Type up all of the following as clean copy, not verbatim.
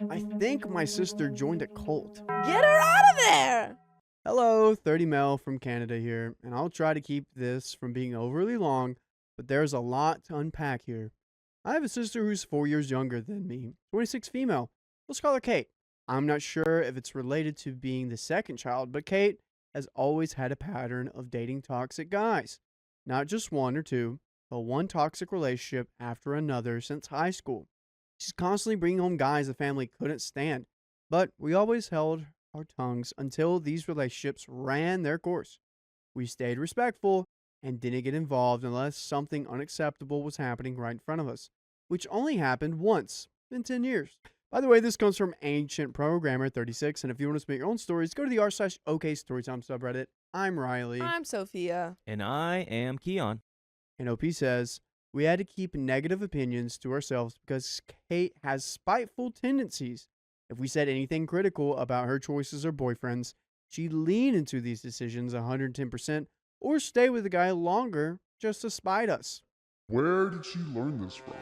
I think my sister joined a cult. Get her out of there! Hello, 30 Mel from Canada here, and I'll try to keep this from being overly long, but there's a lot to unpack here. I have a sister who's 4 years younger than me, 26 female. Let's call her Kate. I'm not sure if it's related to being the second child, but Kate has always had a pattern of dating toxic guys. Not just one or two, but one toxic relationship after another since high school. She's constantly bringing home guys the family couldn't stand, but we always held our tongues until these relationships ran their course. We stayed respectful and didn't get involved unless something unacceptable was happening right in front of us, which only happened once in 10 years. By the way, this comes from Ancient Programmer 36, and if you want to submit your own stories, go to the r/OK Storytime subreddit. I'm Riley. I'm Sophia. And I am Keon. And OP says, we had to keep negative opinions to ourselves because Kate has spiteful tendencies. If we said anything critical about her choices or boyfriends, she'd lean into these decisions 110% or stay with the guy longer just to spite us. Where did she learn this from?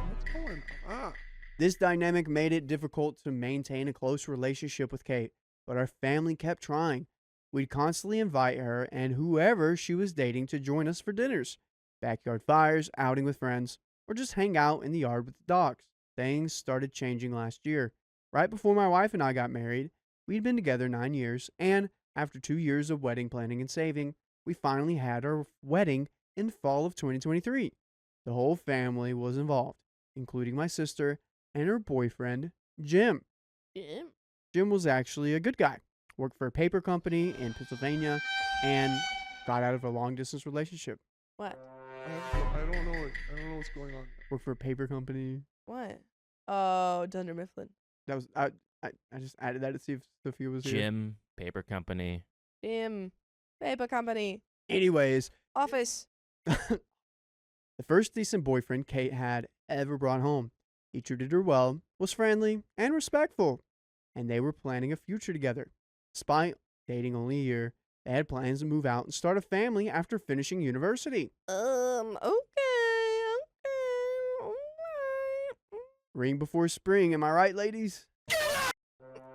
What's going on? This dynamic made it difficult to maintain a close relationship with Kate, but our family kept trying. We'd constantly invite her and whoever she was dating to join us for dinners, backyard fires, outing with friends, or just hang out in the yard with the dogs. Things started changing last year. Right before my wife and I got married, we'd been together 9 years, and after 2 years of wedding planning and saving, we finally had our wedding in fall of 2023. The whole family was involved, including my sister and her boyfriend, Jim. Jim was actually a good guy, worked for a paper company in Pennsylvania, and got out of a long-distance relationship. What? I don't know what's going on. Worked for a paper company. What? Oh, Dunder Mifflin. That was I just added that to see if Sophia was here. Jim, paper company. Jim. Paper company. Anyways, Office. the first decent boyfriend Kate had ever brought home. He treated her well, was friendly, and respectful, and they were planning a future together. Despite dating only a year, they had plans to move out and start a family after finishing university. Okay. Ring before spring, am I right, ladies?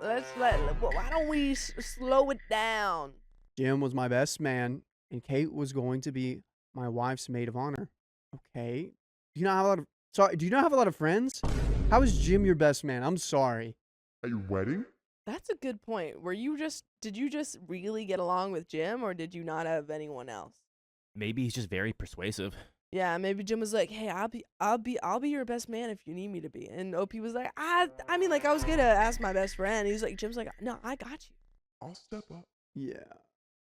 Why don't we slow it down? Jim was my best man, and Kate was going to be my wife's maid of honor. Okay. Do you not have a lot of friends? How is Jim your best man? I'm sorry. At your wedding? That's a good point. Did you just really get along with Jim, or did you not have anyone else? Maybe he's just very persuasive. Yeah, maybe Jim was like, "Hey, I'll be your best man if you need me to be." And OP was like, I mean, like, I was gonna ask my best friend. He's like, Jim's like, "No, I got you." I'll step up. Yeah.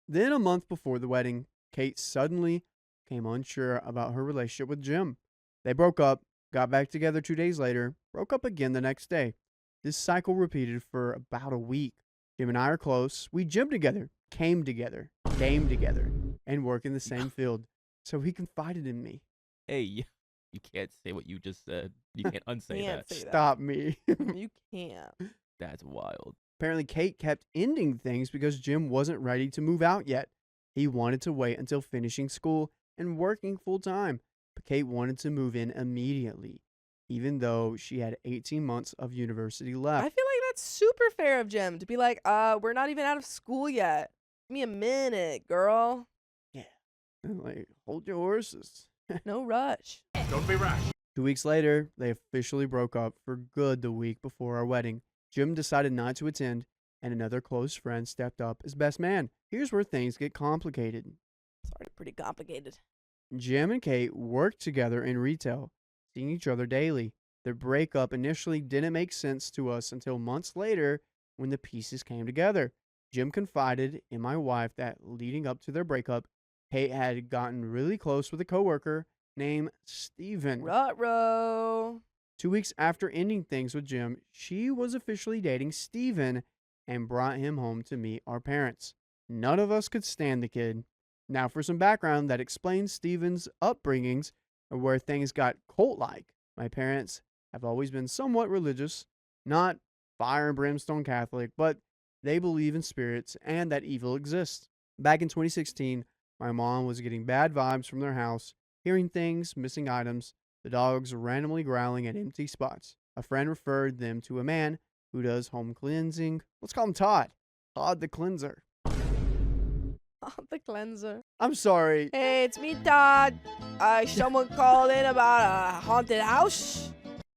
Then a month before the wedding, Kate suddenly became unsure about her relationship with Jim. They broke up, got back together 2 days later, broke up again the next day. This cycle repeated for about a week. Jim and I are close. We gym together, came together, game together, and work in the same field. So he confided in me. Hey, you can't say what you just said. You can't unsay Can't that. say that. Stop me. You can't. That's wild. Apparently, Kate kept ending things because Jim wasn't ready to move out yet. He wanted to wait until finishing school and working full time, but Kate wanted to move in immediately, even though she had 18 months of university left. I feel like that's super fair of Jim to be like, we're not even out of school yet. Give me a minute, girl. And like, hold your horses. No rush. Don't be rash. 2 weeks later, they officially broke up for good the week before our wedding. Jim decided not to attend, and another close friend stepped up as best man. Here's where things get complicated. It's already pretty complicated. Jim and Kate worked together in retail, seeing each other daily. Their breakup initially didn't make sense to us until months later when the pieces came together. Jim confided in my wife that leading up to their breakup, Kate had gotten really close with a coworker named Steven. Ruh-roh. 2 weeks after ending things with Jim, she was officially dating Steven and brought him home to meet our parents. None of us could stand the kid. Now for some background that explains Steven's upbringings and where things got cult-like. My parents have always been somewhat religious, not fire and brimstone Catholic, but they believe in spirits and that evil exists. Back in 2016, my mom was getting bad vibes from their house, hearing things, missing items, the dogs randomly growling at empty spots. A friend referred them to a man who does home cleansing. Let's call him Todd. Todd the cleanser. Oh, the cleanser. I'm sorry. Hey, it's me, Todd. Someone called in about a haunted house.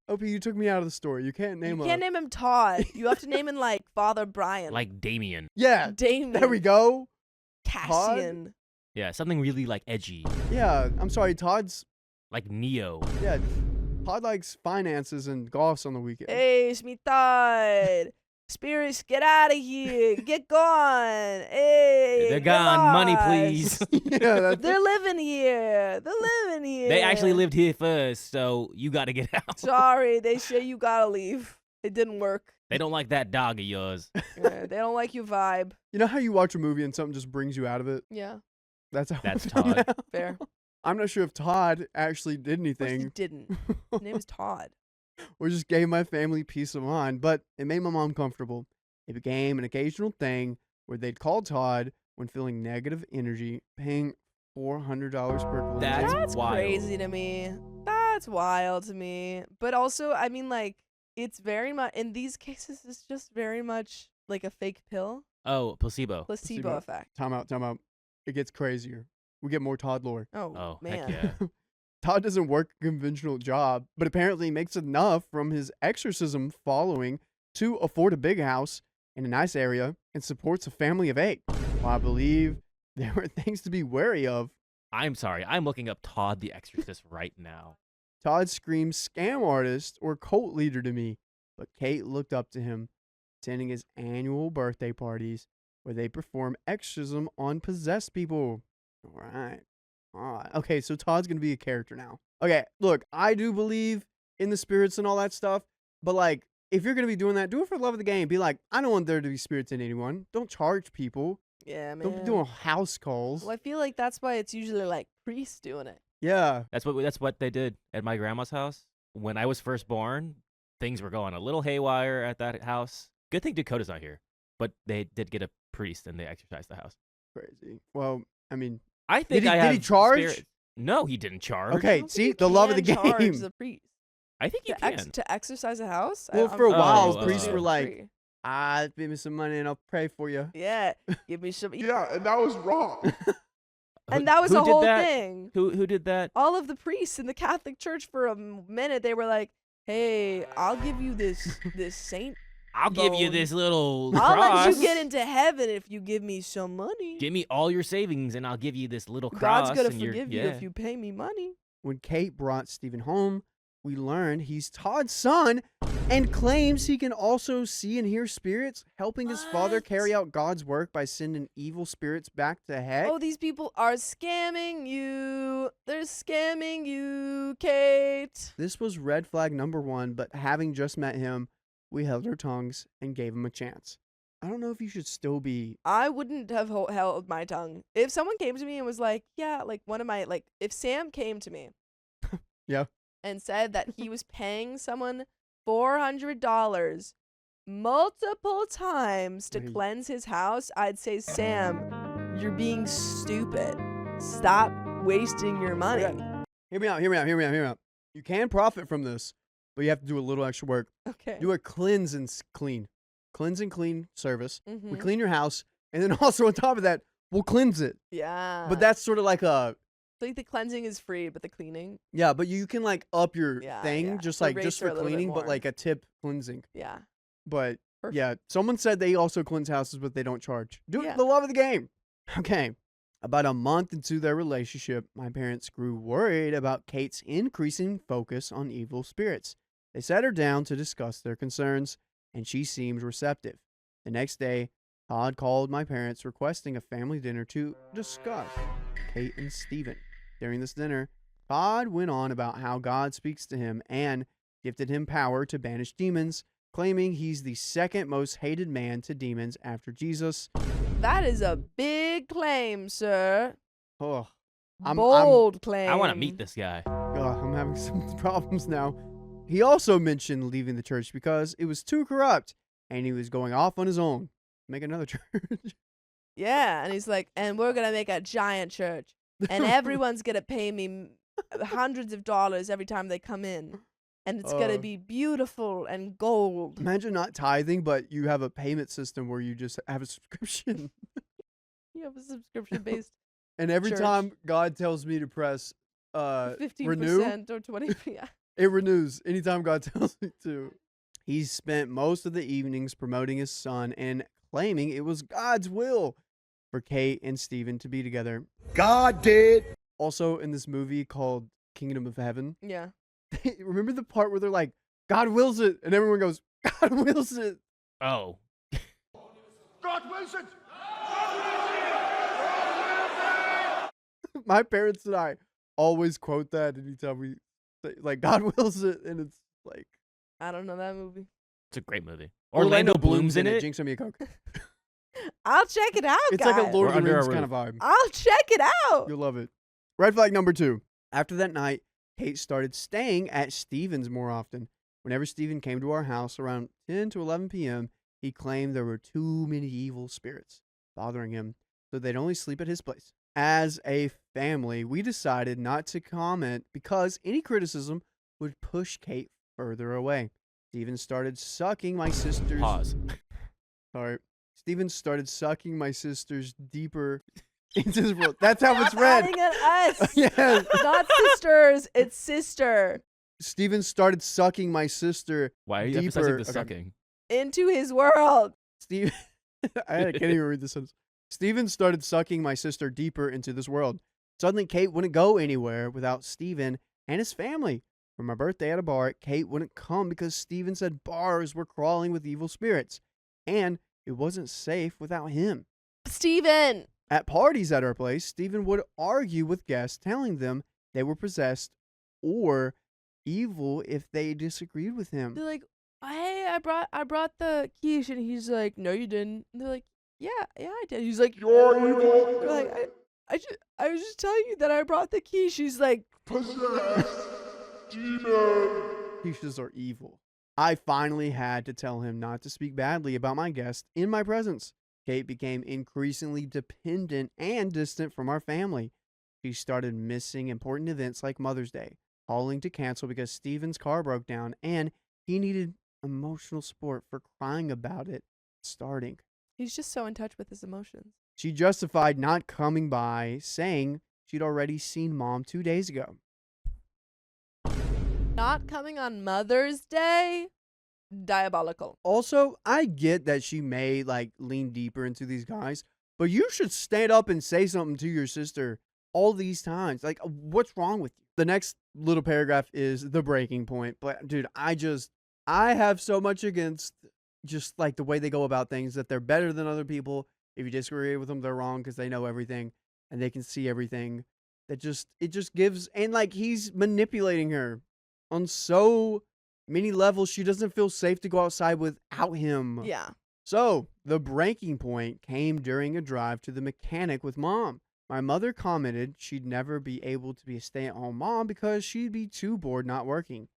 OP, you took me out of the story. You can't name You can't name him Todd. You have to name him like Father Brian. Like Damien. Yeah, Damien. there we go. Cassian. Yeah, something really like edgy. Yeah, I'm sorry. Todd's, Like Neo. yeah, Todd likes finances and golfs on the weekend. Hey, it's me, Todd. Spirits, get out of here. Get gone. Hey, They're get gone. Money, lost. please. Yeah, that's They're living here. They're living here. They actually lived here first, so you got to get out. Sorry, they say you gotta leave. It didn't work. They don't like that dog of yours. Yeah, they don't like your vibe. You know how you watch a movie and something just brings you out of it? Yeah, That's how That's I feel Todd. now. fair. I'm not sure if Todd actually did Of course he anything didn't. His name is Todd. or just gave my family peace of mind, but it made my mom comfortable. It became an occasional thing where they'd call Todd when feeling negative energy, paying $400 per cleansing. That's wild. Crazy to me. That's wild to me. But also, I mean, like, it's very much, in these cases, it's just very much like a fake pill. Oh, placebo. Placebo Placebo. effect. Time out. It gets crazier. We get more Todd lore. Oh, Oh, man. heck yeah. Todd doesn't work a conventional job, but apparently makes enough from his exorcism following to afford a big house in a nice area and supports a family of 8. Well, I believe there were things to be wary of. I'm sorry. I'm looking up Todd the Exorcist right now. Todd screams scam artist or cult leader to me, but Kate looked up to him, attending his annual birthday parties where they perform exorcism on possessed people. All right. Okay, so Todd's going to be a character now. Okay, look, I do believe in the spirits and all that stuff, but like, if you're going to be doing that, do it for the love of the game. Be like, I don't want there to be spirits in anyone. Don't charge people. Yeah, man. Don't be doing house calls. Well, I feel like that's why it's usually like priests doing it. Yeah. That's what they did at my grandma's house. When I was first born, things were going a little haywire at that house. Good thing Dakota's not here. But they did get a priest and they exorcised the house. Crazy. Well, I mean, I think Did he- I did have he charge? spirits. No, he didn't charge. I okay, don't think see, you the love of the can charge game. the priest. I think you can. To exercise a house? Well, I'm for a while, Oh, priests oh. were like, Free. give me some money and I'll pray for you. Yeah, give me some. Yeah, and that was wrong. And that was Who the did whole that? thing. Who did that? All of the priests in the Catholic Church for a minute, they were like, "Hey, I'll give you this saint. I'll give you Bone. this little I'll cross. let you get into heaven if you give me some money. Give me all your savings and I'll give you this little cross. God's gonna and you're- forgive you yeah. if you pay me money." When Kate brought Stephen home, we learned he's Todd's son and claims he can also see and hear spirits, helping his father What? carry out God's work by sending evil spirits back to heck. Oh, these people are scamming you. They're scamming you, Kate. This was red flag number 1, but having just met him, we held our tongues and gave him a chance. I don't know if you should still be. I wouldn't have held my tongue. If someone came to me and was like, yeah, like one of my, like, if Sam came to me Yeah. and said that he was paying someone $400 multiple times to Wait. cleanse his house, I'd say, Sam, you're being stupid. Stop wasting your money. Okay. Hear me out. You can profit from this, but you have to do a little extra work. Okay. Do a cleanse and clean service. We Mhm. clean your house, and then also on top of that, we'll cleanse it. Yeah. But that's sort of like a I think the cleansing is free, but the cleaning, yeah. But you can like up your Yeah, thing, yeah. just The like rates just are for a little bit cleaning, but more. like a tip cleansing. yeah. But Perfect. yeah, someone said they also cleanse houses, but they don't charge. Do it Yeah. for the love of the game. Okay. About a month into their relationship, my parents grew worried about Kate's increasing focus on evil spirits. They sat her down to discuss their concerns, and she seemed receptive. The next day, Todd called my parents requesting a family dinner to discuss Kate and Stephen. During this dinner, Todd went on about how God speaks to him and gifted him power to banish demons, claiming he's the second most hated man to demons after Jesus. That is a big claim, sir. Oh, I'm- Bold claim. I want to meet this guy. I'm having some problems now. He also mentioned leaving the church because it was too corrupt and he was going off on his own. Make another church. Yeah, and he's like, and we're gonna make a giant church, and everyone's gonna pay me hundreds of dollars every time they come in. and it's gonna be beautiful and gold. Imagine not tithing, but you have a payment system where you just have a subscription. You have a subscription based And every Church. time God tells me to press 15% or 20. Yeah. it renews anytime God tells me to. He spent most of the evenings promoting his son and claiming it was God's will for Kate and Stephen to be together. God did. Also, in this movie called Kingdom of Heaven, Yeah. remember the part where they're like, God wills it, and everyone goes, God wills it. Oh, God wills it. My parents and I always quote that anytime we say, like, God wills it, and it's like I don't know that movie. it's a great movie. Orlando Bloom's in it. Jinx me a Coke. I'll check it out, It's guys. like a Lord of We're the under Rings our kind of vibe. I'll check it out. You'll love it. Red flag number 2. After that night, Kate started staying at Stephen's more often. Whenever Stephen came to our house around 10 to 11 p.m., he claimed there were too many evil spirits bothering him, so they'd only sleep at his place. As a family, we decided not to comment because any criticism would push Kate further away. Stephen started sucking my sister's... Pause. Sorry. Stephen started sucking my sister's deeper into this world. That's how it's Stop read. adding an S. Yes. Not sisters. It's sister. Stephen started sucking my sister Why are you deeper. emphasizing the Okay. sucking? Into his world. Steve, I can't even read this sentence. Stephen started sucking my sister deeper into this world. Suddenly, Kate wouldn't go anywhere without Stephen and his family. For my birthday at a bar, Kate wouldn't come because Stephen said bars were crawling with evil spirits, and it wasn't safe without him. Steven. At parties at our place, Stephen would argue with guests, telling them they were possessed or evil if they disagreed with him. They're like, hey, I brought the quiche, and he's like, no, you didn't. And they're like, yeah, I did. He's like, You're evil. they're like, I was just telling you that I brought the quiche. He's like, Possessed. Demon. Quiches are evil. I finally had to tell him not to speak badly about my guest in my presence. Kate became increasingly dependent and distant from our family. She started missing important events like Mother's Day, calling to cancel because Stephen's car broke down and he needed emotional support for crying about it starting. he's just so in touch with his emotions. She justified not coming by, saying she'd already seen Mom 2 days ago. Not coming on Mother's Day? Diabolical. Also, I get that she may lean deeper into these guys, but you should stand up and say something to your sister all these times. Like, what's wrong with you? The next little paragraph is the breaking point. But dude, I have so much against just like the way they go about things, that they're better than other people. If you disagree with them, they're wrong because they know everything and they can see everything. It just gives, and like he's manipulating her on so many levels. She doesn't feel safe to go outside without him. Yeah. So the breaking point came during a drive to the mechanic with Mom. My mother commented she'd never be able to be a stay-at-home mom because she'd be too bored not working.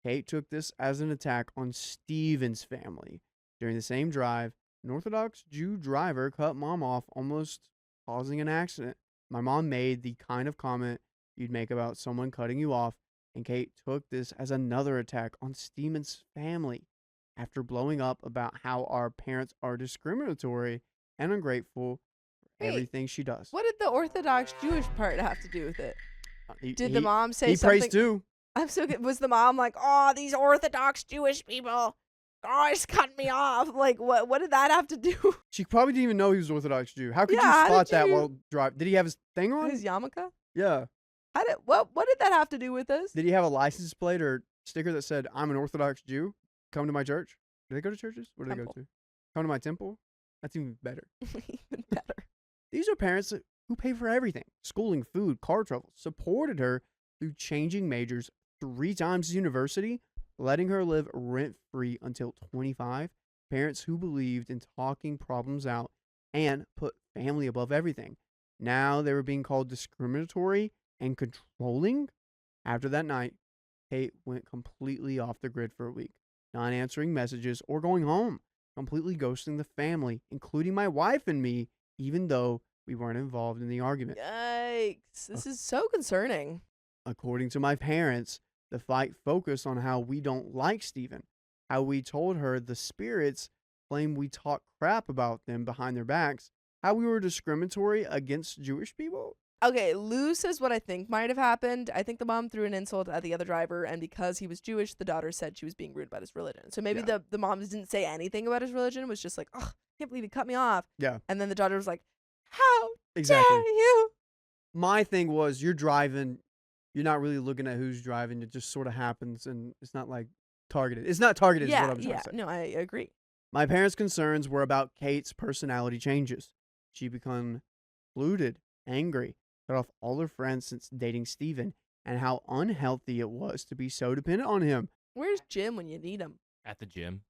Kate took this as an attack on Stephen's family. During the same drive, an Orthodox Jew driver cut Mom off, almost causing an accident. My mom made the kind of comment you'd make about someone cutting you off, and Kate took this as another attack on Stephen's family. After blowing up about how our parents are discriminatory and ungrateful for Wait, everything she does. What did the Orthodox Jewish part have to do with it? Did the He- mom say He something? prays too. I'm so good. Was the mom like, oh, these Orthodox Jewish people, oh, it's cutting me off? Like, what did that have to do? She probably didn't even know he was Orthodox Jew. How could Yeah, you how spot did that you- while driving? Did he have his thing on? His yarmulke? Yeah. What did that have to do with us? Did he have a license plate or sticker that said, I'm an Orthodox Jew? Come to my church? Do they go to churches? What do they go Temple. to? Come to my temple? That's even better. Even better. These are parents who pay for everything. Schooling, food, car travel. Supported her through changing majors 3 times university, letting her live rent-free until 25. Parents who believed in talking problems out and put family above everything. Now they were being called discriminatory and controlling. After that night, Kate went completely off the grid for a week, not answering messages or going home, completely ghosting the family, including my wife and me, even though we weren't involved in the argument. Yikes. This is so concerning. According to my parents, The fight focused on how we don't like Steven, how we told her the spirits claim we talk crap about them behind their backs, how we were discriminatory against Jewish people. Okay, Lou says what I think might have happened. I think the mom threw an insult at the other driver, and because he was Jewish, the daughter said she was being rude about his religion. So maybe the mom didn't say anything about his religion, was just like, "Ugh, can't believe he cut me off." Yeah. And then the daughter was like, "How Exactly. dare you?" My thing was, you're driving, you're not really looking at who's driving. It just sort of happens, and it's not like targeted. It's not targeted, is what I'm trying to say. No, I agree. My parents' concerns were about Kate's personality changes. She became polluted, angry, cut off all her friends since dating Steven, and how unhealthy it was to be so dependent on him. Where's Jim when you need him? At the gym.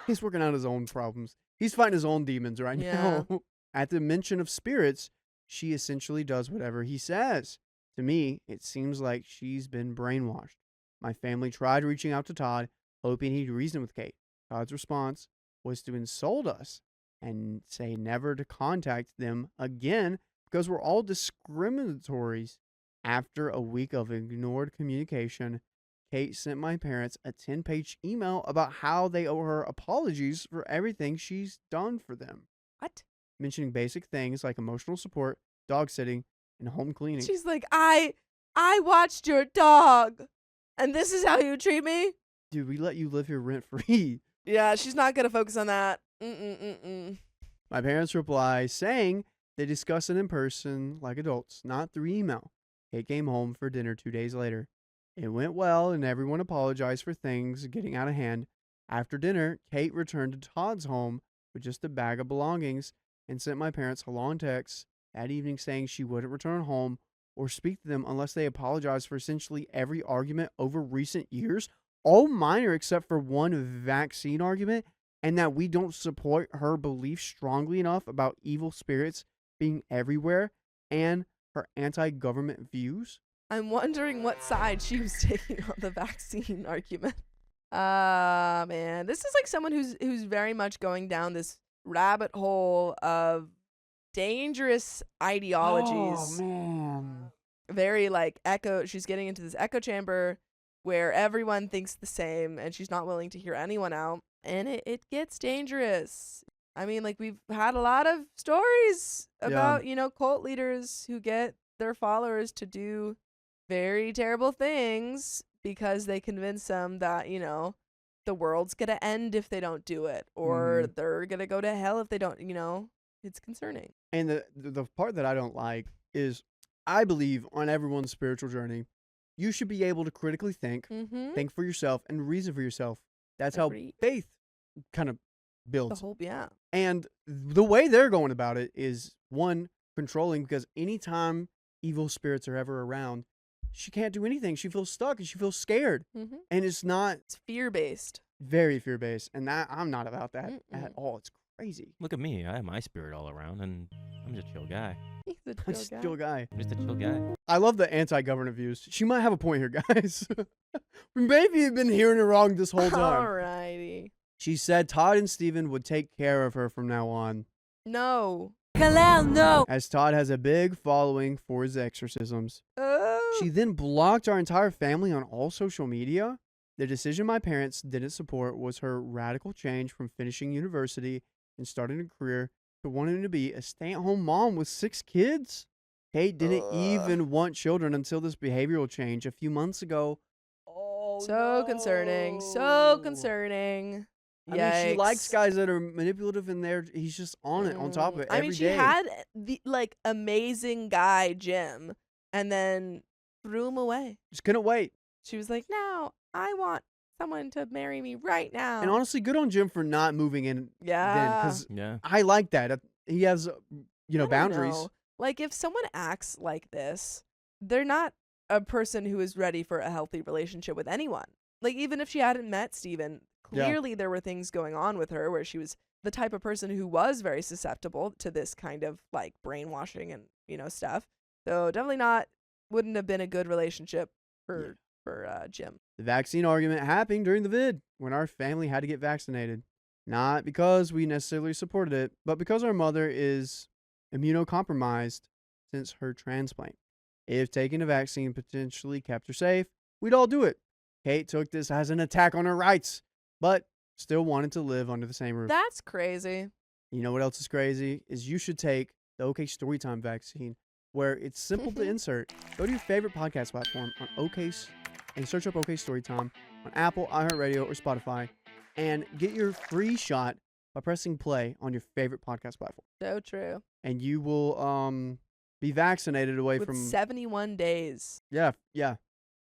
He's working out his own problems. He's fighting his own demons right now. At the mention of spirits, she essentially does whatever he says. To me, it seems like she's been brainwashed. My family tried reaching out to Todd, hoping he'd reason with Kate. Todd's response was to insult us and say never to contact them again because we're all discriminatories. After a week of ignored communication, Kate sent my parents a 10-page email about how they owe her apologies for everything she's done for them, What? mentioning basic things like emotional support, dog sitting, and home cleaning. She's like, I watched your dog, and this is how you treat me? Dude, we let you live here rent-free. Yeah, she's not going to focus on that. My parents reply saying they discussed it in person like adults, not through email. Kate came home for dinner 2 days later. It went well, and everyone apologized for things getting out of hand. After dinner, Kate returned to Todd's home with just a bag of belongings and sent my parents a long text that evening saying she wouldn't return home or speak to them unless they apologized for essentially every argument over recent years, all minor except for one vaccine argument, and that we don't support her belief strongly enough about evil spirits being everywhere and her anti-government views. I'm wondering what side she was taking on the vaccine argument. Man, this is like someone who's very much going down this rabbit hole of dangerous ideologies. Oh, man. Very like she's getting into this echo chamber where everyone thinks the same and she's not willing to hear anyone out, and it gets dangerous. I mean, like, we've had a lot of stories about, cult leaders who get their followers to do very terrible things because they convince them that, the world's going to end if they don't do it, or they're going to go to hell if they don't, it's concerning. And the part that I don't like is I believe on everyone's spiritual journey, you should be able to critically think, think for yourself, and reason for yourself. That's Agreed. how faith kind of The builds. whole, yeah. And the way they're going about it is, one, controlling, because anytime evil spirits are ever around, she can't do anything. She feels stuck and she feels scared. And it's not It's fear-based. very fear-based. And I'm not about that at all. It's crazy. Look at me. I have my spirit all around, and I'm just a chill guy. He's a I'm just a chill guy. I'm just a chill guy. I love the anti-government views. She might have a point here, guys. Maybe you've been hearing it wrong this whole time. Alrighty. She said Todd and Steven would take care of her from now on, No. as Todd has a big following for his exorcisms. She then blocked our entire family on all social media. The decision my parents didn't support was her radical change from finishing university and starting a career to wanting to be a stay-at-home mom with 6 kids. Kate didn't even want children until this behavioral change a few months ago. Oh, So concerning. So concerning. I mean, she likes Yikes. guys that are manipulative, and he's just on it, on top of it I every mean, she day. had the amazing guy Jim, and then threw him away. Just couldn't wait. She was like, "No, I want someone to marry me right now." And honestly, good on Jim for not moving in then, yeah, because Yeah. I like that. He has, I don't boundaries. know. Like, if someone acts like this, they're not a person who is ready for a healthy relationship with anyone. Like, even if she hadn't met Steven, clearly there were things going on with her where she was the type of person who was very susceptible to this kind of like brainwashing and stuff. So definitely wouldn't have been a good relationship for Jim. The vaccine argument happened during the vid when our family had to get vaccinated. Not because we necessarily supported it, but because our mother is immunocompromised since her transplant. If taking a vaccine potentially kept her safe, we'd all do it. Kate took this as an attack on her rights, but still wanted to live under the same roof. That's crazy. You know what else is crazy? Is you should take the OK Storytime vaccine, where it's simple to insert. Go to your favorite podcast platform on OK and search up OK Storytime on Apple, iHeartRadio, or Spotify, and get your free shot by pressing play on your favorite podcast platform. So true. And you will be vaccinated away With from 71 days. yeah.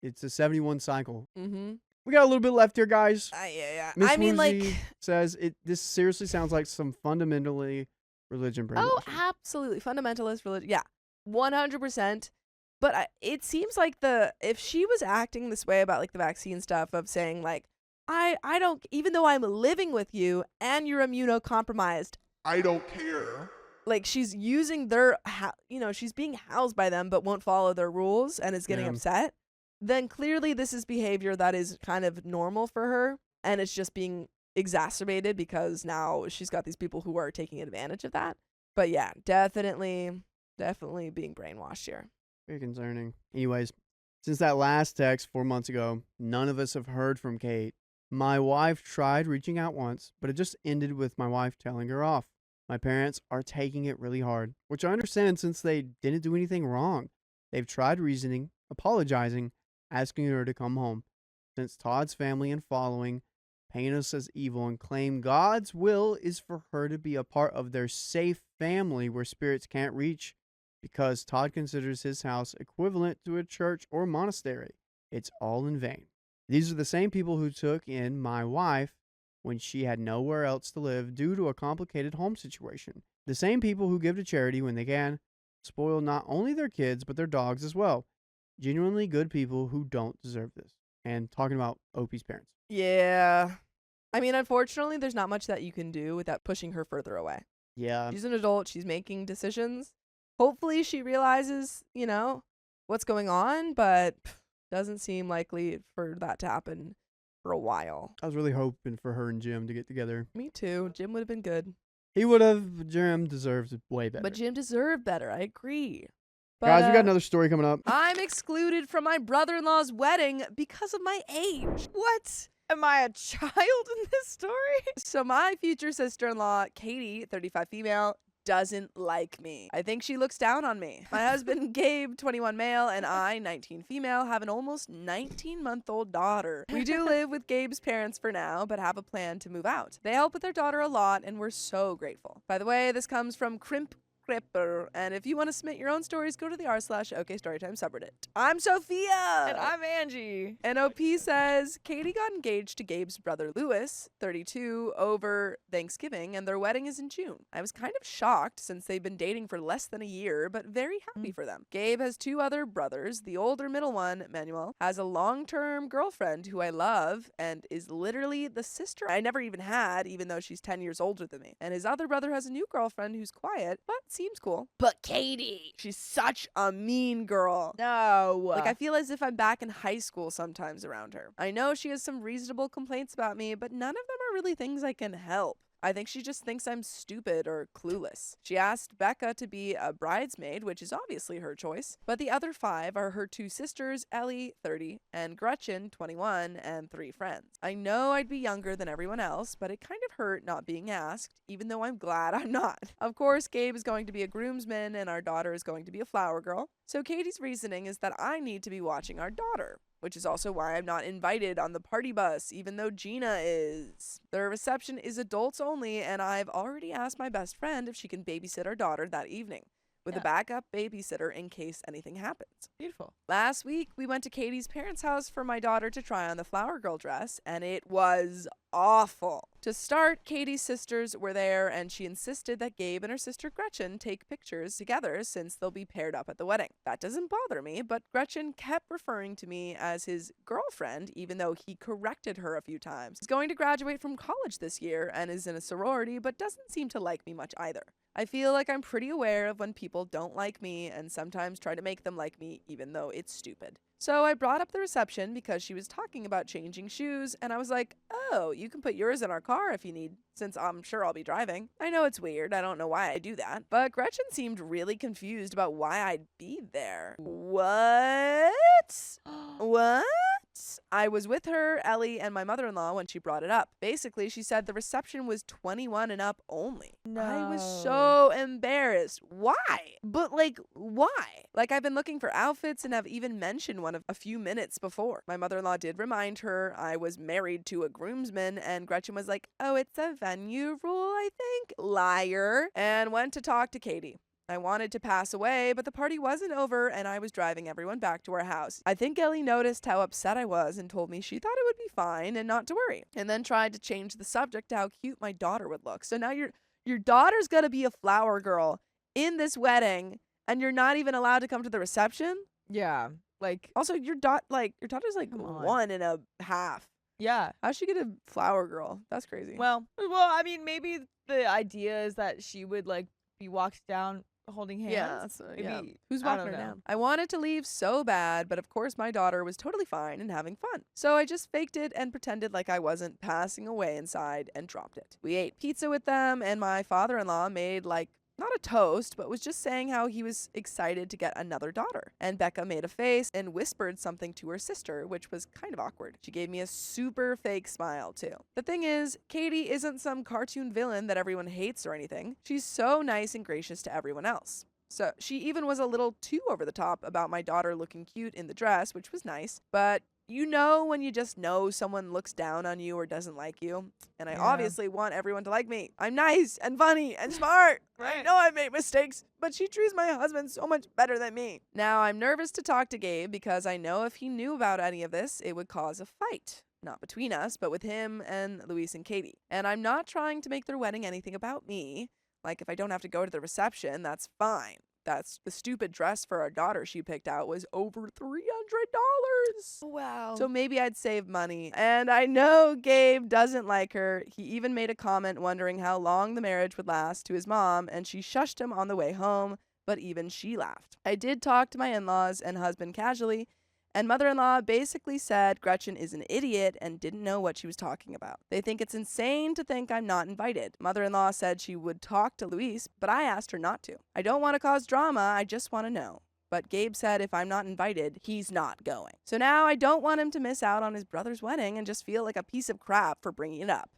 It's a 71 cycle. Mm-hmm. We got a little bit left here, guys. Yeah. Miss I mean, Woozy says this seriously sounds like some fundamentally religion brainwashing. oh, absolutely. Fundamentalist religion. Yeah, 100%. But it seems like if she was acting this way about like the vaccine stuff of saying like, I don't, even though I'm living with you and you're immunocompromised, I don't care. like she's using their, she's being housed by them but won't follow their rules and is getting Yeah. upset, then clearly this is behavior that is kind of normal for her and it's just being exacerbated because now she's got these people who are taking advantage of that. But yeah, definitely being brainwashed here. Very concerning. Anyways, since that last text 4 months ago, none of us have heard from Kate. My wife tried reaching out once, but it just ended with my wife telling her off. My parents are taking it really hard, which I understand since they didn't do anything wrong. They've tried reasoning, apologizing, asking her to come home. Since Todd's family and following paint us as evil and claim God's will is for her to be a part of their safe family where spirits can't reach, because Todd considers his house equivalent to a church or monastery. It's all in vain. These are the same people who took in my wife when she had nowhere else to live due to a complicated home situation. The same people who give to charity when they can, spoil not only their kids but their dogs as well. Genuinely good people who don't deserve this. And talking about Opie's parents. Yeah. I mean, unfortunately, there's not much that you can do without pushing her further away. Yeah. She's an adult. She's making decisions. Hopefully she realizes, what's going on, but doesn't seem likely for that to happen for a while. I was really hoping for her and Jim to get together. Me too. Jim would have been good. He would have. Jim deserves it way better. But Jim deserved better. I agree. But, Guys, we got another story coming up. I'm excluded from my brother-in-law's wedding because of my age. What? Am I a child in this story? So my future sister-in-law, Katie, 35 female, doesn't like me. I think she looks down on me. My husband, Gabe, 21 male, and I, 19 female, have an almost 19-month-old daughter. We do live with Gabe's parents for now, but have a plan to move out. They help with their daughter a lot, and we're so grateful. By the way, this comes from Crimp Cripper, and if you want to submit your own stories, go to the r/OKStorytime subreddit. I'm Sophia! And I'm Angie. And OP says, Katie got engaged to Gabe's brother Lewis, 32, over Thanksgiving, and their wedding is in June. I was kind of shocked since they've been dating for less than a year, but very happy for them. Gabe has two other brothers. The older middle one, Manuel, has a long-term girlfriend who I love and is literally the sister I never even had, even though she's 10 years older than me. And his other brother has a new girlfriend who's quiet, but seems cool. But Katie, she's such a mean girl. No. Like, I feel as if I'm back in high school sometimes around her. I know she has some reasonable complaints about me, but none of them are really things I can help. I think she just thinks I'm stupid or clueless. She asked Becca to be a bridesmaid, which is obviously her choice, but the other 5 are her 2 sisters, Ellie, 30, and Gretchen, 21, and 3 friends. I know I'd be younger than everyone else, but it kind of hurt not being asked, even though I'm glad I'm not. Of course, Gabe is going to be a groomsman, and our daughter is going to be a flower girl. So Katie's reasoning is that I need to be watching our daughter, which is also why I'm not invited on the party bus, even though Gina is. The reception is adults only, and I've already asked my best friend if she can babysit our daughter that evening, with a backup babysitter in case anything happens. Beautiful. Last week, we went to Katie's parents' house for my daughter to try on the flower girl dress, and it was awful. To start, Katie's sisters were there, and she insisted that Gabe and her sister Gretchen take pictures together since they'll be paired up at the wedding. That doesn't bother me, but Gretchen kept referring to me as his girlfriend, even though he corrected her a few times. He's going to graduate from college this year and is in a sorority, but doesn't seem to like me much either. I feel like I'm pretty aware of when people don't like me and sometimes try to make them like me, even though it's stupid. So I brought up the reception because she was talking about changing shoes, and I was like, oh, you can put yours in our car if you need, since I'm sure I'll be driving. I know it's weird. I don't know why I do that. But Gretchen seemed really confused about why I'd be there. What? What? I was with her, Ellie, and my mother-in-law when she brought it up. Basically, she said the reception was 21 and up only. I was so embarrassed. Why? But why? I've been looking for outfits and have even mentioned one a few minutes before. My mother-in-law did remind her I was married to a groomsman, and Gretchen was like, oh, it's a venue rule, I think. Liar. And went to talk to Katie. I wanted to pass away, but the party wasn't over and I was driving everyone back to our house. I think Ellie noticed how upset I was and told me she thought it would be fine and not to worry, and then tried to change the subject to how cute my daughter would look. So now your daughter's gonna be a flower girl in this wedding and you're not even allowed to come to the reception? Yeah. Also, your daughter's Come on. 1.5. Yeah. How'd she get a flower girl? That's crazy. Well, I mean, maybe the idea is that she would be walked down holding hands. Yeah, Maybe, who's I walking don't her know. down? I wanted to leave so bad, but of course my daughter was totally fine and having fun. So I just faked it and pretended like I wasn't passing away inside and dropped it. We ate pizza with them, and my father-in-law made not a toast, but was just saying how he was excited to get another daughter. And Becca made a face and whispered something to her sister, which was kind of awkward. She gave me a super fake smile, too. The thing is, Katie isn't some cartoon villain that everyone hates or anything. She's so nice and gracious to everyone else. So she even was a little too over the top about my daughter looking cute in the dress, which was nice. But you know when you just know someone looks down on you or doesn't like you. And I obviously want everyone to like me. I'm nice and funny and smart. I Right. know I make mistakes, but she treats my husband so much better than me. Now I'm nervous to talk to Gabe because I know if he knew about any of this, it would cause a fight. Not between us, but with him and Luis and Katie. And I'm not trying to make their wedding anything about me. If I don't have to go to the reception, that's fine. That's the stupid dress for our daughter she picked out was over $300. Wow. So maybe I'd save money. And I know Gabe doesn't like her. He even made a comment wondering how long the marriage would last to his mom, and she shushed him on the way home, but even she laughed. I did talk to my in-laws and husband casually, and mother-in-law basically said Gretchen is an idiot and didn't know what she was talking about. They think it's insane to think I'm not invited. Mother-in-law said she would talk to Luis, but I asked her not to. I don't want to cause drama, I just want to know. But Gabe said if I'm not invited, he's not going. So now I don't want him to miss out on his brother's wedding and just feel like a piece of crap for bringing it up.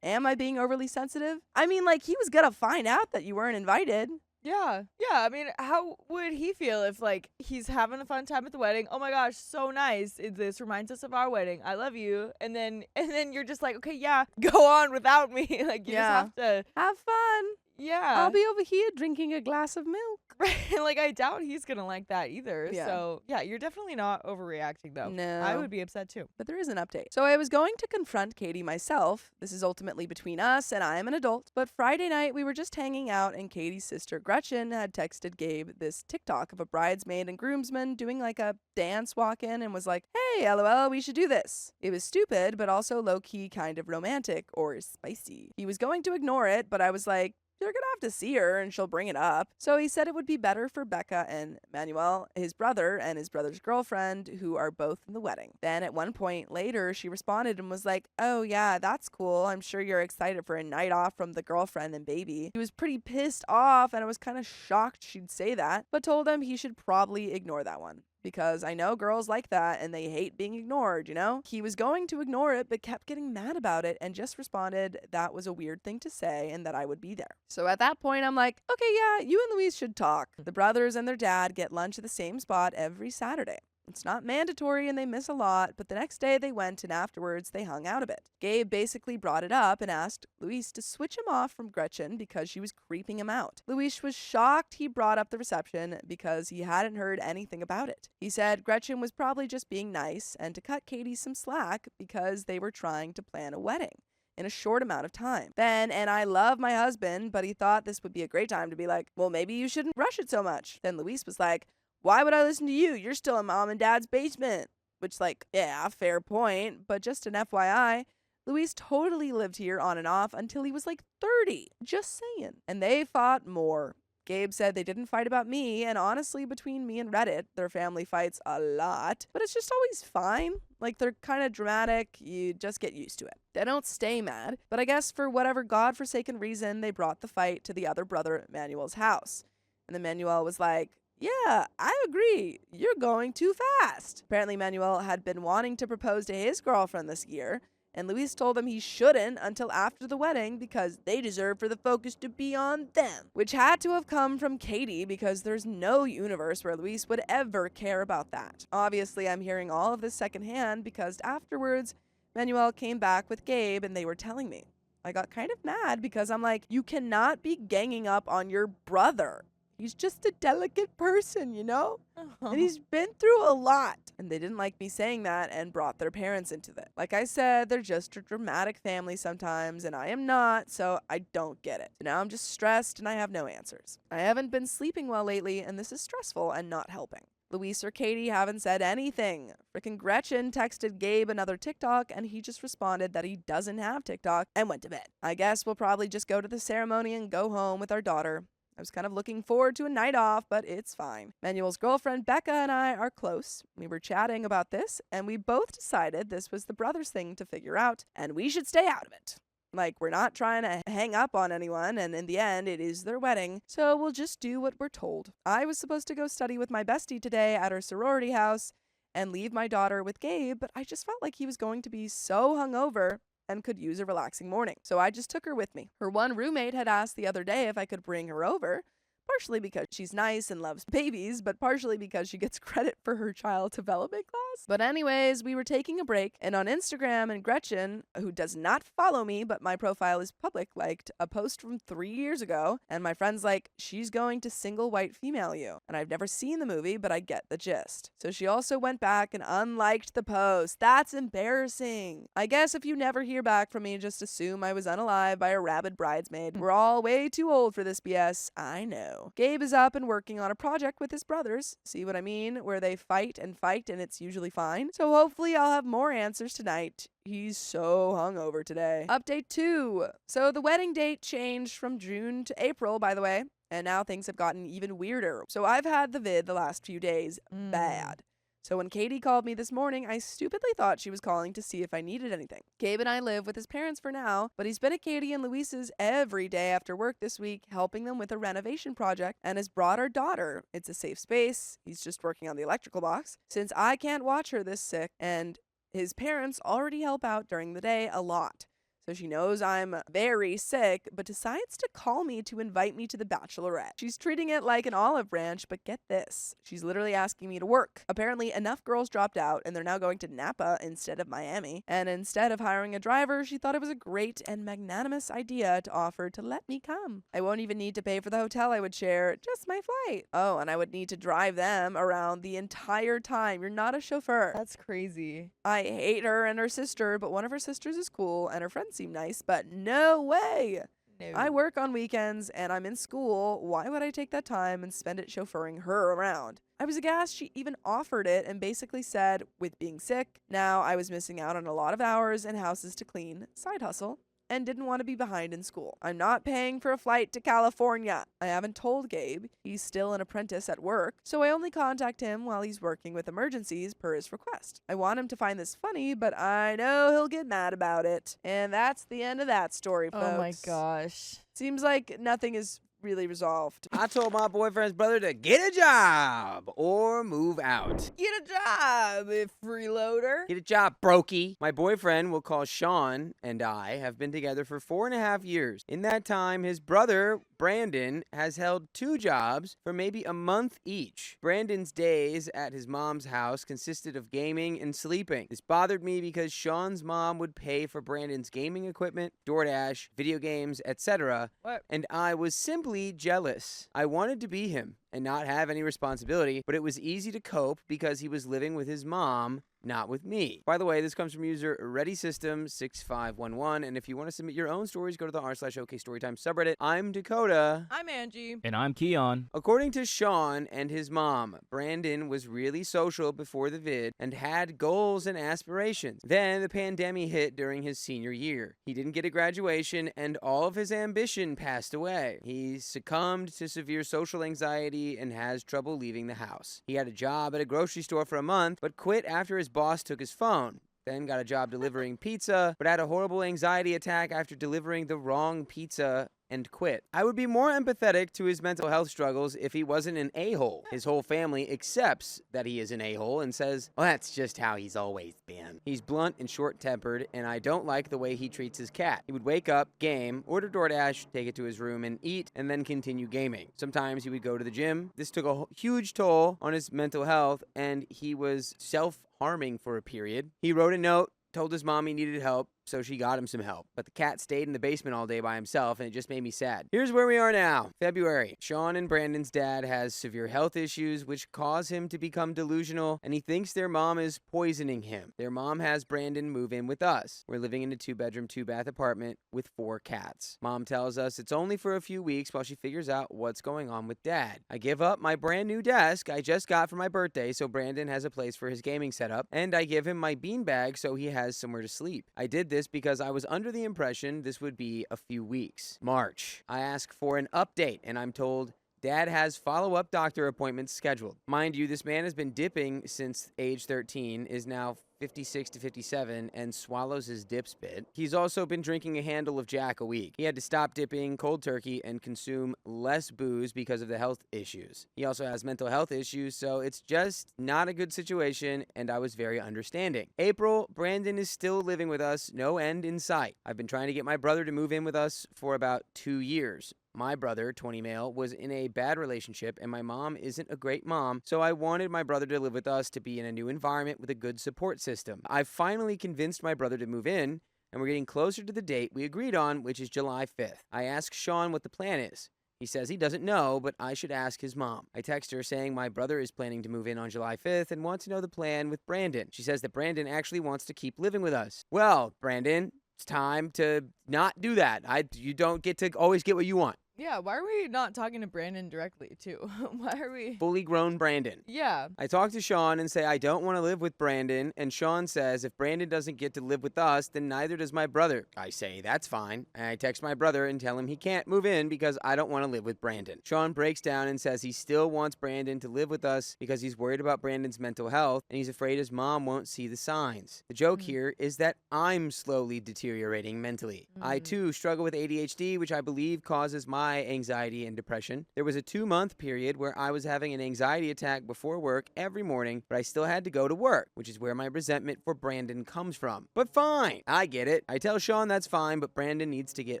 Am I being overly sensitive? I mean, he was gonna find out that you weren't invited. Yeah. I mean, how would he feel if he's having a fun time at the wedding? Oh my gosh, so nice. This reminds us of our wedding. I love you. And then you're just like, okay, yeah, go on without me. You just have to. Have fun. Yeah. I'll be over here drinking a glass of milk. Right. I doubt he's gonna like that either. Yeah. So yeah, you're definitely not overreacting though. No. I would be upset too. But there is an update. So I was going to confront Katie myself. This is ultimately between us, and I am an adult. But Friday night, we were just hanging out, and Katie's sister Gretchen had texted Gabe this TikTok of a bridesmaid and groomsman doing a dance walk-in and was like, hey, LOL, we should do this. It was stupid, but also low-key kind of romantic or spicy. He was going to ignore it, but I was like, you're gonna have to see her and she'll bring it up. So he said it would be better for Becca and Manuel, his brother, and his brother's girlfriend, who are both in the wedding. Then at one point later, she responded and was like, oh yeah, that's cool. I'm sure you're excited for a night off from the girlfriend and baby. He was pretty pissed off, and I was kind of shocked she'd say that, but told him he should probably ignore that one. Because I know girls like that and they hate being ignored, you know? He was going to ignore it but kept getting mad about it and just responded that was a weird thing to say and that I would be there. So at that point, I'm like, okay, yeah, you and Luis should talk. The brothers and their dad get lunch at the same spot every Saturday. It's not mandatory and they miss a lot, but the next day they went and afterwards they hung out a bit. Gabe basically brought it up and asked Luis to switch him off from Gretchen because she was creeping him out. Luis was shocked he brought up the reception because he hadn't heard anything about it. He said Gretchen was probably just being nice and to cut Katie some slack because they were trying to plan a wedding in a short amount of time. Then, and I love my husband, but he thought this would be a great time to be like, well, maybe you shouldn't rush it so much. Then Luis was like, why would I listen to you? You're still in mom and dad's basement. Which, yeah, fair point. But just an FYI, Luis totally lived here on and off until he was 30. Just saying. And they fought more. Gabe said they didn't fight about me, and honestly, between me and Reddit, their family fights a lot, but it's just always fine. Like, they're kind of dramatic, you just get used to it. They don't stay mad, but I guess for whatever godforsaken reason, they brought the fight to the other brother Manuel's house. And then Manuel was like, yeah, I agree. You're going too fast. Apparently, Manuel had been wanting to propose to his girlfriend this year, and Luis told him he shouldn't until after the wedding because they deserve for the focus to be on them, which had to have come from Katie because there's no universe where Luis would ever care about that. Obviously, I'm hearing all of this secondhand because afterwards, Manuel came back with Gabe and they were telling me. I got kind of mad because I'm like, you cannot be ganging up on your brother. He's just a delicate person, you know? And he's been through a lot. And they didn't like me saying that and brought their parents into it. Like I said, they're just a dramatic family sometimes, and I am not, so I don't get it. So now I'm just stressed and I have no answers. I haven't been sleeping well lately, and this is stressful and not helping. Luis or Katie haven't said anything. Frickin' Gretchen texted Gabe another TikTok, and he just responded that he doesn't have TikTok and went to bed. I guess we'll probably just go to the ceremony and go home with our daughter. I was kind of looking forward to a night off, but it's fine. Manuel's girlfriend, Becca, and I are close. We were chatting about this, and we both decided this was the brothers' thing to figure out, and we should stay out of it. Like, we're not trying to hang up on anyone, and in the end, it is their wedding, so we'll just do what we're told. I was supposed to go study with my bestie today at her sorority house and leave my daughter with Gabe, but I just felt like he was going to be so hungover and could use a relaxing morning. So I just took her with me. Her one roommate had asked the other day if I could bring her over, partially because she's nice and loves babies, but partially because she gets credit for her child development class. But anyways, we were taking a break, and on Instagram, and Gretchen, who does not follow me, but my profile is public, liked a post from 3 years ago, and my friend's like, she's going to single white female you. And I've never seen the movie, but I get the gist. So she also went back and unliked the post. That's embarrassing. I guess if you never hear back from me, just assume I was unalived by a rabid bridesmaid. We're all way too old for this BS. I know. Gabe is up and working on a project with his brothers. See what I mean? Where they fight and it's usually fine. So hopefully I'll have more answers tonight. He's so hungover today. Update 2. So the wedding date changed from June to April, by the way, and now things have gotten even weirder. So I've had the vid the last few days. Bad. So when Katie called me this morning, I stupidly thought she was calling to see if I needed anything. Gabe and I live with his parents for now, but he's been at Katie and Luis's every day after work this week, helping them with a renovation project, and has brought our daughter. It's a safe space. He's just working on the electrical box, since I can't watch her this sick, and his parents already help out during the day a lot. So she knows I'm very sick, but decides to call me to invite me to the bachelorette. She's treating it like an olive branch, but get this. She's literally asking me to work. Apparently, enough girls dropped out, and they're now going to Napa instead of Miami. And instead of hiring a driver, she thought it was a great and magnanimous idea to offer to let me come. I won't even need to pay for the hotel I would share, just my flight. Oh, and I would need to drive them around the entire time. You're not a chauffeur. That's crazy. I hate her and her sister, but one of her sisters is cool, and her friends seem nice, but no way. No. I work on weekends and I'm in school. Why would I take that time and spend it chauffeuring her around? I was aghast she even offered it and basically said, with being sick, now I was missing out on a lot of hours and houses to clean, side hustle, and didn't want to be behind in school. I'm not paying for a flight to California. I haven't told Gabe. He's still an apprentice at work, so I only contact him while he's working with emergencies per his request. I want him to find this funny, but I know he'll get mad about it. And that's the end of that story, folks. Oh my gosh. Seems like nothing is really resolved. I told my boyfriend's brother to get a job or move out. Get a job, freeloader. Get a job, brokey. My boyfriend, we'll call Sean, and I have been together for 4.5 years. In that time, his brother, Brandon, has held 2 jobs for maybe a month each. Brandon's days at his mom's house consisted of gaming and sleeping. This bothered me because Sean's mom would pay for Brandon's gaming equipment, DoorDash, video games, etc. And I was simply jealous. I wanted to be him and not have any responsibility, but it was easy to cope because he was living with his mom, not with me. By the way, this comes from user ReadySystem6511, and if you want to submit your own stories, go to the r/OKStorytime subreddit. I'm Dakota. I'm Angie. And I'm Keon. According to Sean and his mom, Brandon was really social before the vid and had goals and aspirations. Then the pandemic hit during his senior year. He didn't get a graduation and all of his ambition passed away. He succumbed to severe social anxiety and has trouble leaving the house. He had a job at a grocery store for a month, but quit after his boss took his phone. Then got a job delivering pizza, but had a horrible anxiety attack after delivering the wrong pizza and quit. I would be more empathetic to his mental health struggles if he wasn't an a-hole. His whole family accepts that he is an a-hole and says, well, that's just how he's always been. He's blunt and short-tempered, and I don't like the way he treats his cat. He would wake up, game, order DoorDash, take it to his room and eat, and then continue gaming. Sometimes he would go to the gym. This took a huge toll on his mental health, and he was self-harming for a period. He wrote a note, told his mom he needed help, so she got him some help. But the cat stayed in the basement all day by himself, and it just made me sad. Here's where we are now. February. Sean and Brandon's dad has severe health issues, which cause him to become delusional, and he thinks their mom is poisoning him. Their mom has Brandon move in with us. We're living in a 2-bedroom, 2-bath apartment with 4 cats. Mom tells us it's only for a few weeks while she figures out what's going on with dad. I give up my brand new desk I just got for my birthday so Brandon has a place for his gaming setup, and I give him my beanbag so he has somewhere to sleep. I did this because I was under the impression this would be a few weeks. March. I ask for an update, and I'm told Dad has follow-up doctor appointments scheduled. Mind you, this man has been dipping since age 13, is now 56 to 57, and swallows his dip spit. He's also been drinking a handle of Jack a week. He had to stop dipping cold turkey and consume less booze because of the health issues. He also has mental health issues, so it's just not a good situation, and I was very understanding. April, Brandon is still living with us, no end in sight. I've been trying to get my brother to move in with us for about 2 years. My brother, 20 male, was in a bad relationship, and my mom isn't a great mom, so I wanted my brother to live with us to be in a new environment with a good support system. I finally convinced my brother to move in, and we're getting closer to the date we agreed on, which is July 5th. I asked Sean what the plan is. He says he doesn't know, but I should ask his mom. I text her saying my brother is planning to move in on July 5th and wants to know the plan with Brandon. She says that Brandon actually wants to keep living with us. Well, Brandon, it's time to not do that. You don't get to always get what you want. Yeah, why are we not talking to Brandon directly, too? Why are we... Fully grown Brandon. Yeah. I talk to Sean and say I don't want to live with Brandon, and Sean says if Brandon doesn't get to live with us, then neither does my brother. I say that's fine, and I text my brother and tell him he can't move in because I don't want to live with Brandon. Sean breaks down and says he still wants Brandon to live with us because he's worried about Brandon's mental health, and he's afraid his mom won't see the signs. The joke here is that I'm slowly deteriorating mentally. I, too, struggle with ADHD, which I believe causes my anxiety and depression. There was a 2-month period where I was having an anxiety attack before work every morning, but I still had to go to work, which is where my resentment for Brandon comes from. But fine, I get it. I tell Sean that's fine, but Brandon needs to get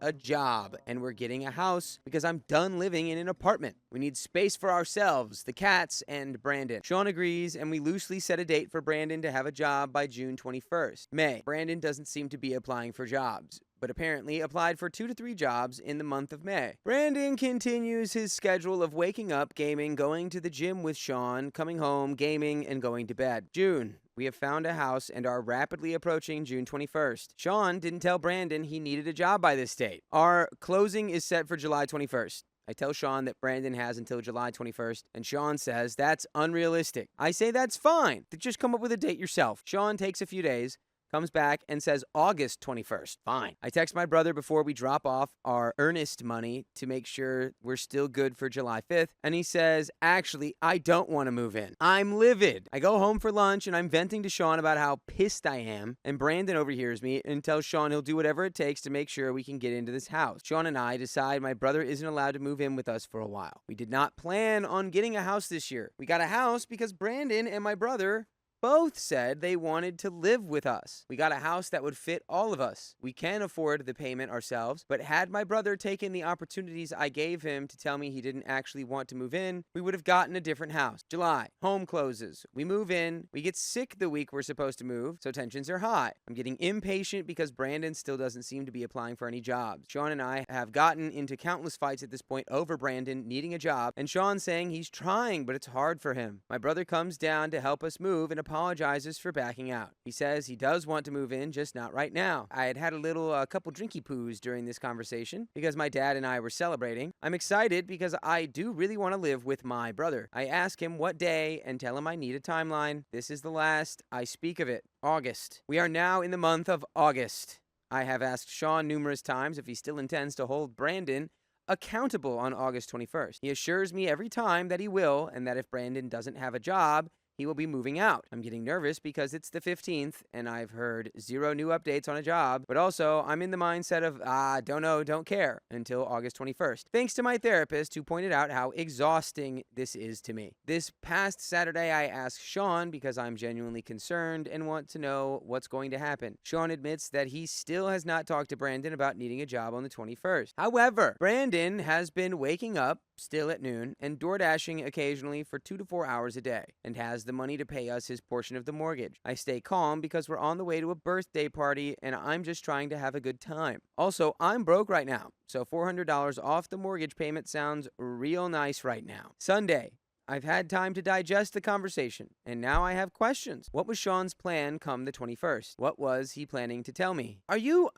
a job, and we're getting a house because I'm done living in an apartment. We need space for ourselves, the cats, and Brandon. Sean agrees, and we loosely set a date for Brandon to have a job by June 21st. May. Brandon doesn't seem to be applying for jobs, but apparently applied for 2 to 3 jobs in the month of May. Brandon continues his schedule of waking up, gaming, going to the gym with Sean, coming home, gaming, and going to bed. June. We have found a house and are rapidly approaching June 21st. Sean didn't tell Brandon he needed a job by this date. Our closing is set for July 21st. I tell Sean that Brandon has until July 21st, and Sean says that's unrealistic. I say that's fine. Just come up with a date yourself. Sean takes a few days, comes back and says August 21st. Fine. I text my brother before we drop off our earnest money to make sure we're still good for July 5th, and he says, actually, I don't want to move in. I'm livid. I go home for lunch, and I'm venting to Sean about how pissed I am, and Brandon overhears me and tells Sean he'll do whatever it takes to make sure we can get into this house. Sean and I decide my brother isn't allowed to move in with us for a while. We did not plan on getting a house this year. We got a house because Brandon and my brother both said they wanted to live with us. We got a house that would fit all of us. We can afford the payment ourselves, but had my brother taken the opportunities I gave him to tell me he didn't actually want to move in, we would have gotten a different house. July, home closes. We move in. We get sick the week we're supposed to move, so tensions are high. I'm getting impatient because Brandon still doesn't seem to be applying for any jobs. Sean and I have gotten into countless fights at this point over Brandon needing a job, and Sean saying he's trying, but it's hard for him. My brother comes down to help us move and apologizes for backing out. He says he does want to move in, just not right now. I had a little couple drinky poos during this conversation because my dad and I were celebrating. I'm excited because I do really want to live with my brother. I ask him what day and tell him I need a timeline. This is the last I speak of it. August. We are now in the month of August. I have asked Sean numerous times if he still intends to hold Brandon accountable on August 21st. He assures me every time that he will, and that if Brandon doesn't have a job, he will be moving out. I'm getting nervous because it's the 15th and I've heard 0 new updates on a job, but also I'm in the mindset of, don't know, don't care until August 21st. Thanks to my therapist who pointed out how exhausting this is to me. This past Saturday, I asked Sean because I'm genuinely concerned and want to know what's going to happen. Sean admits that he still has not talked to Brandon about needing a job on the 21st. However, Brandon has been waking up still at noon and DoorDashing occasionally for 2 to 4 hours a day and has the money to pay us his portion of the mortgage. I stay calm because we're on the way to a birthday party and I'm just trying to have a good time. Also, I'm broke right now, so $400 off the mortgage payment sounds real nice right now. Sunday. I've had time to digest the conversation, and now I have questions. What was Sean's plan come the 21st? What was he planning to tell me? Have you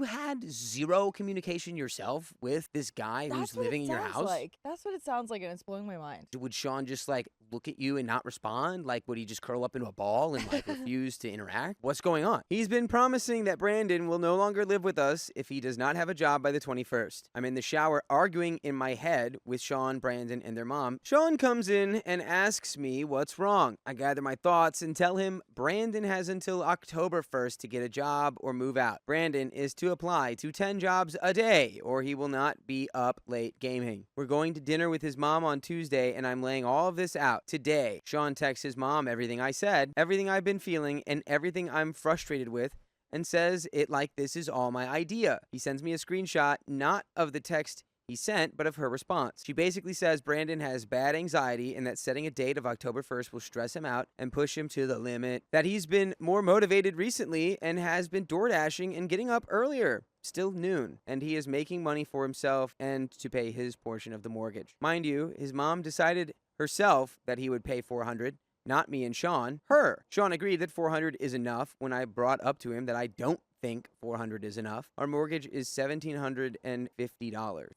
had 0 communication yourself with this guy who's living in your house? That's what it sounds like, and it's blowing my mind. Would Sean just look at you and not respond? Would he just curl up into a ball and refuse to interact? What's going on? He's been promising that Brandon will no longer live with us if he does not have a job by the 21st. I'm in the shower arguing in my head with Sean, Brandon, and their mom. Sean comes in and asks me what's wrong. I gather my thoughts and tell him Brandon has until October 1st to get a job or move out. Brandon is to apply to 10 jobs a day or he will not be up late gaming. We're going to dinner with his mom on Tuesday and I'm laying all of this out today. Sean texts his mom everything I said, everything I've been feeling, and everything I'm frustrated with, and says it like this is all my idea. He sends me a screenshot, not of the text he sent, but of her response. She basically says Brandon has bad anxiety and that setting a date of October 1st will stress him out and push him to the limit. That he's been more motivated recently and has been DoorDashing and getting up earlier. Still noon, and he is making money for himself and to pay his portion of the mortgage. Mind you, his mom decided herself that he would pay $400, not me and Sean, her. Sean agreed that $400 is enough when I brought up to him that I don't think $400 is enough. Our mortgage is $1,750.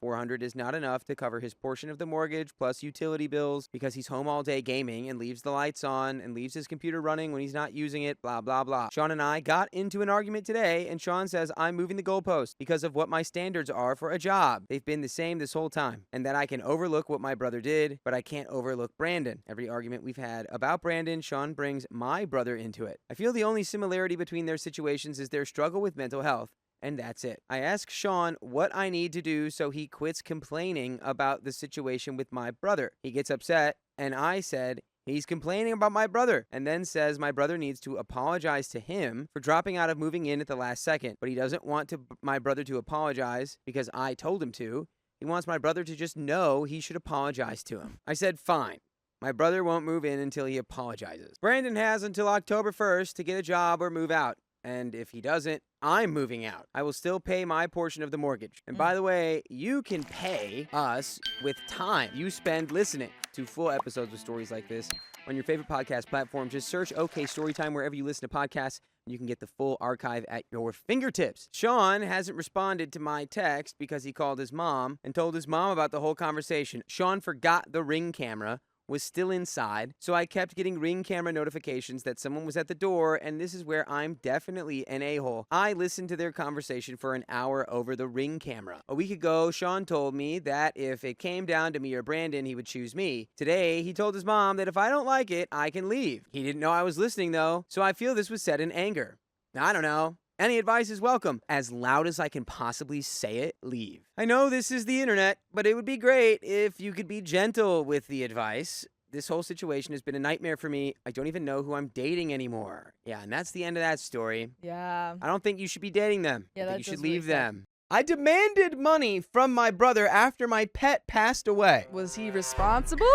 $400 is not enough to cover his portion of the mortgage plus utility bills because he's home all day gaming and leaves the lights on and leaves his computer running when he's not using it, blah, blah, blah. Sean and I got into an argument today and Sean says I'm moving the goalpost because of what my standards are for a job. They've been the same this whole time and that I can overlook what my brother did, but I can't overlook Brandon. Every argument we've had about Brandon, Sean brings my brother into it. I feel the only similarity between their situations is their struggle with mental health. And that's it. I ask Sean what I need to do so he quits complaining about the situation with my brother. He gets upset, and I said, he's complaining about my brother, and then says my brother needs to apologize to him for dropping out of moving in at the last second. But he doesn't want my brother to apologize because I told him to. He wants my brother to just know he should apologize to him. I said, fine. My brother won't move in until he apologizes. Brandon has until October 1st to get a job or move out. And if he doesn't, I'm moving out. I will still pay my portion of the mortgage. And by the way, you can pay us with time you spend listening to full episodes with stories like this on your favorite podcast platform. Just search OK Storytime wherever you listen to podcasts. And you can get the full archive at your fingertips. Sean hasn't responded to my text because he called his mom and told his mom about the whole conversation. Sean forgot the Ring camera was still inside, so I kept getting Ring camera notifications that someone was at the door, and this is where I'm definitely an a-hole. I listened to their conversation for an hour over the Ring camera. A week ago, Sean told me that if it came down to me or Brandon, he would choose me. Today, he told his mom that if I don't like it, I can leave. He didn't know I was listening, though, so I feel this was said in anger. I don't know. Any advice is welcome. As loud as I can possibly say it, leave. I know this is the internet, but it would be great if you could be gentle with the advice. This whole situation has been a nightmare for me. I don't even know who I'm dating anymore. Yeah, and that's the end of that story. Yeah. I don't think you should be dating them. Yeah, I that think you should does really leave suck. them. I demanded money from my brother after my pet passed away. Was he responsible?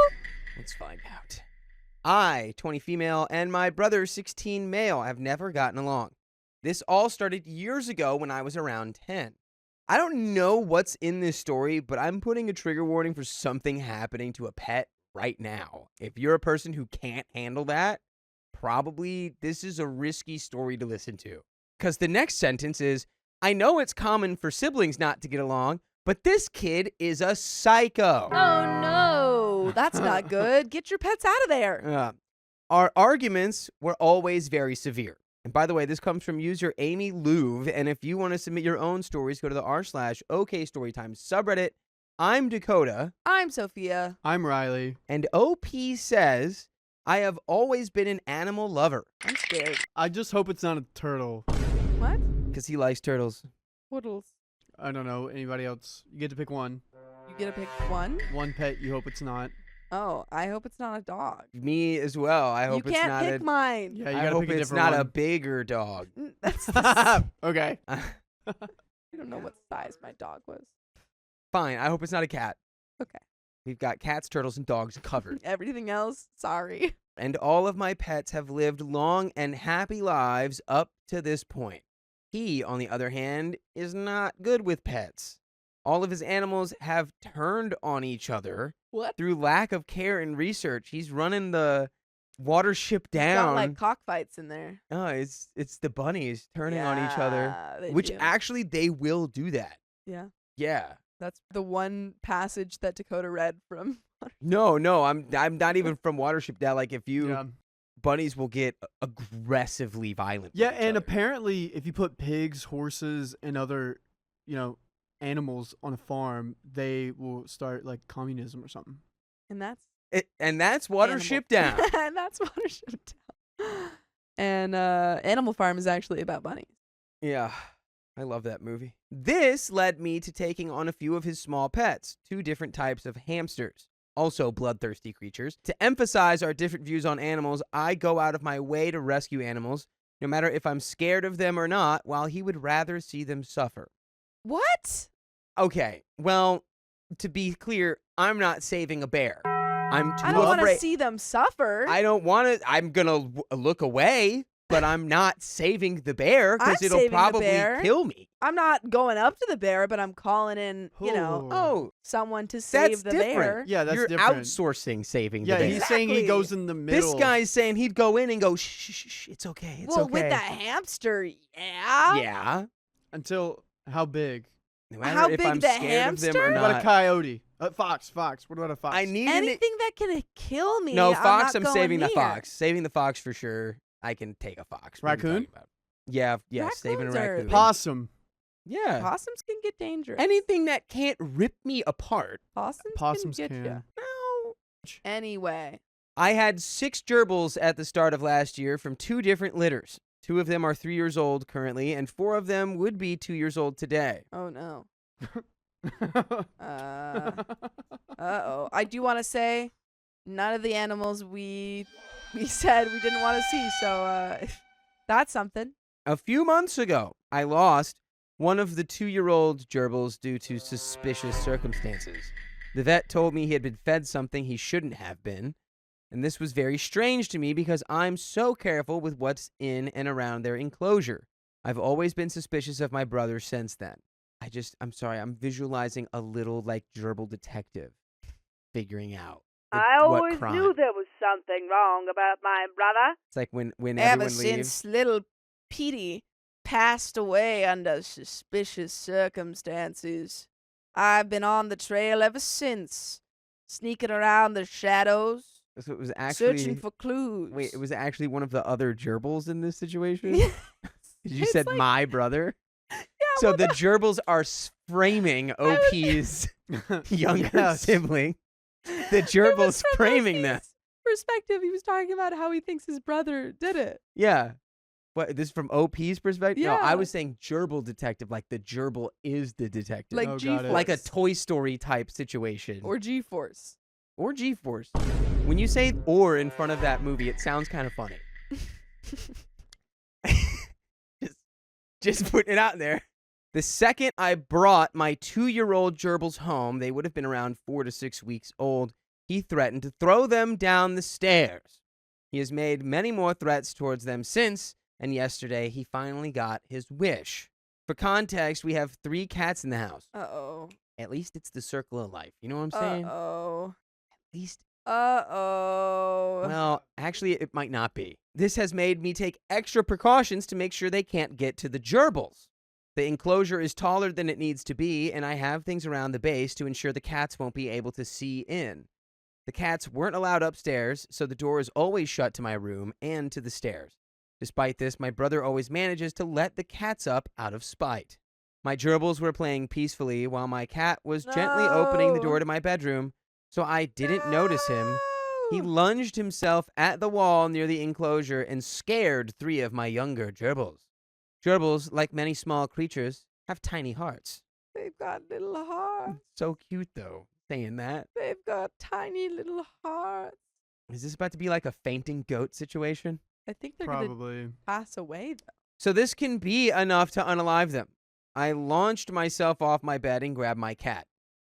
Let's find out. I, 20 female, and my brother, 16 male, have never gotten along. This all started years ago when I was around 10. I don't know what's in this story, but I'm putting a trigger warning for something happening to a pet right now. If you're a person who can't handle that, this is a risky story to listen to. Because the next sentence is, I know it's common for siblings not to get along, but this kid is a psycho. Oh no, that's not good. Get your pets out of there. Our arguments were always very severe. And by the way, this comes from user Amy Louv. And if you want to submit your own stories, go to the r/OKStorytime subreddit. I'm Dakota. I'm Sophia. I'm Riley. And OP says, I have always been an animal lover. I'm scared. I just hope it's not a turtle. What? Because he likes turtles. Poodles. I don't know. Anybody else? You get to pick one. You get to pick one? One pet you hope it's not. Oh, I hope it's not a dog. Me as well. I hope You it's can't not pick a... mine. Yeah, you I gotta hope pick a it's different not a one. bigger dog. That's the Okay. I don't know what size my dog was. Fine. I hope it's not a cat. Okay. We've got cats, turtles, and dogs covered. Everything else, sorry. And all of my pets have lived long and happy lives up to this point. He, on the other hand, is not good with pets. All of his animals have turned on each other What? through lack of care and research. He's running the water ship down. Got like cockfights in there. Oh, it's the bunnies turning on each other, Yeah, they which do. actually they will do that. Yeah. Yeah. That's the one passage that Dakota read from. No, I'm not even from Watership Down. Like if you Yeah. bunnies will get aggressively violent. with Yeah, each and other. apparently, if you put pigs, horses, and other, animals on a farm, they will start like communism or something. And that's And that's Watership Down. and that's Watership Down. And Animal Farm is actually about bunnies. Yeah, I love that movie. This led me to taking on a few of his small pets, 2 different types of hamsters, also bloodthirsty creatures. To emphasize our different views on animals, I go out of my way to rescue animals, no matter if I'm scared of them or not, while he would rather see them suffer. What? Okay, well, to be clear, I'm not saving a bear. I'm too I don't want to afraid. see them suffer. I don't want to. I'm gonna look away, but I'm not saving the bear because I'm it'll saving the probably bear. kill me. I'm not going up to the bear, but I'm calling in, Oh, someone to that's save the different. bear. Yeah, that's You're different. outsourcing saving Yeah, the bear. he's saying he Exactly. goes in the middle. This guy's saying he'd go in and go, shh, shh, shh, shh, it's okay, it's Well, okay. with the hamster, yeah. Yeah. Until how big? No matter How if big I'm the scared of them or hamster? What about a not. coyote? Fox. What about a fox? I need an... Anything that can kill me. No, I'm fox, not I'm going saving the near. fox. Saving the fox for sure. I can take a fox. What are you talking Raccoon? about? Yeah, saving a Raccoons are- raccoon. Possum. Yeah. Possums can get dangerous. Anything that can't rip me apart. Possums can get can. ya. No. Anyway, I had 6 gerbils at the start of last year from 2 different litters. 2 of them are 3 years old currently, and 4 of them would be 2 years old today. oh no. Uh-oh. I do want to say none of the animals we said we didn't want to see, so that's something. A few months ago, I lost one of the 2-year-old gerbils due to suspicious circumstances. The vet told me he had been fed something he shouldn't have been, and this was very strange to me because I'm so careful with what's in and around their enclosure. I've always been suspicious of my brother since then. I'm sorry, I'm visualizing a little, like, gerbil detective figuring out I what always crime. knew there was something wrong about my brother. It's like when Ever everyone leaves. since little Petey passed away under suspicious circumstances, I've been on the trail ever since, sneaking around the shadows, So it was actually... searching for clues. Wait, it was actually one of the other gerbils in this situation? Yes. You It's said like- my brother? Yeah, So well, the gerbils are framing OP's younger Yes. sibling. The it was gerbils from framing them. OP's perspective. He was talking about how he thinks his brother did it. Yeah. What, this is from OP's perspective? No, I Yeah. was saying gerbil detective, like the gerbil is the detective. Like Oh, got G-Force. it. Like a Toy Story type situation. Or G-Force. Or G-Force. When you say "or" in front of that movie, it sounds kind of funny. Just putting it out there. The second I brought my 2-year-old gerbils home, they would have been around 4 to 6 weeks old, he threatened to throw them down the stairs. He has made many more threats towards them since, and yesterday he finally got his wish. For context, we have 3 cats in the house. Uh-oh. At least it's the circle of life. You know what I'm saying? Uh-oh. At least Uh-oh. Well, actually, it might not be. This has made me take extra precautions to make sure they can't get to the gerbils. The enclosure is taller than it needs to be, and I have things around the base to ensure the cats won't be able to see in. The cats weren't allowed upstairs, so the door is always shut to my room and to the stairs. Despite this, my brother always manages to let the cats up out of spite. My gerbils were playing peacefully while my cat was gently opening the door to my bedroom, so I didn't notice him. He lunged himself at the wall near the enclosure and scared 3 of my younger gerbils. Gerbils, like many small creatures, have tiny hearts. They've got little hearts. So cute, though, saying that. They've got tiny little hearts. Is this about to be like a fainting goat situation? I think they're going to Probably. pass away, though. So this can be enough to unalive them. I launched myself off my bed and grabbed my cat.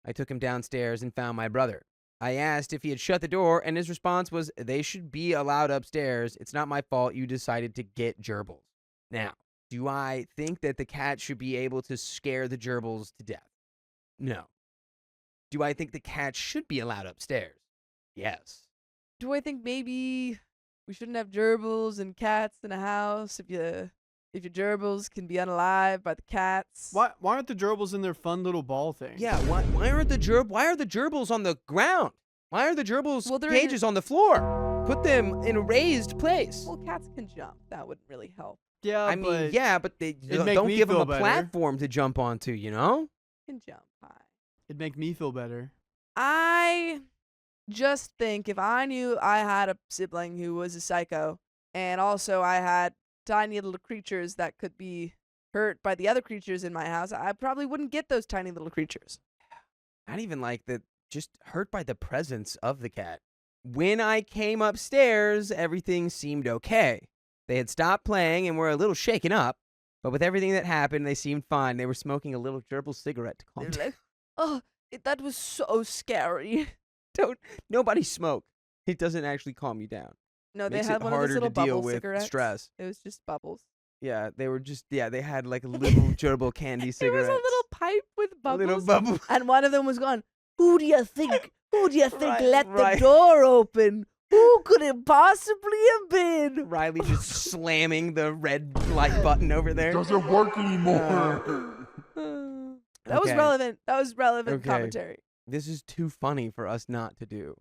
I took him downstairs and found my brother. I asked if he had shut the door, and his response was, "They should be allowed upstairs. It's not my fault you decided to get gerbils." Now, do I think that the cat should be able to scare the gerbils to death? No. Do I think the cat should be allowed upstairs? Yes. Do I think maybe we shouldn't have gerbils and cats in a house if your gerbils can be unalived by the cats? Why aren't the gerbils in their fun little ball thing? Yeah, why are the gerbils on the ground? Why are the gerbils Well, they're in cages on the floor? Put them in a raised place. Well, cats can jump. That wouldn't really help. Yeah, I mean, but yeah, but they it'd make don't me give them feel a better. platform to jump onto, you know? Can jump high. it'd make me feel better. I just think if I knew I had a sibling who was a psycho, and also I had tiny little creatures that could be hurt by the other creatures in my house, I probably wouldn't get those tiny little creatures. Not even like the just hurt by the presence of the cat. When I came upstairs, everything seemed okay. They had stopped playing and were a little shaken up, but with everything that happened, they seemed fine. They were smoking a little gerbil cigarette to calm They're down. like, oh, that was so scary. Nobody smoke. It doesn't actually calm you down. No, they Makes had it one of those harder little to deal bubble with cigarettes. stress. It was just bubbles. Yeah, they were just they had like a little gerbil candy It cigarettes. was a little pipe with A bubbles. little bubble. And one of them was gone. Who do you think? Who do you think Right, let right. the door open? Who could it possibly have been? Riley just slamming the red light button over there. Doesn't work anymore. That was Okay. relevant. That was relevant Okay. commentary. This is too funny for us not to do.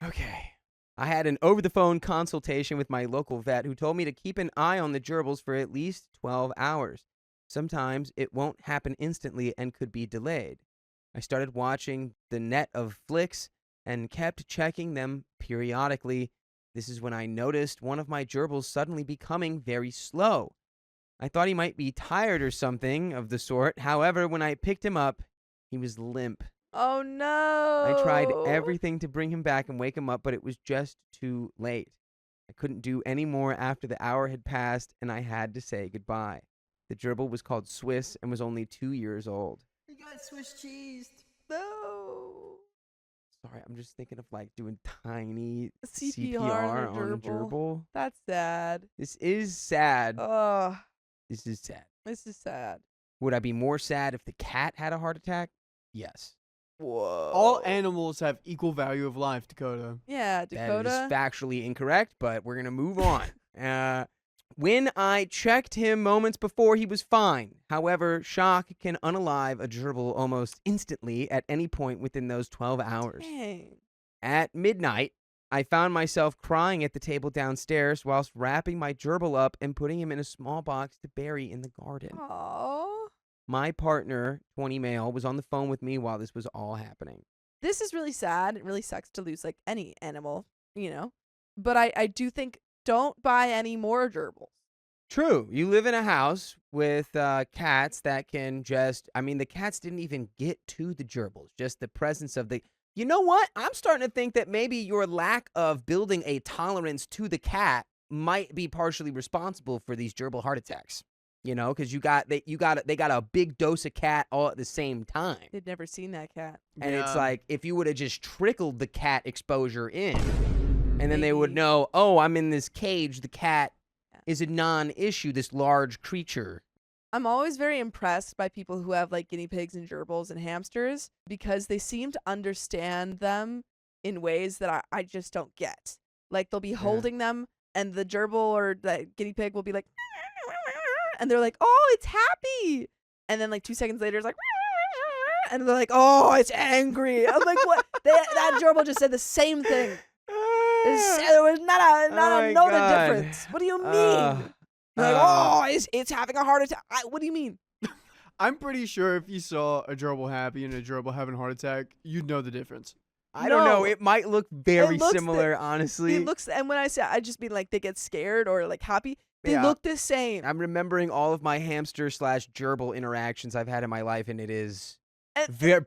Okay. I had an over-the-phone consultation with my local vet who told me to keep an eye on the gerbils for at least 12 hours. Sometimes it won't happen instantly and could be delayed. I started watching the net of flicks and kept checking them periodically. This is when I noticed one of my gerbils suddenly becoming very slow. I thought he might be tired or something of the sort. However, when I picked him up, he was limp. Oh no. I tried everything to bring him back and wake him up, but it was just too late. I couldn't do any more after the hour had passed, and I had to say goodbye. The gerbil was called Swiss and was only 2 years old. You got Swiss cheese. No. Sorry, I'm just thinking of like doing tiny CPR on a gerbil. That's sad. This is sad. Oh, This is sad. this is sad. Would I be more sad if the cat had a heart attack? Yes. Whoa. All animals have equal value of life, Dakota. Yeah, Dakota. That is factually incorrect, but we're going to move on. When I checked him moments before, he was fine. However, shock can unalive a gerbil almost instantly at any point within those 12 hours. Dang. At midnight, I found myself crying at the table downstairs whilst wrapping my gerbil up and putting him in a small box to bury in the garden. Aww. My partner, 20 male, was on the phone with me while this was all happening. This is really sad. It really sucks to lose like any animal, you know. But I do think don't buy any more gerbils. True. You live in a house with cats that can just, I mean, the cats didn't even get to the gerbils, just the presence of the, you know what? I'm starting to think that maybe your lack of building a tolerance to the cat might be partially responsible for these gerbil heart attacks. You know, because they got a big dose of cat all at the same time. They'd never seen that cat. And it's Yeah. like, if you would have just trickled the cat exposure in, and then they would Maybe. know, oh, I'm in this cage, the cat is a non-issue, this large creature. I'm always very impressed by people who have like guinea pigs and gerbils and hamsters because they seem to understand them in ways that I just don't get. Like they'll be holding them, and the gerbil or the guinea pig will be like, and they're like, oh, it's happy. And then like 2 seconds later, it's like, and they're like, oh, it's angry. I'm like, what? That gerbil just said the same thing. There was not a note of difference. What do you mean? They're like, oh, it's having a heart attack. What do you mean? I'm pretty sure if you saw a gerbil happy and a gerbil having a heart attack, you'd know the difference. I don't know. No. It might look very It looks similar, honestly. It looks, and when I say, I just mean like they get scared or like happy. They Yeah. look the same. I'm remembering all of my hamster/gerbil interactions I've had in my life, and it is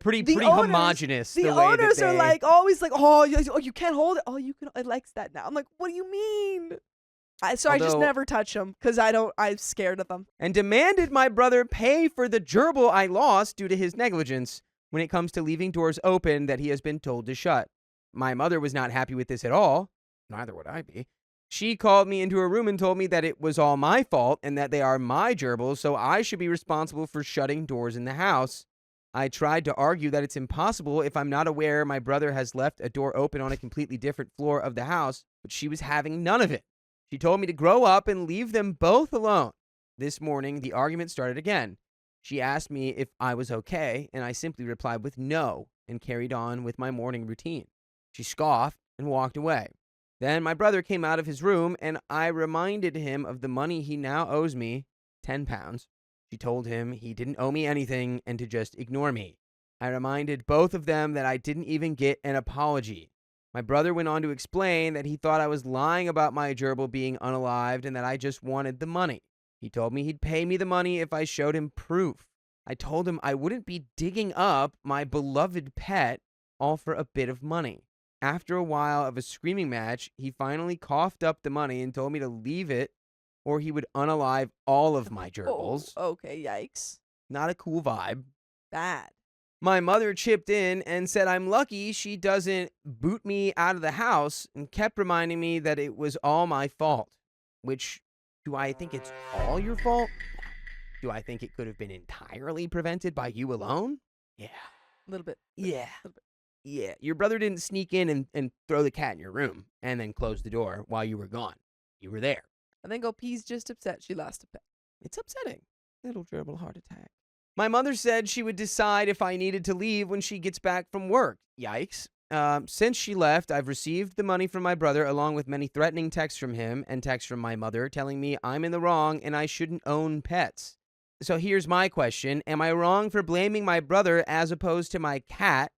pretty the owners- homogenous. The way that owners are they- like always like, oh, you can't hold it. Oh, you can. It likes that now. I'm like, what do you mean? I just Although- never touch them because I'm scared of them. and demanded my brother pay for the gerbil I lost due to his negligence when it comes to leaving doors open that he has been told to shut. My mother was not happy with this at all. Neither would I be. She called me into a room and told me that it was all my fault and that they are my gerbils, so I should be responsible for shutting doors in the house. I tried to argue that it's impossible if I'm not aware my brother has left a door open on a completely different floor of the house, but she was having none of it. She told me to grow up and leave them both alone. This morning, the argument started again. She asked me if I was okay, and I simply replied with no and carried on with my morning routine. She scoffed and walked away. Then my brother came out of his room, and I reminded him of the money he now owes me, £10. She told him he didn't owe me anything and to just ignore me. I reminded both of them that I didn't even get an apology. My brother went on to explain that he thought I was lying about my gerbil being unalived and that I just wanted the money. He told me he'd pay me the money if I showed him proof. I told him I wouldn't be digging up my beloved pet all for a bit of money. After a while of a screaming match, he finally coughed up the money and told me to leave it or he would unalive all of my gerbils. Oh, okay, yikes. Not a cool vibe. Bad. My mother chipped in and said I'm lucky she doesn't boot me out of the house and kept reminding me that it was all my fault. Which, do I think it's all your fault? Do I think it could have been entirely prevented by you alone? Yeah. A little bit. Yeah. Yeah. Your brother didn't sneak in and throw the cat in your room and then close the door while you were gone. You were there. I think OP's just upset she lost a pet. It's upsetting. Little gerbil heart attack. My mother said she would decide if I needed to leave when she gets back from work. Yikes. Since she left, I've received the money from my brother along with many threatening texts from him and texts from my mother telling me I'm in the wrong and I shouldn't own pets. So here's my question. Am I wrong for blaming my brother as opposed to my cat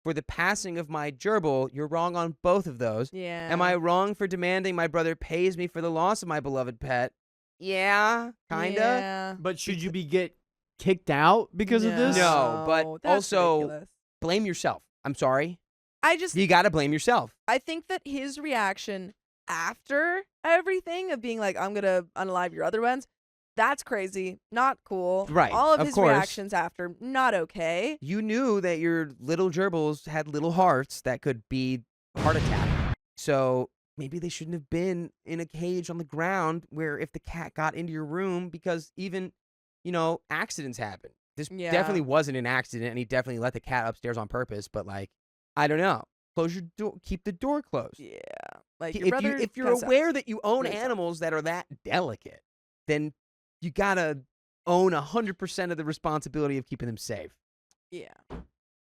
for the passing of my gerbil? You're wrong on both of those. Yeah. Am I wrong for demanding my brother pays me for the loss of my beloved pet? Yeah, kinda. Yeah. But should you be kicked out because of this? No, but that's also- ridiculous. Blame yourself. I'm sorry. You gotta blame yourself. I think that his reaction after everything of being like, I'm gonna unalive your other ones, that's crazy. Not cool. Right, All of of his course. reactions after, not okay. You knew that your little gerbils had little hearts that could be heart attack. So maybe they shouldn't have been in a cage on the ground where if the cat got into your room, because even, accidents happen. This Yeah. definitely wasn't an accident, and he definitely let the cat upstairs on purpose, but I don't know. Close your door, keep the door closed. Yeah. Like your brother If you're kinda sucks. aware that you own Really sucks. animals that are that delicate, then you gotta own 100% of the responsibility of keeping them safe. Yeah.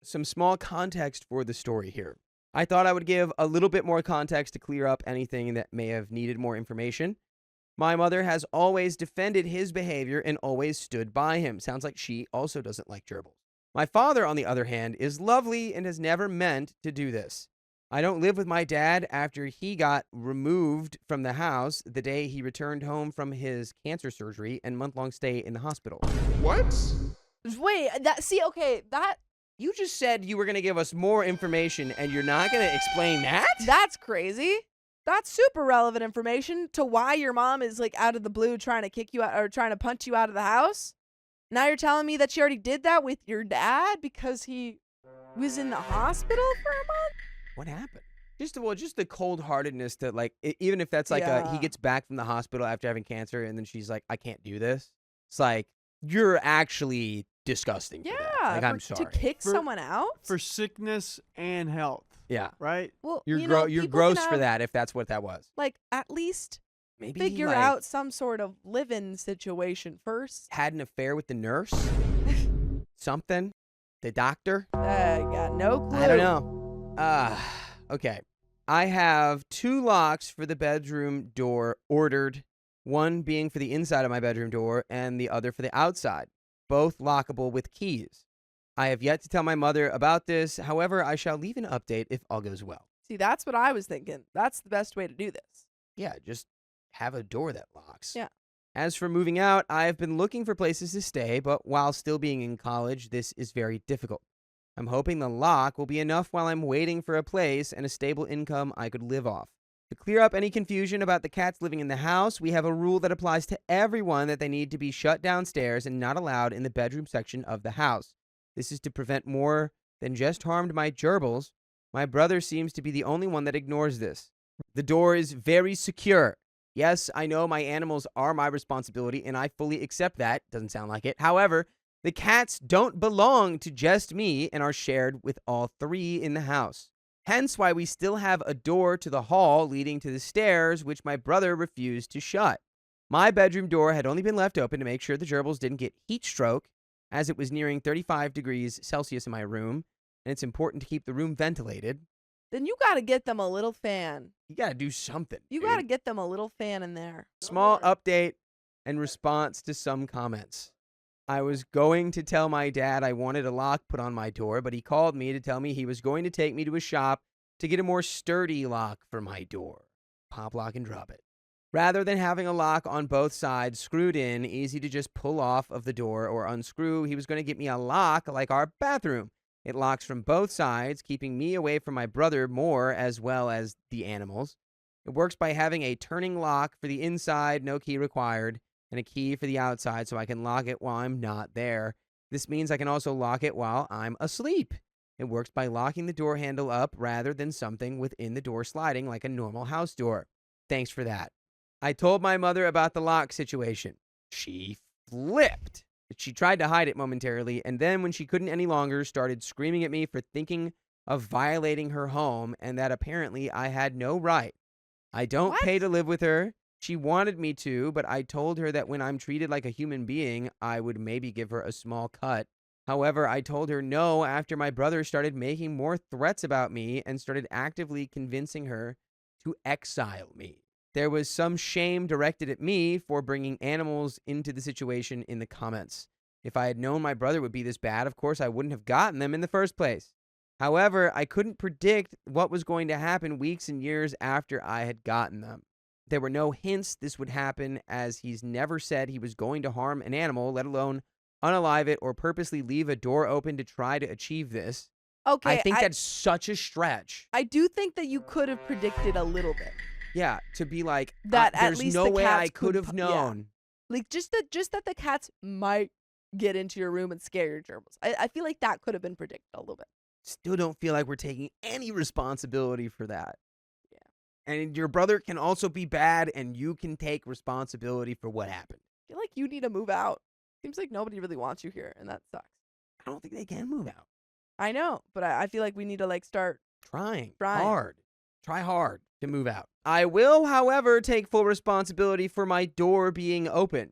Some small context for the story here. I thought I would give a little bit more context to clear up anything that may have needed more information. My mother has always defended his behavior and always stood by him. Sounds like she also doesn't like gerbils. My father, on the other hand, is lovely and has never meant to do this. I don't live with my dad after he got removed from the house the day he returned home from his cancer surgery and month-long stay in the hospital. What? Wait, that You just said you were going to give us more information and you're not going to explain that? that's crazy. That's super relevant information to why your mom is like out of the blue trying to kick you out or trying to punch you out of the house. Now you're telling me that she already did that with your dad because he was in the hospital for a month? What happened? Just the cold-heartedness that, even if that's he Yeah. gets back from the hospital after having cancer and then she's like, I can't do this. It's like, you're actually disgusting. for that. Yeah. I'm To sorry. kick For- someone out? For sickness and health. Yeah. right? Well, You're you know, you're people can gross for have, that if that's what that was. Like, at least Maybe figure he, out some sort of live-in situation first. had an affair with the nurse. Something. The doctor. I got no clue. I don't know. Okay. I have 2 locks for the bedroom door ordered, one being for the inside of my bedroom door and the other for the outside, both lockable with keys. I have yet to tell my mother about this. However, I shall leave an update if all goes well. See, that's what I was thinking. That's the best way to do this. Yeah, just have a door that locks. Yeah. As for moving out, I have been looking for places to stay, but while still being in college, this is very difficult. I'm hoping the lock will be enough while I'm waiting for a place and a stable income I could live off. To clear up any confusion about the cats living in the house, we have a rule that applies to everyone that they need to be shut downstairs and not allowed in the bedroom section of the house. This is to prevent more than just harmed my gerbils. My brother seems to be the only one that ignores this. The door is very secure. Yes, I know my animals are my responsibility, and I fully accept that. Doesn't sound like it. However, the cats don't belong to just me and are shared with all 3 in the house. Hence why we still have a door to the hall leading to the stairs, which my brother refused to shut. My bedroom door had only been left open to make sure the gerbils didn't get heat stroke, as it was nearing 35 degrees Celsius in my room, and it's important to keep the room ventilated. Then you got to get them a little fan. You gotta do something. You dude. got to get them a little fan in there. Small update and response to some comments. I was going to tell my dad I wanted a lock put on my door, but he called me to tell me he was going to take me to a shop to get a more sturdy lock for my door. Pop lock and drop it. Rather than having a lock on both sides screwed in, easy to just pull off of the door or unscrew, he was going to get me a lock like our bathroom. It locks from both sides, keeping me away from my brother more as well as the animals. It works by having a turning lock for the inside, no key required, and a key for the outside so I can lock it while I'm not there. This means I can also lock it while I'm asleep. It works by locking the door handle up rather than something within the door sliding like a normal house door. Thanks for that. I told my mother about the lock situation. She flipped. She tried to hide it momentarily, and then when she couldn't any longer, started screaming at me for thinking of violating her home and that apparently I had no right. I don't pay to live with her. She wanted me to, but I told her that when I'm treated like a human being, I would maybe give her a small cut. However, I told her no after my brother started making more threats about me and started actively convincing her to exile me. There was some shame directed at me for bringing animals into the situation in the comments. If I had known my brother would be this bad, of course I wouldn't have gotten them in the first place. However, I couldn't predict what was going to happen weeks and years after I had gotten them. There were no hints this would happen, as he's never said he was going to harm an animal, let alone unalive it or purposely leave a door open to try to achieve this. Okay, I think that's such a stretch. I do think that you could have predicted a little bit. Yeah, to be like, That at there's least no the way I cats could could have pu- yeah. known. Like, just that the cats might get into your room and scare your gerbils. I feel like that could have been predicted a little bit. Still don't feel like we're taking any responsibility for that. Yeah. And your brother can also be bad, and you can take responsibility for what happened. I feel like you need to move out. Seems like nobody really wants you here, and that sucks. I don't think they can move out. I know, but I feel like we need to like start. Trying Trying. hard. Try hard to move out. I will, however, take full responsibility for my door being open.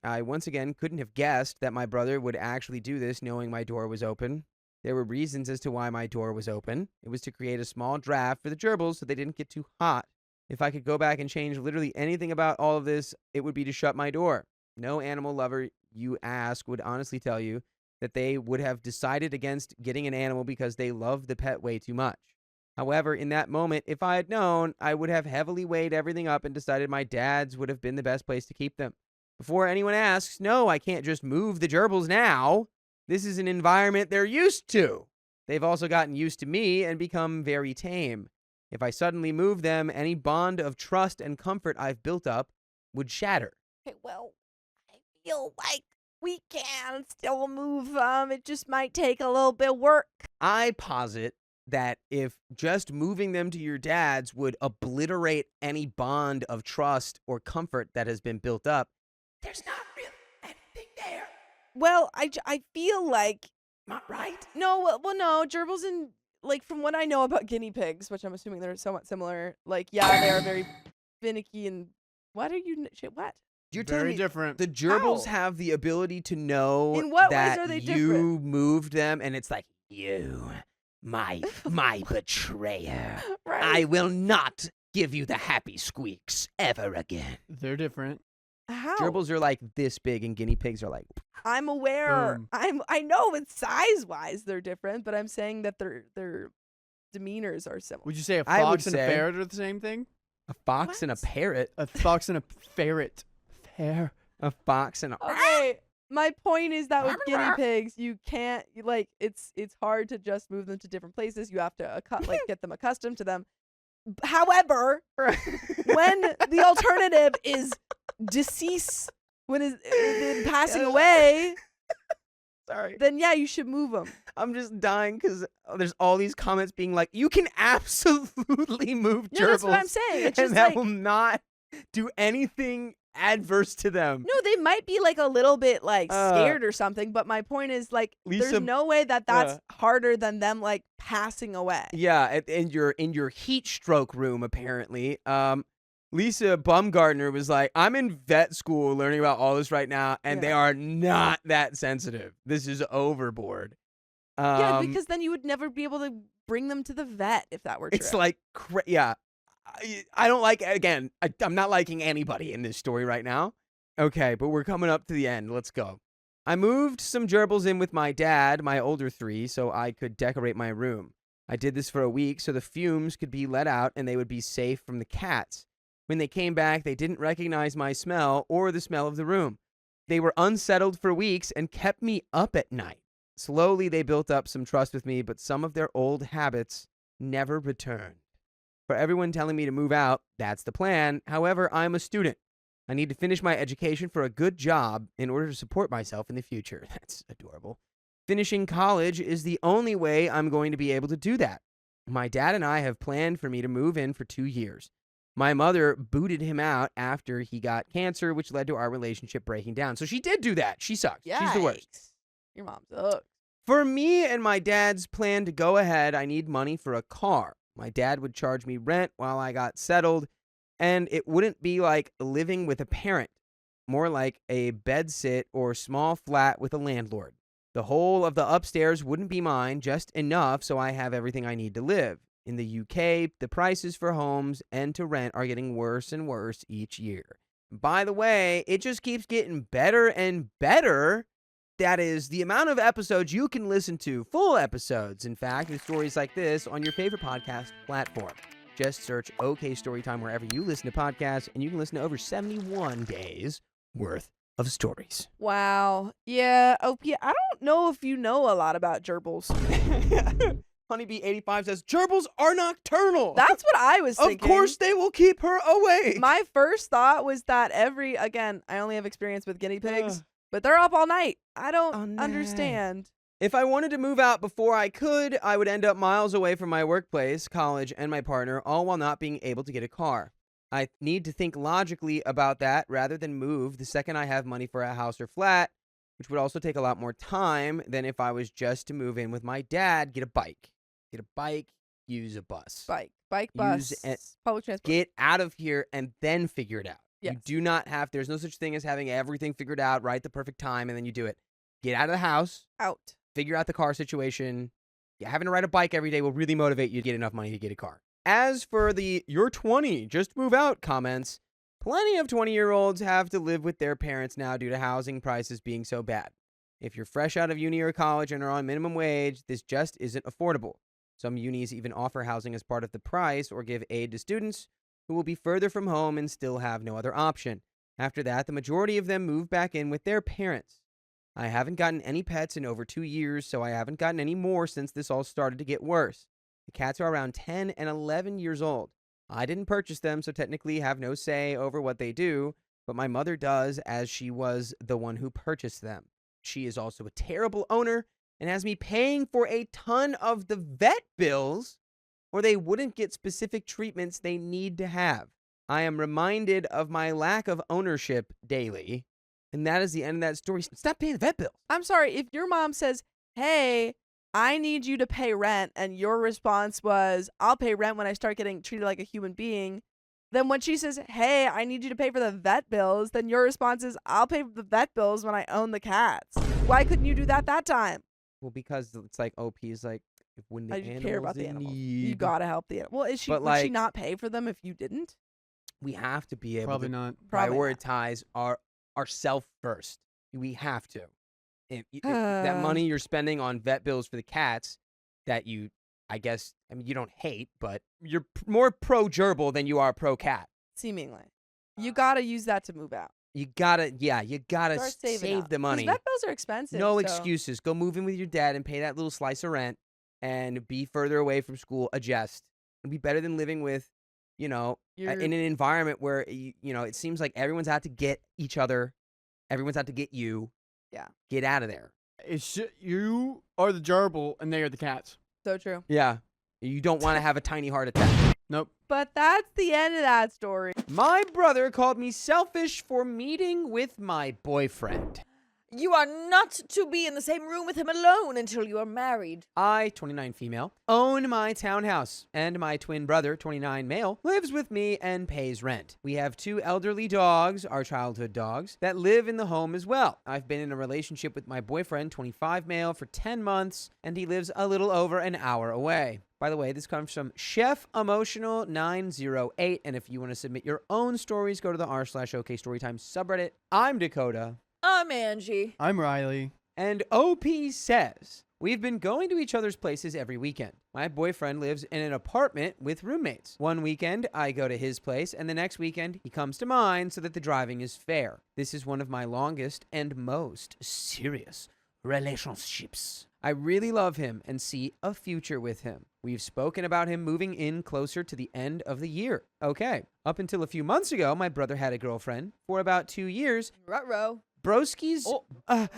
I once again couldn't have guessed that my brother would actually do this knowing my door was open. There were reasons as to why my door was open. It was to create a small draft for the gerbils so they didn't get too hot. If I could go back and change literally anything about all of this, it would be to shut my door. No animal lover you ask would honestly tell you that they would have decided against getting an animal because they love the pet way too much. However, in that moment, if I had known, I would have heavily weighed everything up and decided my dad's would have been the best place to keep them. Before anyone asks, no, I can't just move the gerbils now. This is an environment they're used to. They've also gotten used to me and become very tame. If I suddenly move them, any bond of trust and comfort I've built up would shatter. Okay, well, I feel like we can still move them. It just might take a little bit of work. I posit that if just moving them to your dad's would obliterate any bond of trust or comfort that has been built up, there's not really anything there. Well, I feel like Not right? no. Well, no. Gerbils and like from what I know about guinea pigs, which I'm assuming they're somewhat similar, like yeah, they are very finicky and what are you shit what? You're telling Very me different. the gerbils How? have the ability to know In what ways that are they you different? moved them, and it's like, you, my betrayer. Right. I will not give you the happy squeaks ever again. They're different. How? Gerbils are like this big, and guinea pigs are like, I'm aware. Boom. I know it's size wise they're different, but I'm saying that their demeanors are similar. Would you say a I would fox and a say- ferret are the same thing? a fox and a What? parrot. A fox and a ferret. Fair. A fox and a. Okay. My point is that with guinea pigs, you can't like it's hard to just move them to different places. You have to like get them accustomed to them. However, when the alternative is decease, when is passing away, Sorry. then yeah, you should move them. I'm just dying because there's all these comments being like, you can absolutely move gerbils. No, that's what I'm saying. It's just and that like will not do anything adverse to them. no, they might be like a little bit like Uh, scared or something, but my point is like Lisa- there's no way that that's harder than them like passing away. Yeah, in your heat stroke room, apparently. Lisa Bumgardner was like, I'm in vet school learning about all this right now, and they Yeah. are not that sensitive. This is overboard. Yeah, because then you would never be able to bring them to the vet if that were true. it's like, yeah. I don't like, again, I'm not liking anybody in this story right now. Okay, but we're coming up to the end. Let's go. I moved some gerbils in with my dad, my older three, so I could decorate my room. I did this for a week so the fumes could be let out and they would be safe from the cats. When they came back, they didn't recognize my smell or the smell of the room. They were unsettled for weeks and kept me up at night. Slowly, they built up some trust with me, but some of their old habits never returned. For everyone telling me to move out, that's the plan. However, I'm a student. I need to finish my education for a good job in order to support myself in the future. That's adorable. Finishing college is the only way I'm going to be able to do that. My dad and I have planned for me to move in for 2 years. My mother booted him out after he got cancer, which led to our relationship breaking down. So she did do that. She sucks. She's the worst. Yikes. Your mom sucks. For me and my dad's plan to go ahead, I need money for a car. My dad would charge me rent while I got settled, and it wouldn't be like living with a parent, more like a bedsit or small flat with a landlord. The whole of the upstairs wouldn't be mine, just enough so I have everything I need to live. In the UK, the prices for homes and to rent are getting worse and worse each year. By the way, it just keeps getting better and better. That is the amount of episodes you can listen to, full episodes, in fact, with stories like this on your favorite podcast platform. Just search OK Storytime wherever you listen to podcasts, and you can listen to over 71 days worth of stories. Wow. Yeah, OP, I don't know if you know a lot about gerbils. Honeybee85 says, gerbils are nocturnal. That's what I was thinking. Of course they will keep her awake. My first thought was that again, I only have experience with guinea pigs, but they're up all night. I don't Oh, no. understand. If I wanted to move out before I could, I would end up miles away from my workplace, college, and my partner, all while not being able to get a car. I need to think logically about that rather than move the second I have money for a house or flat, which would also take a lot more time than if I was just to move in with my dad, get a bike. Get a bike, use a bus. Bike, Use bus, public transport. Get out of here and then figure it out. Yes. You do not have, there's no such thing as having everything figured out right the perfect time and then you do it. Get out of the house. Out. Figure out the car situation. Yeah, having to ride a bike every day will really motivate you to get enough money to get a car. As for the "you're 20, just move out" comments, plenty of 20-year-olds have to live with their parents now due to housing prices being so bad. If you're fresh out of uni or college and are on minimum wage, this just isn't affordable. Some unis even offer housing as part of the price or give aid to students who will be further from home and still have no other option. After that, the majority of them move back in with their parents. I haven't gotten any pets in over 2 years, so I haven't gotten any more since this all started to get worse. The cats are around 10 and 11 years old. I didn't purchase them, so technically have no say over what they do, but my mother does, as she was the one who purchased them. She is also a terrible owner and has me paying for a ton of the vet bills, or they wouldn't get specific treatments they need to have. I am reminded of my lack of ownership daily. And that is the end of that story. Stop paying the vet bills. I'm sorry, if your mom says, hey, I need you to pay rent, and your response was, I'll pay rent when I start getting treated like a human being, then when she says, hey, I need you to pay for the vet bills, then your response is, I'll pay for the vet bills when I own the cats. Why couldn't you do that time? Well, because it's like OP is like, when the I just animal's care about the in animals. need, You gotta help the animal. Well, would she like- not pay for them if you didn't? we have to be able Probably to not. Probably not. prioritize ourself first. We have to. If that money you're spending on vet bills for the cats that you, I mean, you don't hate, but you're more pro gerbil than you are pro cat. Seemingly. You gotta use that to move out. You gotta Start saving save up. the 'Cause money. vet bills are expensive. No so- excuses. Go move in with your dad and pay that little slice of rent and be further away from school. Adjust. It'll be better than living with, in an environment where, it seems like everyone's out to get each other. Everyone's out to get you. Yeah. Get out of there. You are the gerbil and they are the cats. So true. Yeah. You don't want to have a tiny heart attack. Nope. But that's the end of that story. My brother called me selfish for meeting with my boyfriend. You are not to be in the same room with him alone until you are married. I, 29 female, own my townhouse, and my twin brother, 29 male, lives with me and pays rent. We have 2 elderly dogs, our childhood dogs, that live in the home as well. I've been in a relationship with my boyfriend, 25 male, for 10 months, and he lives a little over an hour away. By the way, this comes from Chef Emotional 908, and if you want to submit your own stories, go to the r/OK Storytime subreddit. I'm Dakota. I'm Angie. I'm Riley. And OP says, we've been going to each other's places every weekend. My boyfriend lives in an apartment with roommates. One weekend, I go to his place, and the next weekend, he comes to mine so that the driving is fair. This is one of my longest and most serious relationships. I really love him and see a future with him. We've spoken about him moving in closer to the end of the year. Okay. Up until a few months ago, my brother had a girlfriend. For about 2 years, Ruh-roh. Broski's... The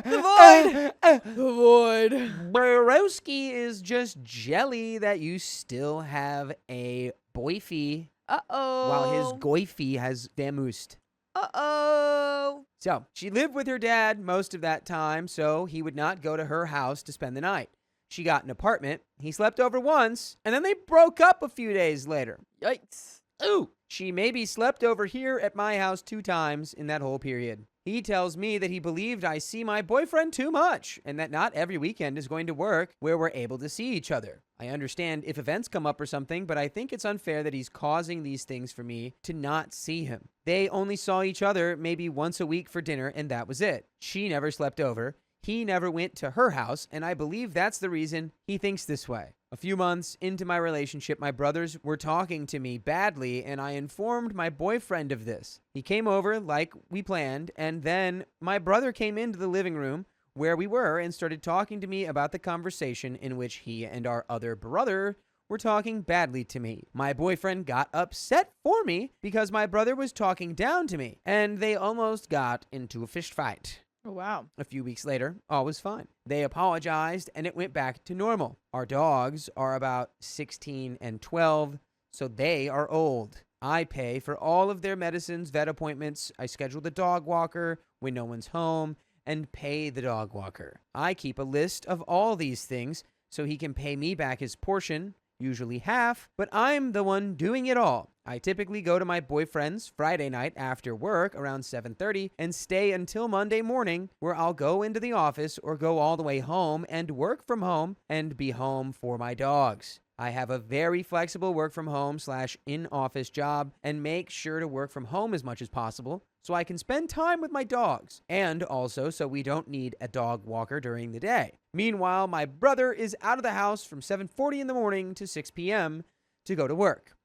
void! The void. Broski is just jelly that you still have a boyfie Uh-oh. while his goify has vamoosed. Uh-oh. So, she lived with her dad most of that time, so he would not go to her house to spend the night. She got an apartment, he slept over once, and then they broke up a few days later. Yikes. Ooh! She maybe slept over here at my house 2 times in that whole period. He tells me that he believed I see my boyfriend too much, and that not every weekend is going to work where we're able to see each other. I understand if events come up or something, but I think it's unfair that he's causing these things for me to not see him. They only saw each other maybe once a week for dinner, and that was it. She never slept over. He never went to her house, and I believe that's the reason he thinks this way. A few months into my relationship, my brothers were talking to me badly, and I informed my boyfriend of this. He came over like we planned, and then my brother came into the living room where we were and started talking to me about the conversation in which he and our other brother were talking badly to me. My boyfriend got upset for me because my brother was talking down to me, and they almost got into a fist fight. Oh, wow. A few weeks later, all was fine. They apologized, and it went back to normal. Our dogs are about 16 and 12, so they are old. I pay for all of their medicines, vet appointments. I schedule the dog walker when no one's home and pay the dog walker. I keep a list of all these things so he can pay me back his portion, usually half, but I'm the one doing it all. I typically go to my boyfriend's Friday night after work around 7:30 and stay until Monday morning, where I'll go into the office or go all the way home and work from home and be home for my dogs. I have a very flexible work from home / in-office job and make sure to work from home as much as possible so I can spend time with my dogs, and also so we don't need a dog walker during the day. Meanwhile, my brother is out of the house from 7:40 in the morning to 6 p.m. to go to work.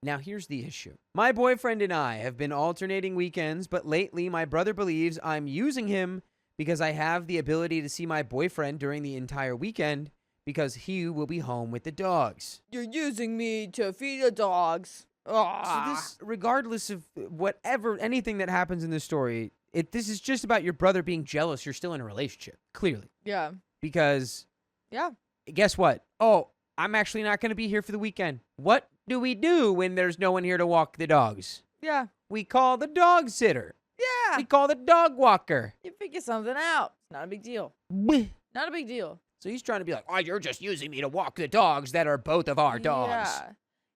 Now here's the issue. My boyfriend and I have been alternating weekends, but lately my brother believes I'm using him because I have the ability to see my boyfriend during the entire weekend because he will be home with the dogs. You're using me to feed the dogs. So this, regardless of anything that happens in this story, this is just about your brother being jealous you're still in a relationship, clearly. Yeah. Because, Yeah. guess what? Oh, I'm actually not going to be here for the weekend. What do we do when there's no one here to walk the dogs? Yeah. We call the dog sitter. Yeah. We call the dog walker. You figure something out. Not a big deal. Bleh. Not a big deal. So he's trying to be like, oh, you're just using me to walk the dogs that are both of our dogs.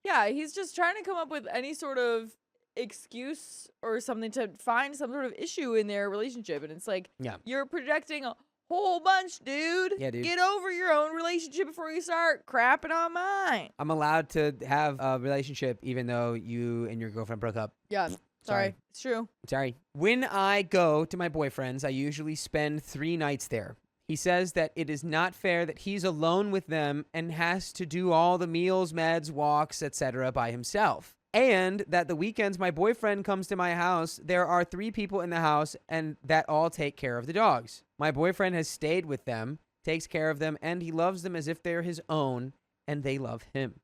Yeah. Yeah, he's just trying to come up with any sort of excuse or something to find some sort of issue in their relationship. And it's like, Yeah. you're projecting a whole bunch, dude. Yeah, dude. Get over your own relationship before you start crapping on mine. I'm allowed to have a relationship even though you and your girlfriend broke up. Yeah. Sorry. Sorry. It's true. Sorry. When I go to my boyfriend's, I usually spend 3 nights there. He says that it is not fair that he's alone with them and has to do all the meals, meds, walks, etc. by himself. And that the weekends my boyfriend comes to my house, there are 3 people in the house and that all take care of the dogs. My boyfriend has stayed with them, takes care of them, and he loves them as if they're his own, and they love him.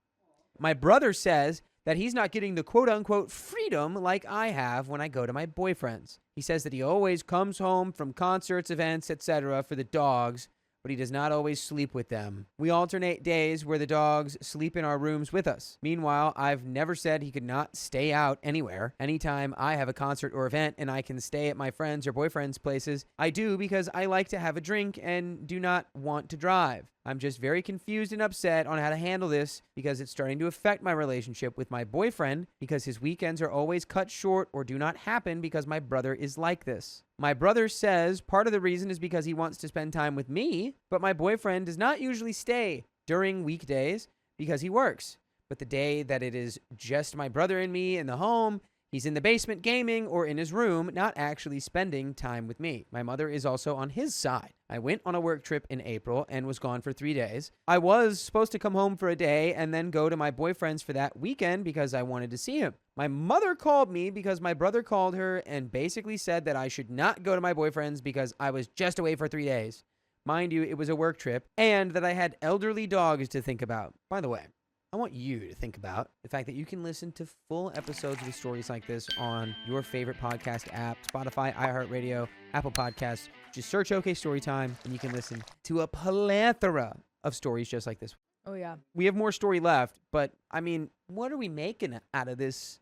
My brother says that he's not getting the quote-unquote freedom like I have when I go to my boyfriend's. He says that he always comes home from concerts, events, etc. for the dogs, but he does not always sleep with them. We alternate days where the dogs sleep in our rooms with us. Meanwhile, I've never said he could not stay out anywhere. Anytime I have a concert or event and I can stay at my friends' or boyfriends' places, I do because I like to have a drink and do not want to drive. I'm just very confused and upset on how to handle this because it's starting to affect my relationship with my boyfriend because his weekends are always cut short or do not happen because my brother is like this. My brother says part of the reason is because he wants to spend time with me, but my boyfriend does not usually stay during weekdays because he works. But the day that it is just my brother and me in the home, he's in the basement gaming or in his room, not actually spending time with me. My mother is also on his side. I went on a work trip in April and was gone for 3 days. I was supposed to come home for a day and then go to my boyfriend's for that weekend because I wanted to see him. My mother called me because my brother called her and basically said that I should not go to my boyfriend's because I was just away for 3 days. Mind you, it was a work trip and that I had elderly dogs to think about. By the way, I want you to think about the fact that you can listen to full episodes with stories like this on your favorite podcast app, Spotify, iHeartRadio, Apple Podcasts. Just search OK Storytime, and you can listen to a plethora of stories just like this. Oh, yeah. We have more story left, but, I mean, what are we making out of this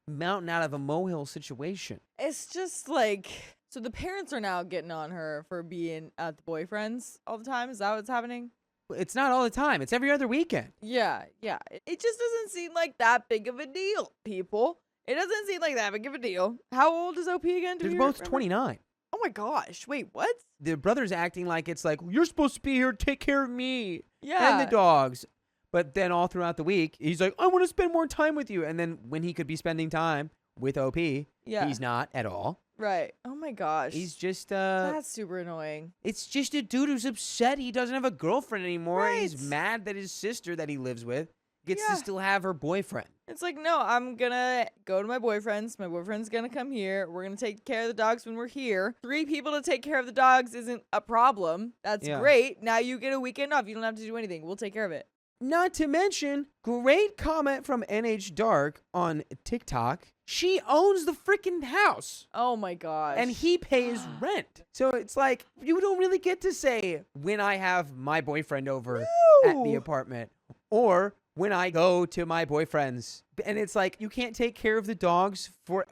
mountain out of a molehill situation? It's just like, so the parents are now getting on her for being at the boyfriend's all the time. Is that what's happening? It's not all the time. It's every other weekend. Yeah, yeah. It just doesn't seem like that big of a deal, people. It doesn't seem like that big of a deal. How old is OP again? They're both 29. Oh my gosh. Wait, what? The brother's acting like it's like, you're supposed to be here to take care of me Yeah. and the dogs. But then all throughout the week, he's like, I want to spend more time with you. And then when he could be spending time with OP, Yeah. he's not at all. Right. Oh my gosh. He's just, That's super annoying. it's just a dude who's upset he doesn't have a girlfriend anymore. Right. He's mad that his sister that he lives with gets Yeah. to still have her boyfriend. It's like, no, I'm gonna go to my boyfriend's. My boyfriend's gonna come here. We're gonna take care of the dogs when we're here. 3 people to take care of the dogs isn't a problem. That's Yeah. great. Now you get a weekend off. You don't have to do anything. We'll take care of it. Not to mention, great comment from NH Dark on TikTok. She owns the freaking house. Oh my gosh. And he pays rent. So it's like, you don't really get to say when I have my boyfriend over at the No. apartment or when I go to my boyfriend's. And it's like, you can't take care of the dogs for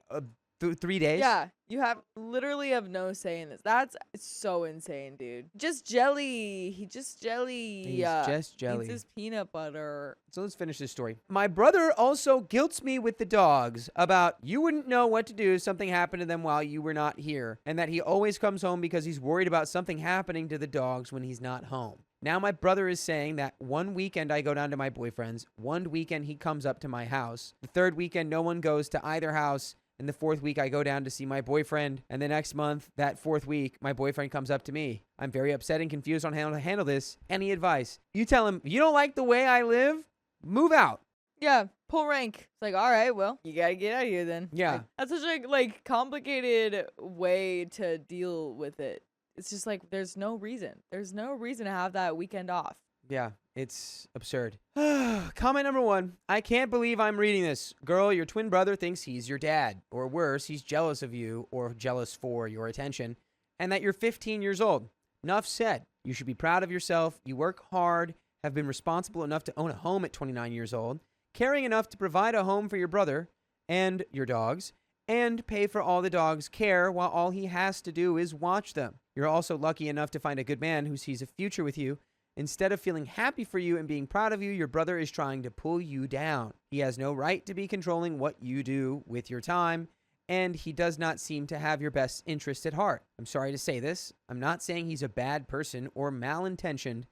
3 days. Yeah, you literally have no say in this. That's so insane, dude. Just jelly. He just jelly. He's just jelly. Eats his peanut butter. So let's finish this story. My brother also guilts me with the dogs about you wouldn't know what to do if something happened to them while you were not here, and that he always comes home because he's worried about something happening to the dogs when he's not home. Now my brother is saying that one weekend I go down to my boyfriend's, one weekend he comes up to my house, the third weekend no one goes to either house, and the fourth week I go down to see my boyfriend, and the next month, that fourth week, my boyfriend comes up to me. I'm very upset and confused on how to handle this. Any advice? You tell him, you don't like the way I live? Move out. Yeah, pull rank. It's like, all right, well, you gotta get out of here then. Yeah. Like, that's such a complicated way to deal with it. It's just like there's no reason. There's no reason to have that weekend off. Yeah, it's absurd. Comment number 1. I can't believe I'm reading this. Girl, your twin brother thinks he's your dad. Or worse, he's jealous of you or jealous for your attention. And that you're 15 years old. Enough said. You should be proud of yourself. You work hard, have been responsible enough to own a home at 29 years old, caring enough to provide a home for your brother and your dogs, and pay for all the dogs' care while all he has to do is watch them. You're also lucky enough to find a good man who sees a future with you Instead of feeling happy for you and being proud of you, your brother is trying to pull you down. He has no right to be controlling what you do with your time, and he does not seem to have your best interest at heart. I'm sorry to say this. I'm not saying he's a bad person or malintentioned.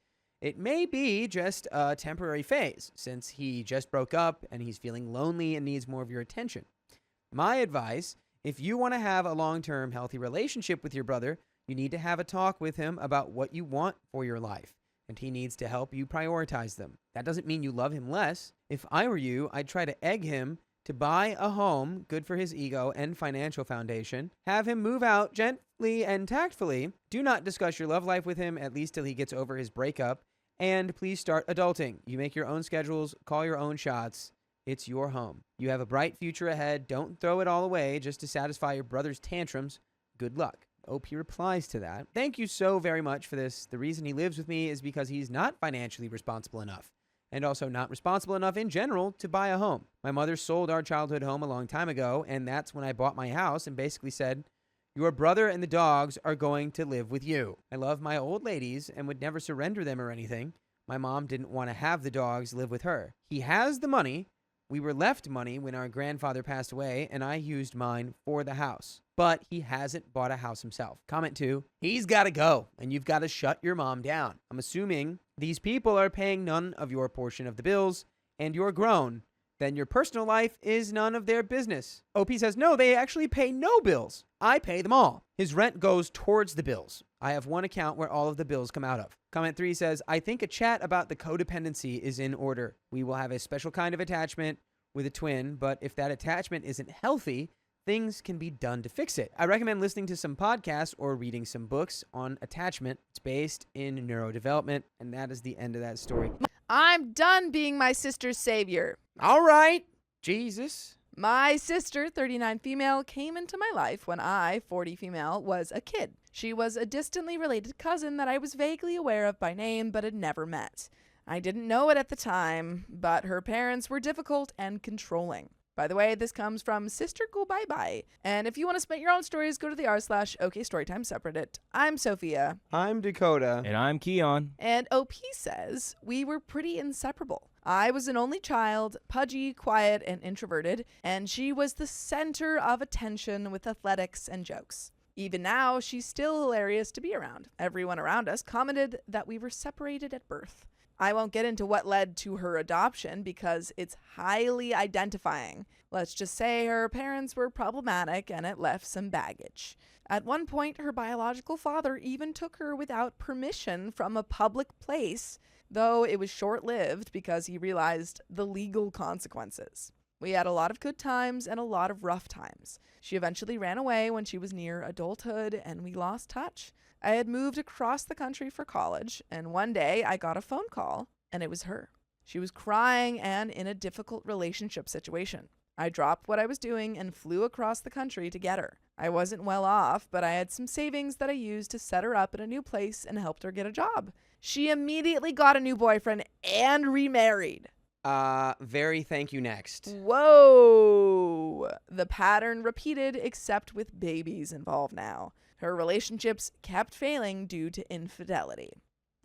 It may be just a temporary phase, since he just broke up and he's feeling lonely and needs more of your attention. My advice, if you want to have a long-term healthy relationship with your brother, you need to have a talk with him about what you want for your life, and he needs to help you prioritize them. That doesn't mean you love him less. If I were you, I'd try to egg him to buy a home good for his ego and financial foundation. Have him move out gently and tactfully. Do not discuss your love life with him, at least till he gets over his breakup. And please start adulting. You make your own schedules, call your own shots. It's your home. You have a bright future ahead. Don't throw it all away just to satisfy your brother's tantrums. Good luck. OP replies to that. Thank you so very much for this. The reason he lives with me is because he's not financially responsible enough, and also not responsible enough in general to buy a home. My mother sold our childhood home a long time ago, and that's when I bought my house and basically said, your brother and the dogs are going to live with you. I love my old ladies and would never surrender them or anything. My mom didn't want to have the dogs live with her. He has the money. We were left money when our grandfather passed away, and I used mine for the house. But he hasn't bought a house himself. Comment 2, he's got to go, and you've got to shut your mom down. I'm assuming these people are paying none of your portion of the bills, and you're grown. Then your personal life is none of their business. OP says, no, they actually pay no bills. I pay them all. His rent goes towards the bills. I have one account where all of the bills come out of. Comment 3 says, I think a chat about the codependency is in order. We will have a special kind of attachment with a twin, but if that attachment isn't healthy, things can be done to fix it. I recommend listening to some podcasts or reading some books on attachment. It's based in neurodevelopment, and that is the end of that story. I'm done being my sister's savior. All right, Jesus. My sister, 39 female, came into my life when I, 40 female, was a kid. She was a distantly related cousin that I was vaguely aware of by name but had never met. I didn't know it at the time, but her parents were difficult and controlling. By the way, this comes from Sister Go Bye Bye. And if you want to submit your own stories, go to the r/OKStorytime subreddit. I'm Sophia. I'm Dakota. And I'm Keon. And OP says, we were pretty inseparable. I was an only child, pudgy, quiet, and introverted, and she was the center of attention with athletics and jokes. Even now, she's still hilarious to be around. Everyone around us commented that we were separated at birth. I won't get into what led to her adoption because it's highly identifying. Let's just say her parents were problematic and it left some baggage. At one point, her biological father even took her without permission from a public place, though it was short-lived because he realized the legal consequences. We had a lot of good times and a lot of rough times. She eventually ran away when she was near adulthood and we lost touch. I had moved across the country for college, and one day I got a phone call, and it was her. She was crying and in a difficult relationship situation. I dropped what I was doing and flew across the country to get her. I wasn't well off, but I had some savings that I used to set her up in a new place and helped her get a job. She immediately got a new boyfriend and remarried. Very thank you next. Whoa! The pattern repeated, except with babies involved now. Her relationships kept failing due to infidelity.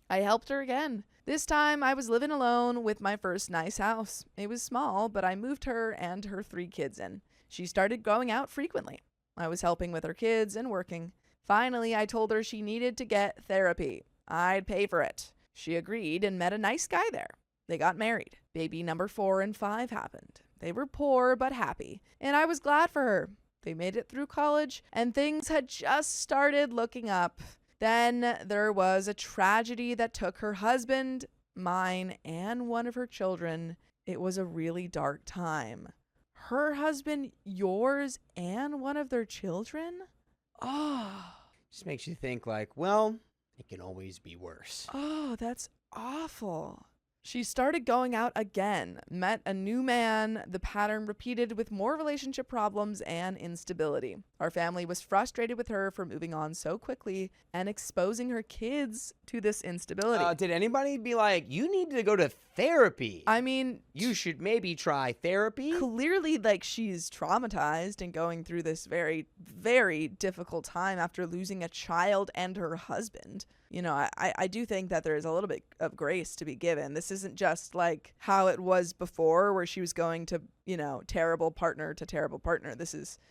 I helped her again. This time, I was living alone with my first nice house. It was small, but I moved her and her 3 kids in. She started going out frequently. I was helping with her kids and working. Finally, I told her she needed to get therapy. I'd pay for it. She agreed and met a nice guy there. They got married. Baby number 4 and 5 happened. They were poor but happy, and I was glad for her. They made it through college, and things had just started looking up. Then there was a tragedy that took her husband, mine, and one of her children. It was a really dark time. Her husband, yours, and one of their children? Oh. Just makes you think like, well, it can always be worse. Oh, that's awful. She started going out again, met a new man. The pattern repeated with more relationship problems and instability. Our family was frustrated with her for moving on so quickly and exposing her kids to this instability. Did anybody be like, you need to go to therapy? I mean, you should maybe try therapy? Clearly, like, she's traumatized and going through this very, very difficult time after losing a child and her husband. I do think that there is a little bit of grace to be given. This isn't just like how it was before where she was going to, terrible partner to terrible partner.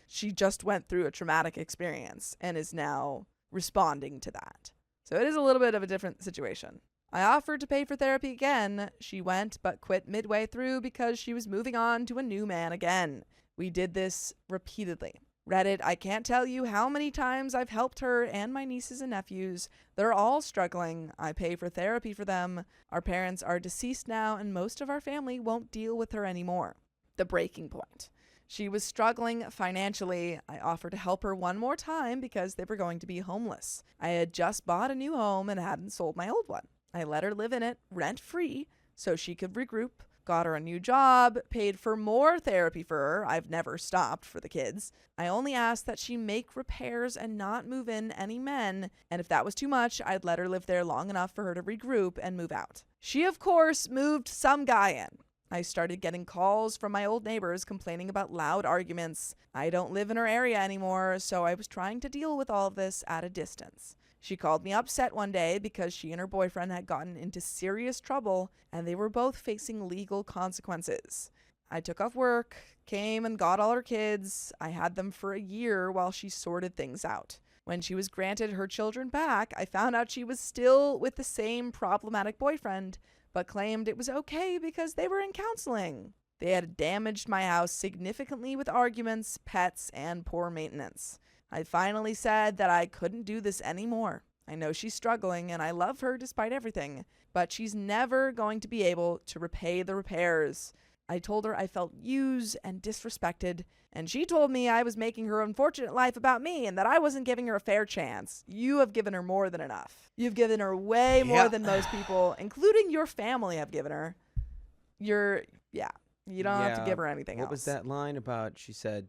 She just went through a traumatic experience and is now responding to that. So it is a little bit of a different situation. I offered to pay for therapy again. She went, but quit midway through because she was moving on to a new man again. We did this repeatedly. Reddit, I can't tell you how many times I've helped her and my nieces and nephews. They're all struggling. I pay for therapy for them. Our parents are deceased now, and most of our family won't deal with her anymore. The breaking point. She was struggling financially. I offered to help her one more time because they were going to be homeless. I had just bought a new home and hadn't sold my old one. I let her live in it rent-free so she could regroup, got her a new job, paid for more therapy for her. I've never stopped for the kids. I only asked that she make repairs and not move in any men, and if that was too much, I'd let her live there long enough for her to regroup and move out. She, of course, moved some guy in. I started getting calls from my old neighbors complaining about loud arguments. I don't live in her area anymore, so I was trying to deal with all of this at a distance. She called me upset one day because she and her boyfriend had gotten into serious trouble and they were both facing legal consequences. I took off work, came and got all her kids. I had them for a year while she sorted things out. When she was granted her children back, I found out she was still with the same problematic boyfriend, but claimed it was okay because they were in counseling. They had damaged my house significantly with arguments, pets, and poor maintenance. I finally said that I couldn't do this anymore. I know she's struggling and I love her despite everything, but she's never going to be able to repay the repairs. I told her I felt used and disrespected, and she told me I was making her unfortunate life about me and that I wasn't giving her a fair chance. You have given her more than enough. You've given her way more than most people, including your family, have given her. You don't have to give her anything else. What was that line about? She said,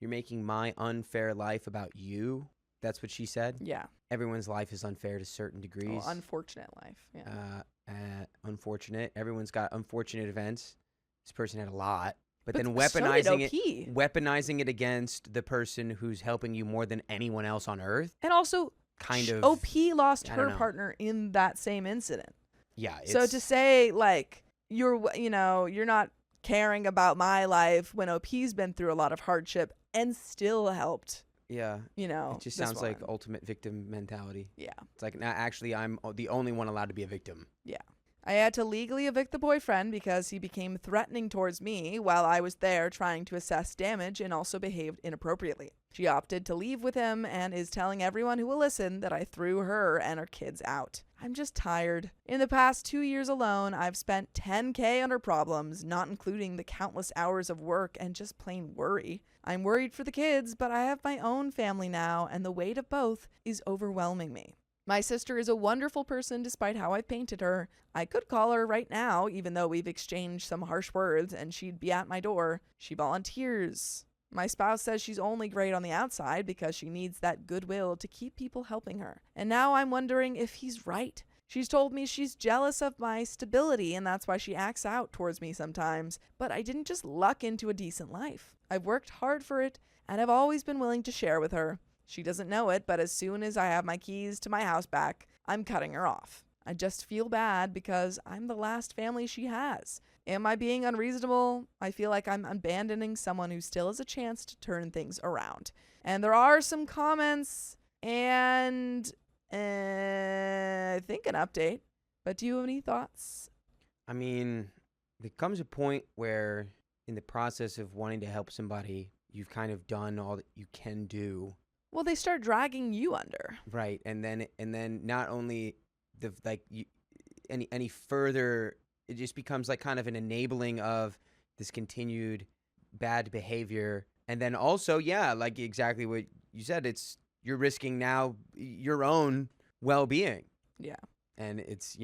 "You're making my unfair life about you." That's what she said? Yeah. Everyone's life is unfair to certain degrees. Oh, unfortunate life. Yeah. Unfortunate. Everyone's got unfortunate events. This person had a lot. But then so weaponizing did OP. weaponizing it against the person who's helping you more than anyone else on earth. And also, Kind of. OP lost I don't her know. partner in that same incident. Yeah. So to say, like, you're not caring about my life when OP's been through a lot of hardship and still helped, Yeah. It just this sounds like woman. ultimate victim mentality. Yeah. It's like, nah, actually, I'm the only one allowed to be a victim. Yeah. I had to legally evict the boyfriend because he became threatening towards me while I was there trying to assess damage and also behaved inappropriately. She opted to leave with him and is telling everyone who will listen that I threw her and her kids out. I'm just tired. In the past 2 years alone, I've spent $10K on her problems, not including the countless hours of work and just plain worry. I'm worried for the kids, but I have my own family now, and the weight of both is overwhelming me. My sister is a wonderful person despite how I've painted her. I could call her right now, even though we've exchanged some harsh words, and she'd be at my door. She volunteers. My spouse says she's only great on the outside because she needs that goodwill to keep people helping her. And now I'm wondering if he's right. She's told me she's jealous of my stability and that's why she acts out towards me sometimes. But I didn't just luck into a decent life. I've worked hard for it and I've always been willing to share with her. She doesn't know it, but as soon as I have my keys to my house back, I'm cutting her off. I just feel bad because I'm the last family she has. Am I being unreasonable? I feel like I'm abandoning someone who still has a chance to turn things around. And there are some comments and I think an update. But do you have any thoughts? I mean, there comes a point where in the process of wanting to help somebody, you've kind of done all that you can do. Well, they start dragging you under. Right. And then not only any further, it just becomes like kind of an enabling of this continued bad behavior. And then also, yeah, like exactly what you said, you're risking now your own well-being. Yeah. And it's,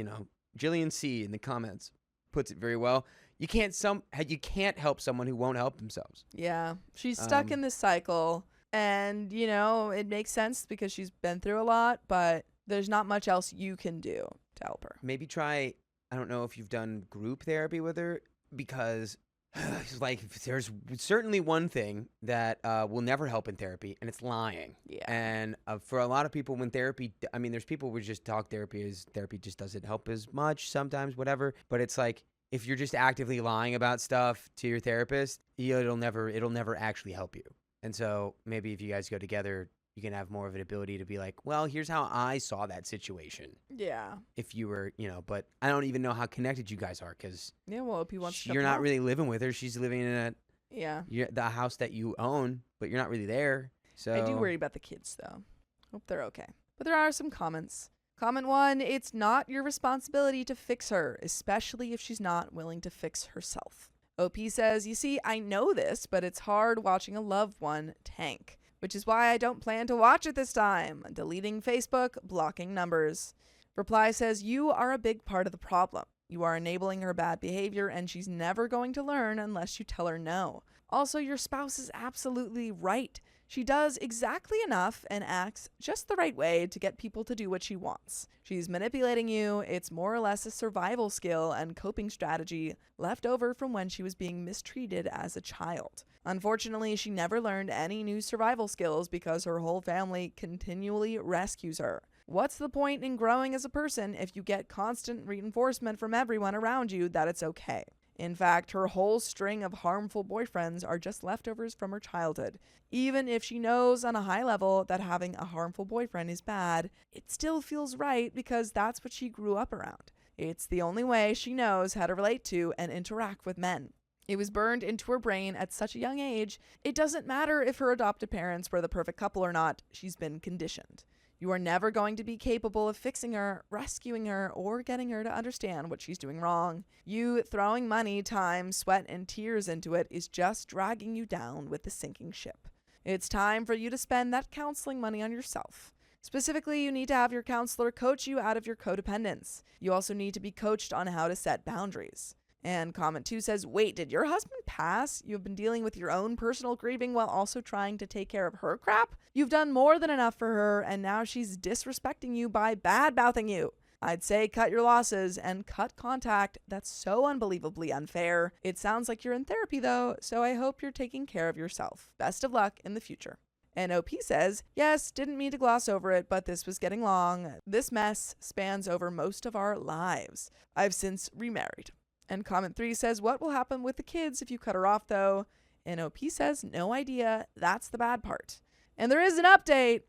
Jillian C in the comments puts it very well. You can't help someone who won't help themselves. Yeah. She's stuck in this cycle. And, it makes sense because she's been through a lot, but there's not much else you can do to help her. Maybe try, I don't know if you've done group therapy with her, because It's like there's certainly one thing that will never help in therapy, and it's lying. Yeah. And for a lot of people, when therapy, I mean, there's people who just talk therapy just doesn't help as much sometimes, whatever. But it's like if you're just actively lying about stuff to your therapist, it'll never actually help you. And so maybe if you guys go together, you can have more of an ability to be like, well, here's how I saw that situation. Yeah. If you were, but I don't even know how connected you guys are because Yeah, well, if he wants to you're come not out. really living with her. She's living in Yeah. the house that you own, but you're not really there. So I do worry about the kids, though. Hope they're okay. But there are some comments. Comment 1, it's not your responsibility to fix her, especially if she's not willing to fix herself. OP says, you see, I know this, but it's hard watching a loved one tank, which is why I don't plan to watch it this time. Deleting Facebook, blocking numbers. Reply says, you are a big part of the problem. You are enabling her bad behavior, and she's never going to learn unless you tell her no. Also, your spouse is absolutely right. She does exactly enough and acts just the right way to get people to do what she wants. She's manipulating you. It's more or less a survival skill and coping strategy left over from when she was being mistreated as a child. Unfortunately, she never learned any new survival skills because her whole family continually rescues her. What's the point in growing as a person if you get constant reinforcement from everyone around you that it's okay? In fact, her whole string of harmful boyfriends are just leftovers from her childhood. Even if she knows on a high level that having a harmful boyfriend is bad, it still feels right because that's what she grew up around. It's the only way she knows how to relate to and interact with men. It was burned into her brain at such a young age, it doesn't matter if her adopted parents were the perfect couple or not, she's been conditioned. You are never going to be capable of fixing her, rescuing her, or getting her to understand what she's doing wrong. You throwing money, time, sweat, and tears into it is just dragging you down with the sinking ship. It's time for you to spend that counseling money on yourself. Specifically, you need to have your counselor coach you out of your codependence. You also need to be coached on how to set boundaries. And comment 2 says, wait, did your husband pass? You've been dealing with your own personal grieving while also trying to take care of her crap? You've done more than enough for her, and now she's disrespecting you by bad-mouthing you. I'd say cut your losses and cut contact. That's so unbelievably unfair. It sounds like you're in therapy, though, so I hope you're taking care of yourself. Best of luck in the future. And OP says, yes, didn't mean to gloss over it, but this was getting long. This mess spans over most of our lives. I've since remarried. And comment 3 says, what will happen with the kids if you cut her off, though? And OP says, no idea. That's the bad part. And there is an update,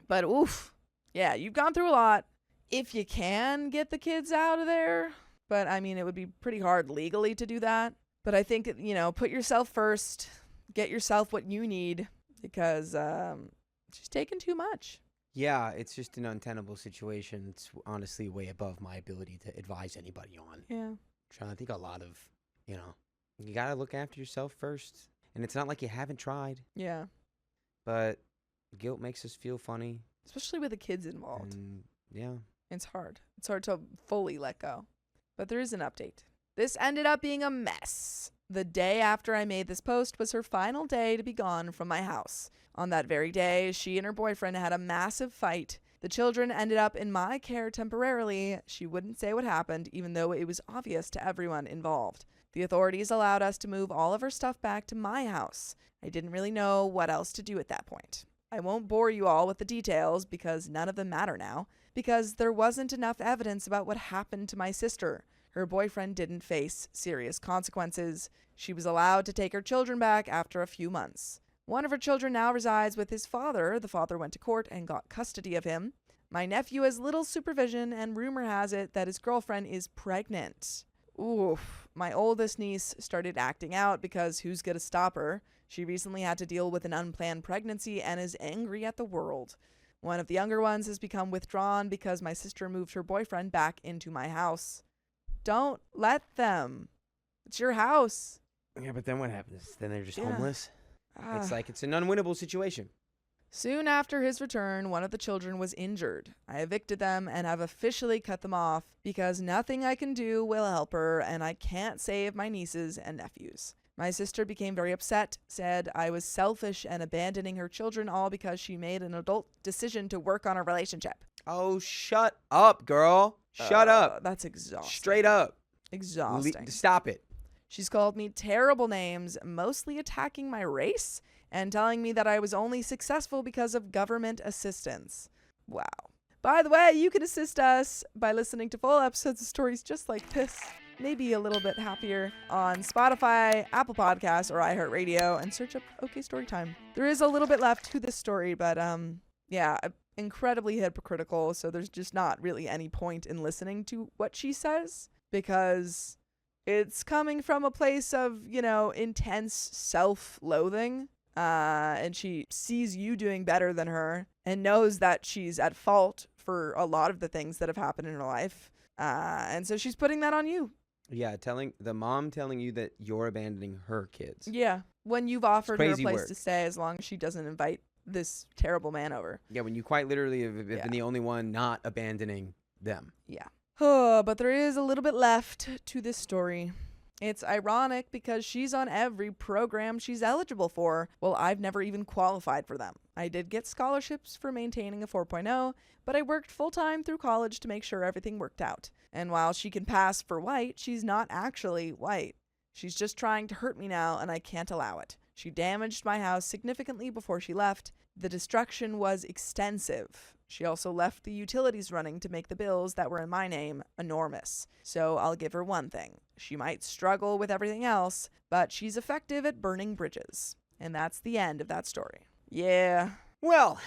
but oof. Yeah, you've gone through a lot. If you can get the kids out of there, but I mean, it would be pretty hard legally to do that. But I think, put yourself first. Get yourself what you need because she's taking too much. Yeah, it's just an untenable situation. It's honestly way above my ability to advise anybody on. Yeah. I think a lot of, you got to look after yourself first. And it's not like you haven't tried, Yeah. but guilt makes us feel funny. Especially with the kids involved. And yeah. It's hard. It's hard to fully let go. But there is an update. This ended up being a mess. The day after I made this post was her final day to be gone from my house. On that very day, she and her boyfriend had a massive fight. The children ended up in my care temporarily. She wouldn't say what happened, even though it was obvious to everyone involved. The authorities allowed us to move all of her stuff back to my house. I didn't really know what else to do at that point. I won't bore you all with the details because none of them matter now, because there wasn't enough evidence about what happened to my sister. Her boyfriend didn't face serious consequences. She was allowed to take her children back after a few months. One of her children now resides with his father. The father went to court and got custody of him. My nephew has little supervision, and rumor has it that his girlfriend is pregnant. Oof. My oldest niece started acting out because who's going to stop her? She recently had to deal with an unplanned pregnancy and is angry at the world. One of the younger ones has become withdrawn because my sister moved her boyfriend back into my house. Don't let them. It's your house. Yeah, but then what happens? Then they're just Yeah. homeless? It's Ah. like it's an unwinnable situation. Soon after his return, one of the children was injured. I evicted them and have officially cut them off because nothing I can do will help her and I can't save my nieces and nephews. My sister became very upset, said I was selfish and abandoning her children all because she made an adult decision to work on a relationship. Oh, shut up, girl. Shut up. That's exhausting. Straight up. Exhausting. Stop it. She's called me terrible names, mostly attacking my race and telling me that I was only successful because of government assistance. Wow. By the way, you can assist us by listening to full episodes of stories just like this, maybe a little bit happier, on Spotify, Apple Podcasts, or iHeartRadio, and search up OK Storytime. There is a little bit left to this story, but yeah, incredibly hypocritical, so there's just not really any point in listening to what she says, because it's coming from a place of, intense self-loathing, and she sees you doing better than her and knows that she's at fault for a lot of the things that have happened in her life, and so she's putting that on you. Yeah, telling you that you're abandoning her kids. Yeah, when you've offered her a crazy place work. to stay as long as she doesn't invite this terrible man over. Yeah, when you quite literally have been the only one not abandoning them. Yeah. Oh, but there is a little bit left to this story. It's ironic because she's on every program she's eligible for. Well, I've never even qualified for them. I did get scholarships for maintaining a 4.0, but I worked full-time through college to make sure everything worked out. And while she can pass for white, she's not actually white. She's just trying to hurt me now, and I can't allow it. She damaged my house significantly before she left. The destruction was extensive. She also left the utilities running to make the bills that were in my name enormous. So I'll give her one thing. She might struggle with everything else, but she's effective at burning bridges. And that's the end of that story. Yeah. Well,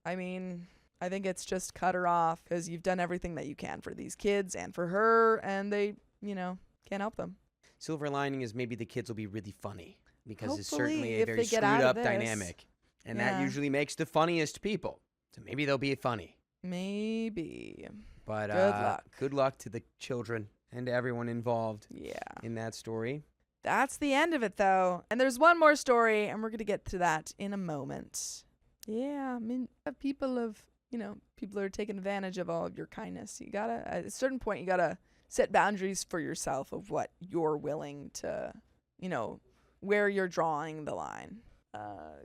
I mean, I think it's just cut her off because you've done everything that you can for these kids and for her, and they, can't help them. silver lining is maybe the kids will be really funny because it's Hopefully, certainly a if very they get screwed out of up this. dynamic. And that Yeah. usually makes the funniest people. So maybe they'll be funny. Maybe. But Good luck. good luck to the children and everyone involved Yeah. in that story. That's the end of it, though. And there's one more story, and we're going to get to that in a moment. Yeah, I mean, people are taking advantage of all of your kindness. You gotta, at a certain point, you gotta set boundaries for yourself of what you're willing to, where you're drawing the line.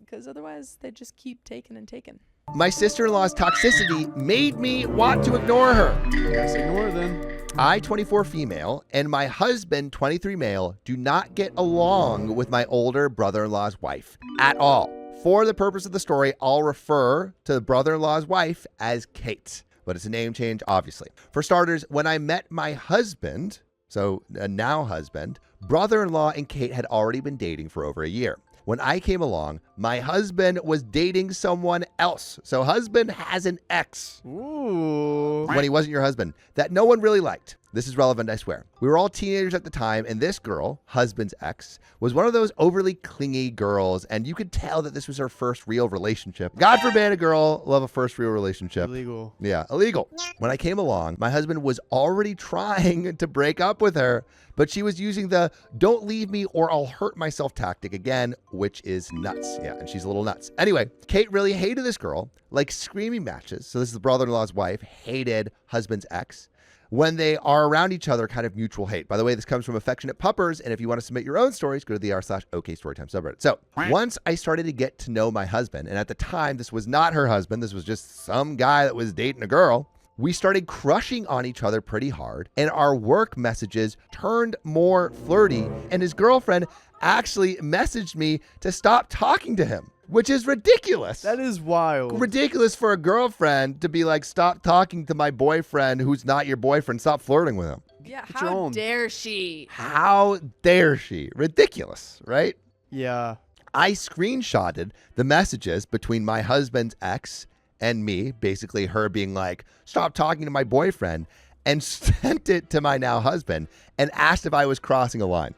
Because otherwise, they just keep taking and taking. My sister-in-law's toxicity made me want to ignore her. Guess ignore them. I, 24 female, and my husband, 23 male, do not get along with my older brother-in-law's wife at all. For the purpose of the story, I'll refer to the brother-in-law's wife as Kate, but it's a name change, obviously. For starters, when I met my husband, so a now husband, brother-in-law and Kate had already been dating for over a year. When I came along, my husband was dating someone else. So husband has an ex. Ooh. When he wasn't your husband, that no one really liked. This is relevant, I swear. We were all teenagers at the time, and this girl, husband's ex, was one of those overly clingy girls, and you could tell that this was her first real relationship. God forbid a girl love a first real relationship. Illegal. Yeah, illegal. When I came along, my husband was already trying to break up with her, but she was using the don't leave me or I'll hurt myself tactic again, which is nuts. Yeah, and she's a little nuts. Anyway, Kate really hated this girl, like screaming matches. So this is the brother-in-law's wife, hated husband's ex. When they are around each other, kind of mutual hate. By the way, this comes from Affectionate Puppers, and if you want to submit your own stories, go to the r/OK Storytime subreddit. So once I started to get to know my husband, and at the time, this was not her husband, this was just some guy that was dating a girl, we started crushing on each other pretty hard, and our work messages turned more flirty, and his girlfriend actually messaged me to stop talking to him, which is ridiculous. That is wild. Ridiculous for a girlfriend to be like, stop talking to my boyfriend who's not your boyfriend. Stop flirting with him. Yeah, Get your how own. dare she? How dare she? Ridiculous, right? Yeah. I screenshotted the messages between my husband's ex and me, basically her being like, stop talking to my boyfriend, and sent it to my now husband and asked if I was crossing a line.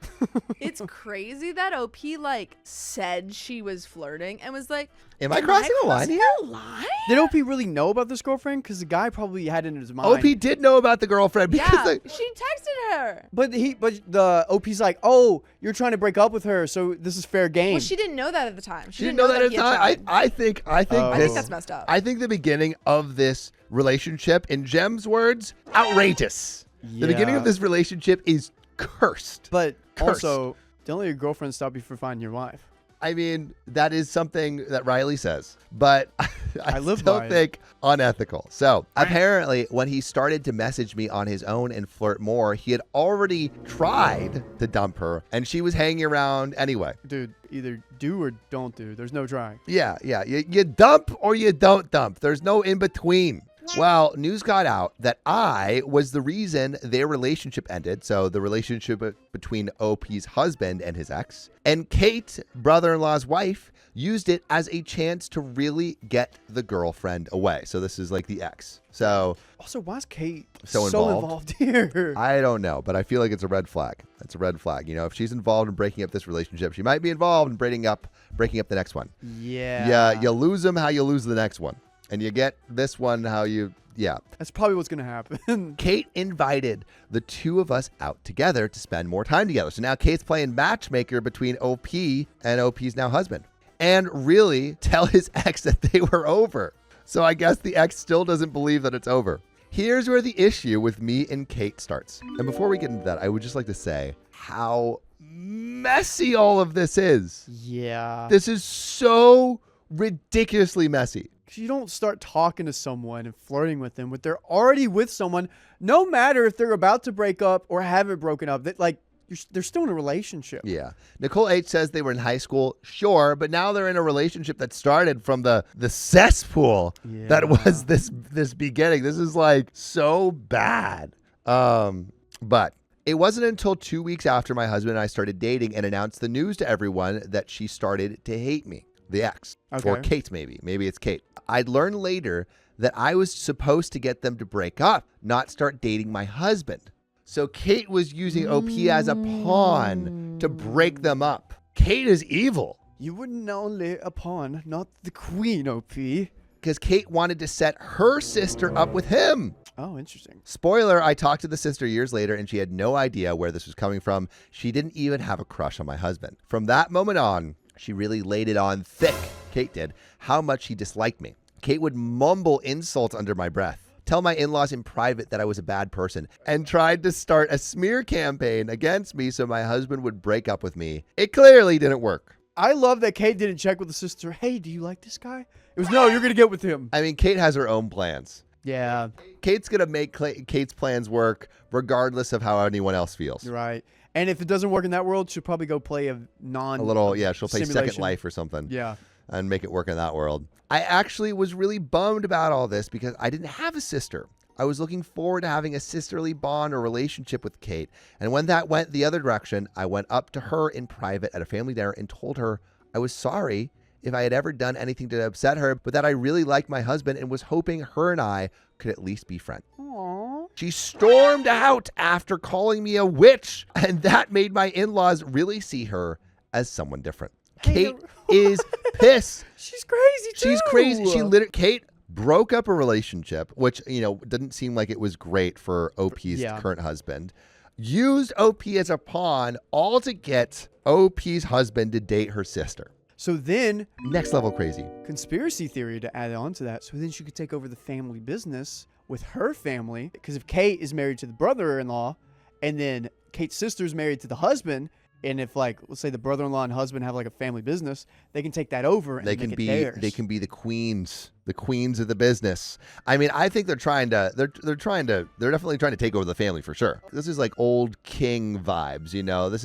It's crazy that OP said she was flirting and was like, Am I crossing a line here? a line? Did OP really know about this girlfriend? Because the guy probably had it in his mind. OP did know about the girlfriend because Yeah, like, she texted her. But the OP's like, oh, you're trying to break up with her, so this is fair game. Well, she didn't know that at the time. she didn't know that at he the had time. tried. I think Oh. I this, think that's messed up. I think the beginning of this relationship, in Jem's words, outrageous. The beginning of this relationship is cursed. But Cursed. also, don't let your girlfriend stop you from finding your wife. I mean, that is something that Riley says. But I live still by it. think unethical. So apparently, when he started to message me on his own and flirt more, he had already tried to dump her, and she was hanging around anyway. Dude, either do or don't do. There's no trying. Yeah. You dump or you don't dump. There's no in between. Well, news got out that I was the reason their relationship ended. So the relationship between OP's husband and his ex. And Kate, brother-in-law's wife, used it as a chance to really get the girlfriend away. So this is like the ex. So Also, why is Kate So so involved? involved here? I don't know, but I feel like it's a red flag. It's a red flag. You know, if she's involved in breaking up this relationship, she might be involved in breaking up the next one. Yeah. You lose them how you lose the next one. And you get this one how you, That's probably what's going to happen. Kate invited the two of us out together to spend more time together. So now Kate's playing matchmaker between OP and OP's now husband. And really tell his ex that they were over. So I guess the ex still doesn't believe that it's over. Here's where the issue with me and Kate starts. And before we get into that, I would just like to say how messy all of this is. Yeah. This is so ridiculously messy. Because you don't start talking to someone and flirting with them when they're already with someone, no matter if they're about to break up or haven't broken up. They're still in a relationship. Yeah. Nicole H says they were in high school. Sure. But now they're in a relationship that started from the cesspool that was this beginning. This is like so bad. But it wasn't until 2 weeks after my husband and I started dating and announced the news to everyone that she started to hate me. The ex. Okay. Or Kate, maybe. Maybe it's Kate. I'd learned later that I was supposed to get them to break up, not start dating my husband. So Kate was using OP as a pawn to break them up. Kate is evil. You were only a pawn, not the queen, OP. Because Kate wanted to set her sister up with him. Oh, interesting. Spoiler, I talked to the sister years later and she had no idea where this was coming from. She didn't even have a crush on my husband. From that moment on, she really laid it on thick, Kate did, how much she disliked me. Kate would mumble insults under my breath, tell my in-laws in private that I was a bad person, and tried to start a smear campaign against me so my husband would break up with me. It clearly didn't work. I love that Kate didn't check with the sister. Hey, do you like this guy? It was, no, you're going to get with him. I mean, Kate has her own plans. Yeah. Kate's going to make Kate's plans work regardless of how anyone else feels. You're right. And if it doesn't work in that world, she'll probably go play she'll play Second simulation. Life or something. Yeah. And make it work in that world. I actually was really bummed about all this because I didn't have a sister. I was looking forward to having a sisterly bond or relationship with Kate. And when that went the other direction, I went up to her in private at a family dinner and told her I was sorry if I had ever done anything to upset her, but that I really liked my husband and was hoping her and I could at least be friends. Aww. She stormed out after calling me a witch, and that made my in-laws really see her as someone different. Kate is pissed. She's crazy too. She's crazy. Kate broke up a relationship, which, didn't seem like it was great for OP's current husband. Used OP as a pawn, all to get OP's husband to date her sister. So then, next level crazy. Conspiracy theory to add on to that. So then she could take over the family business with her family. Because if Kate is married to the brother-in-law, and then Kate's sister's married to the husband, and if let's say the brother-in-law and husband have a family business, they can take that over and make it theirs. They can be the queens of the business. I mean, I think they're definitely trying to take over the family for sure. This is like old king vibes, This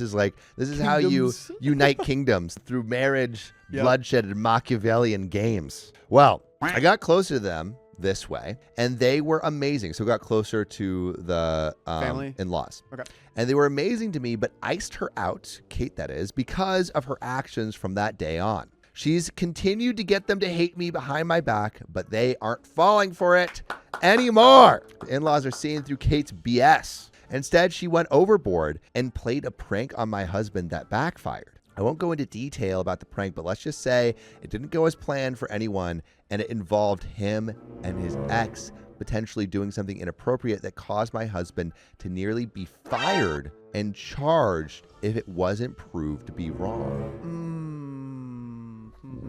is how you unite kingdoms through marriage, bloodshed, and Machiavellian games. Well, I got closer to them this way, and they were amazing. So got closer to the family in-laws. Okay. And they were amazing to me, but iced her out, Kate that is, because of her actions from that day on. She's continued to get them to hate me behind my back, but they aren't falling for it anymore. The in-laws are seeing through Kate's BS. Instead, she went overboard and played a prank on my husband that backfired. I won't go into detail about the prank, but let's just say it didn't go as planned for anyone, and it involved him and his ex potentially doing something inappropriate that caused my husband to nearly be fired and charged if it wasn't proved to be wrong.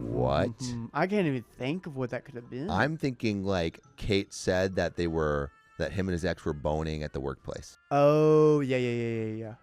What? I can't even think of what that could have been. I'm thinking like Kate said that him and his ex were boning at the workplace. Oh, yeah.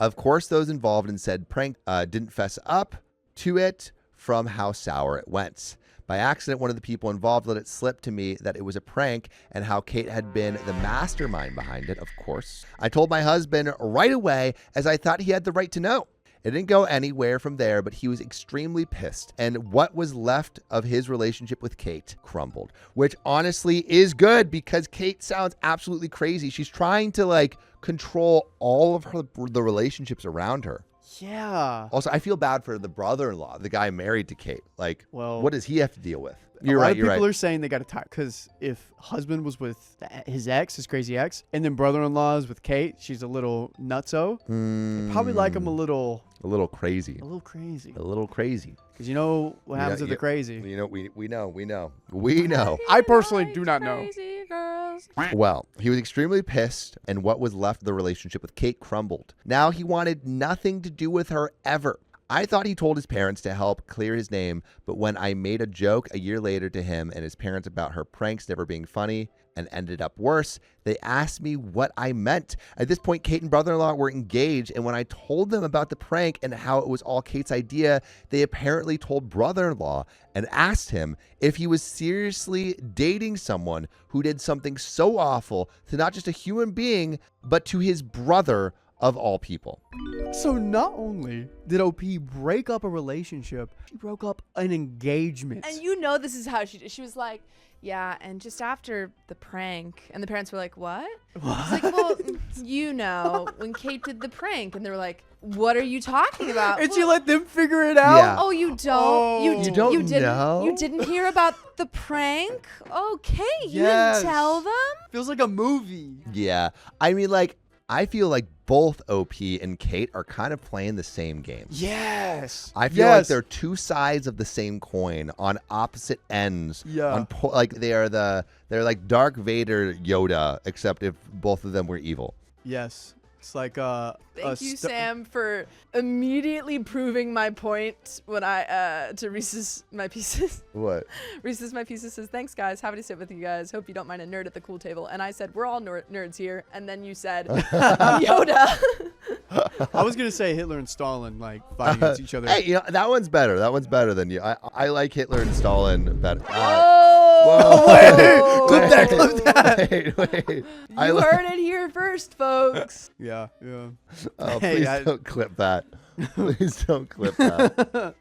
Of course, those involved in said prank didn't fess up to it from how sour it went. By accident, one of the people involved let it slip to me that it was a prank and how Kate had been the mastermind behind it, of course. I told my husband right away as I thought he had the right to know. It didn't go anywhere from there, but he was extremely pissed. And what was left of his relationship with Kate crumbled, which honestly is good because Kate sounds absolutely crazy. She's trying to like control all of the relationships around her. Yeah. Also, I feel bad for the brother-in-law, the guy married to Kate. Like, Well, what does he have to deal with? a lot of people are saying they got to tie because if husband was with his ex, his crazy ex, and then brother-in-law is with Kate, she's a little nutso. They probably like him a little crazy. A little crazy. A little crazy. Because you know what happens with the crazy. You know, we know. I personally do not know. Crazy girls. Well, he was extremely pissed, and what was left of the relationship with Kate crumbled. Now he wanted nothing to do with her ever. I thought he told his parents to help clear his name, but when I made a joke a year later to him and his parents about her pranks never being funny and ended up worse, they asked me what I meant. At this point, Kate and brother-in-law were engaged, and when I told them about the prank and how it was all Kate's idea, they apparently told brother-in-law and asked him if he was seriously dating someone who did something so awful to not just a human being, but to his brother of all people. So not only did OP break up a relationship, she broke up an engagement. And you know this is how she did. She was like, yeah, and just after the prank. And the parents were like, what? It's like, well, you know, when Kate did the prank. And they were like, what are you talking about? And she let them figure it out? Yeah. Oh, you don't? Oh. You didn't know? You didn't hear about the prank? Okay, you Yes. didn't tell them? Feels like a movie. Yeah. I mean, like, I feel like both OP and Kate are kind of playing the same game. Yes. I feel like they're two sides of the same coin on opposite ends. Yeah. Like they're like Dark Vader Yoda, except if both of them were evil. Yes. It's like Thank you, Sam, for immediately proving my point when I to Reese's My Pieces. What? Reese's My Pieces says, thanks, guys. Happy to sit with you guys. Hope you don't mind a nerd at the cool table. And I said, we're all nerds here. And then you said, Yoda. I was gonna say Hitler and Stalin like fighting against each other. Hey, you know, that one's better. That one's better than you. I like Hitler and Stalin better. Whoa! Wait, clip that, clip that. Wait. You heard it here first, folks. Yeah, yeah. Oh, Hey, please don't clip that. Please don't clip that.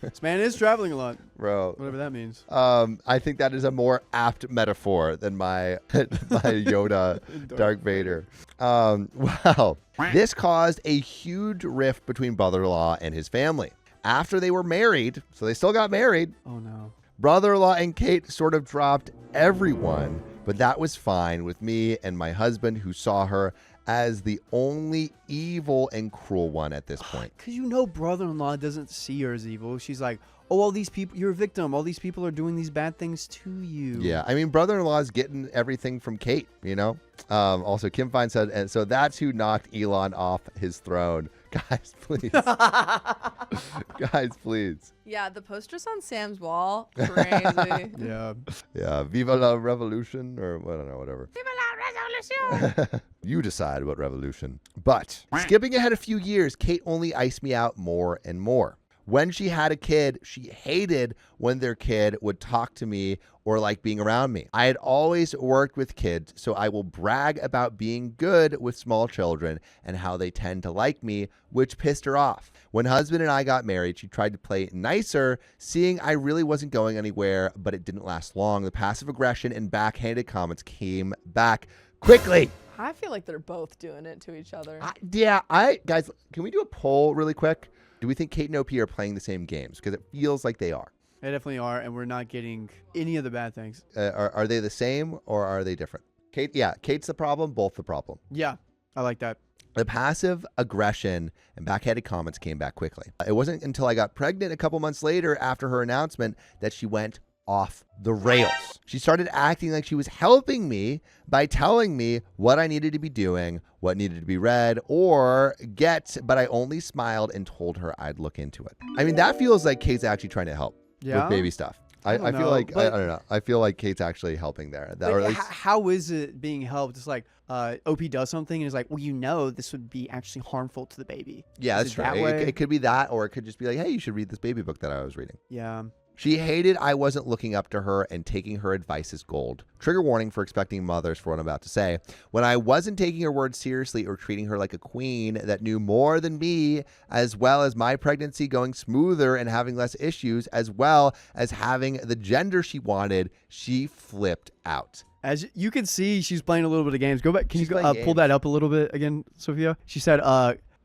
This man is traveling a lot, Bro. whatever that means. I think that is a more apt metaphor than my Yoda Dark Vader. Well, this caused a huge rift between brother-in-law and his family. After they were married, so they still got married, Oh no. brother-in-law and Kate sort of dropped everyone, but that was fine with me and my husband, who saw her as the only evil and cruel one at this point. Because you know brother-in-law doesn't see her as evil. She's like, oh, all these people, you're a victim. All these people are doing these bad things to you. Yeah, I mean, brother-in-law is getting everything from Kate, you know? Also, Kim Fine said, and so that's who knocked Elon off his throne. Guys, please. Guys, please. Yeah, the posters on Sam's wall, crazy. Yeah. Yeah, Viva la Revolution, or I don't know, whatever. Viva la revolution! You decide what revolution. But skipping ahead a few years, Kate only iced me out more and more. When she had a kid, she hated when their kid would talk to me or like being around me. I had always worked with kids, so I will brag about being good with small children and how they tend to like me, which pissed her off. When husband and I got married, she tried to play nicer, seeing I really wasn't going anywhere, but it didn't last long. The passive aggression and backhanded comments came back quickly. I feel like they're both doing it to each other. Guys, can we do a poll really quick? Do we think Kate and OP are playing the same games? Because it feels like they are. They definitely are, and we're not getting any of the bad things. Are they the same or are they different? Kate's the problem, both the problem. Yeah, I like that. The passive aggression and backhanded comments came back quickly. It wasn't until I got pregnant a couple months later after her announcement that she went off the rails. She started acting like she was helping me by telling me what I needed to be doing, what needed to be read or get, but I only smiled and told her I'd look into it. I mean, that feels like Kate's actually trying to help with baby stuff. I don't feel know, like, but- I don't know. I feel like Kate's actually helping there. But Or at least, how is it being helped? It's like OP does something and it's like, well, you know, this would be actually harmful to the baby. yeah, Is that's it true. that way? It could be that, or it could just be like, hey, you should read this baby book that I was reading. Yeah. She hated I wasn't looking up to her and taking her advice as gold. Trigger warning for expecting mothers for what I'm about to say. When I wasn't taking her words seriously or treating her like a queen that knew more than me, as well as my pregnancy going smoother and having less issues, as well as having the gender she wanted, she flipped out. As you can see, she's playing a little bit of games. Go back. Can She's you playing pull games. that up a little bit again, Sophia? She said,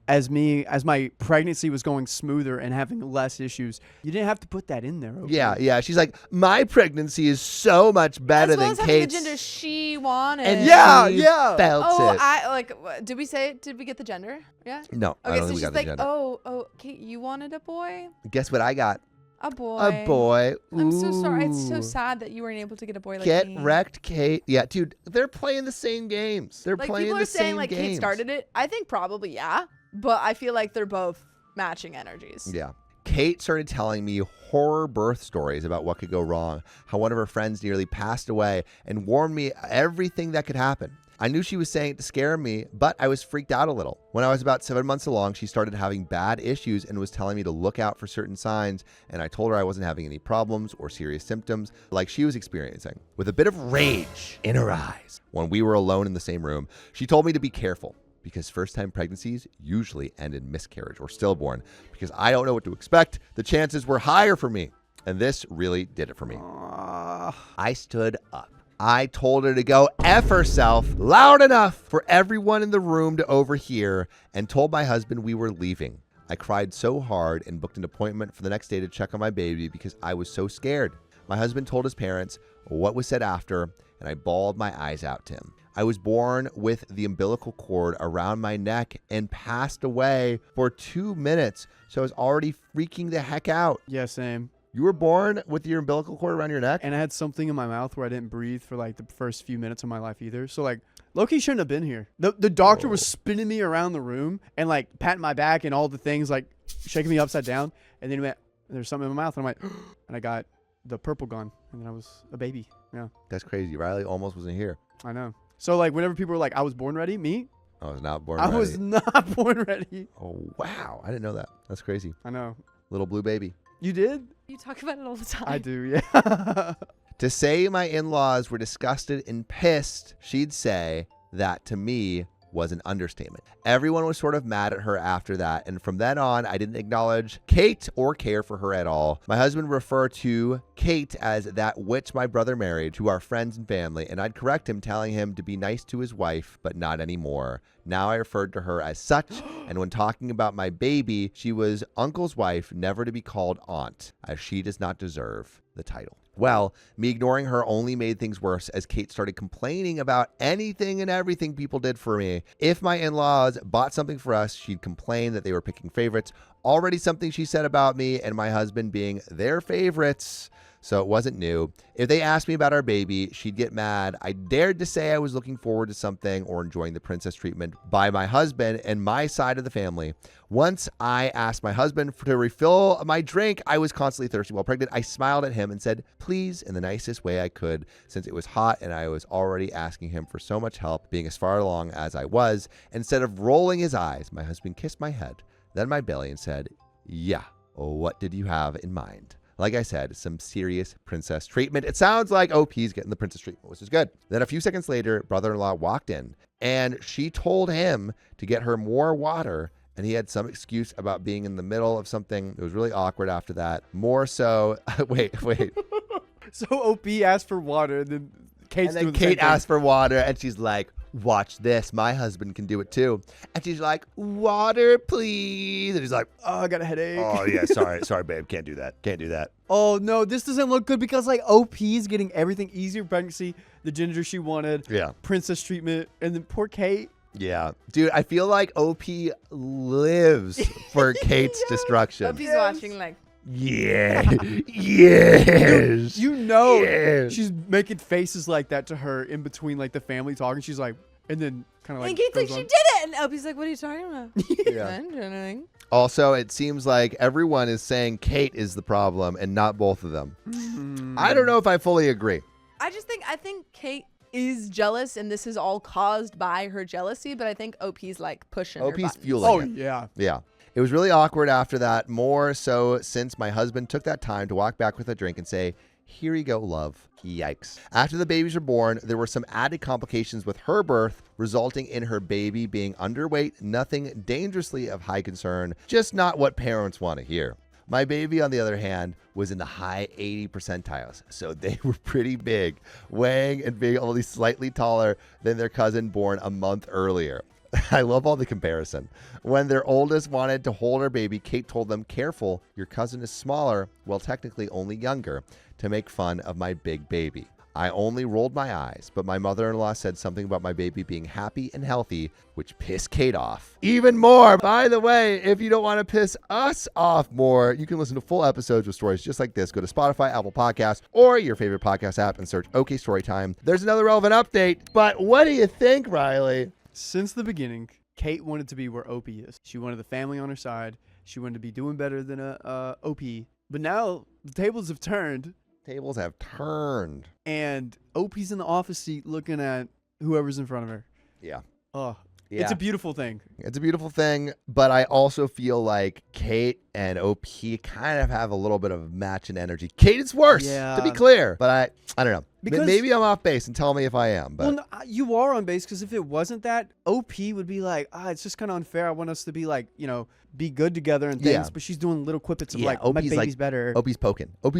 as my pregnancy was going smoother and having less issues. You didn't have to put that in there. Okay? Yeah. She's like, my pregnancy is so much better As well than as having the Kate's. gender she wanted. And Yeah, she yeah. felt it. Did we say it? Did we get the gender? Yeah. No, I Okay, don't so think we she's got the like, gender. oh, Kate, you wanted a boy? Guess what I got? A boy. A boy. I'm so sorry. It's so Ooh. sad that you weren't able to get a boy like Get me. wrecked, Kate. Yeah, dude, they're playing the same games. They're Like playing people the are saying same like games. Kate started it. I think probably yeah, but I feel like they're both matching energies. Yeah. Kate started telling me horror birth stories about what could go wrong, how one of her friends nearly passed away, and warned me everything that could happen. I knew she was saying it to scare me, but I was freaked out a little. When I was about 7 months along, she started having bad issues and was telling me to look out for certain signs, and I told her I wasn't having any problems or serious symptoms like she was experiencing. With a bit of rage in her eyes, when we were alone in the same room, she told me to be careful, because first-time pregnancies usually end in miscarriage or stillborn. Because I don't know what to expect, the chances were higher for me. And this really did it for me. I stood up. I told her to go F herself loud enough for everyone in the room to overhear and told my husband we were leaving. I cried so hard and booked an appointment for the next day to check on my baby because I was so scared. My husband told his parents what was said after, and I bawled my eyes out to him. I was born with the umbilical cord around my neck and passed away for 2 minutes, so I was already freaking the heck out. Yeah, same. You were born with your umbilical cord around your neck? And I had something in my mouth where I didn't breathe for like the first few minutes of my life either. So like Loki shouldn't have been here. The doctor was spinning me around the room and like patting my back and all the things, like shaking me upside down. And then he went, there's something in my mouth. And I'm like, and I got the purple gun. And then I was a baby. Yeah, That's crazy. Riley almost wasn't here. I know. So like whenever people were like, I was born ready, me, I was not born I ready. was not born ready. Oh, wow. I didn't know that. That's crazy. I know. Little blue baby. You did? You talk about it all the time. I do, yeah. To say my in-laws were disgusted and pissed, she'd say that to me was an understatement. Everyone was sort of mad at her after that, and from then on, I didn't acknowledge Kate or care for her at all. My husband referred to Kate as that witch my brother married to our friends and family, and I'd correct him, telling him to be nice to his wife, but not anymore. Now I referred to her as such, and when talking about my baby, she was uncle's wife, never to be called aunt, as she does not deserve the title. Well, me ignoring her only made things worse as Kate started complaining about anything and everything people did for me. If my in-laws bought something for us, she'd complain that they were picking favorites. Already something she said about me and my husband being their favorites. So it wasn't new. If they asked me about our baby, she'd get mad. I dared to say I was looking forward to something or enjoying the princess treatment by my husband and my side of the family. Once I asked my husband to refill my drink. I was constantly thirsty while pregnant. I smiled at him and said, please, in the nicest way I could, since it was hot and I was already asking him for so much help, being as far along as I was. Instead of rolling his eyes, my husband kissed my head, then my belly, and said, yeah, what did you have in mind? Like I said, some serious princess treatment. It sounds like OP's getting the princess treatment, which is good. Then a few seconds later, brother-in-law walked in, and she told him to get her more water, and he had some excuse about being in the middle of something. It was really awkward after that. More so, wait. So OP asked for water, and then Kate's And then doing the same Kate thing. asked for water, and she's like, watch this. My husband can do it too. And she's like, water, please. And he's like, Oh, I got a headache. oh, yeah, sorry, babe. Can't do that. Oh no, this doesn't look good because like OP's getting everything easier pregnancy, the gender she wanted, Yeah. princess treatment, and then poor Kate. Yeah. Dude, I feel like OP lives for Kate's destruction. Hope he's watching like. Yeah. Yes. You know Yes. she's making faces like that to her in between like the family talking. She's like, and then kind of like and Kate's like, goes she on. did it. And Opie's like, what are you talking about? Yeah. I didn't do anything. Also, it seems like everyone is saying Kate is the problem and not both of them. I don't know if I fully agree. I think Kate is jealous, and this is all caused by her jealousy. But I think OP's like pushing. her OP's buttons. fueling Oh it. yeah. Yeah. It was really awkward after that, more so since my husband took that time to walk back with a drink and say, "Here you go, love." Yikes. After the babies were born, there were some added complications with her birth, resulting in her baby being underweight, nothing dangerously of high concern, just not what parents want to hear. My baby, on the other hand, was in the high 80 percentiles, so they were pretty big, weighing and being only slightly taller than their cousin born a month earlier. I love all the comparison. When their oldest wanted to hold her baby, Kate told them, "Careful, your cousin is smaller, well, technically only younger," to make fun of my big baby. I only rolled my eyes, but my mother-in-law said something about my baby being happy and healthy, which pissed Kate off even more. By the way, if you don't want to piss us off more, you can listen to full episodes with stories just like this. Go to Spotify, Apple Podcasts, or your favorite podcast app and search OK Storytime. There's another relevant update, but what do you think, Riley? Since the beginning, Kate wanted to be where OP is. She wanted the family on her side. She wanted to be doing better than a OP. But now the tables have turned. Tables have turned. And OP's in the office seat looking at whoever's in front of her. Yeah. Oh, Yeah. it's a beautiful thing. It's a beautiful thing, but I also feel like Kate and OP kind of have a little bit of a match in energy. Kate is worse, to be Yeah. clear, but I don't know. Because- Maybe I'm off base and tell me if I am. But Well, no, you are on base because if it wasn't that, OP would be like, it's just kind of unfair. I want us to be like, be good together and things. Yeah. But she's doing little quippets of Yeah, like, my OP's baby's like- better. OP's poking. But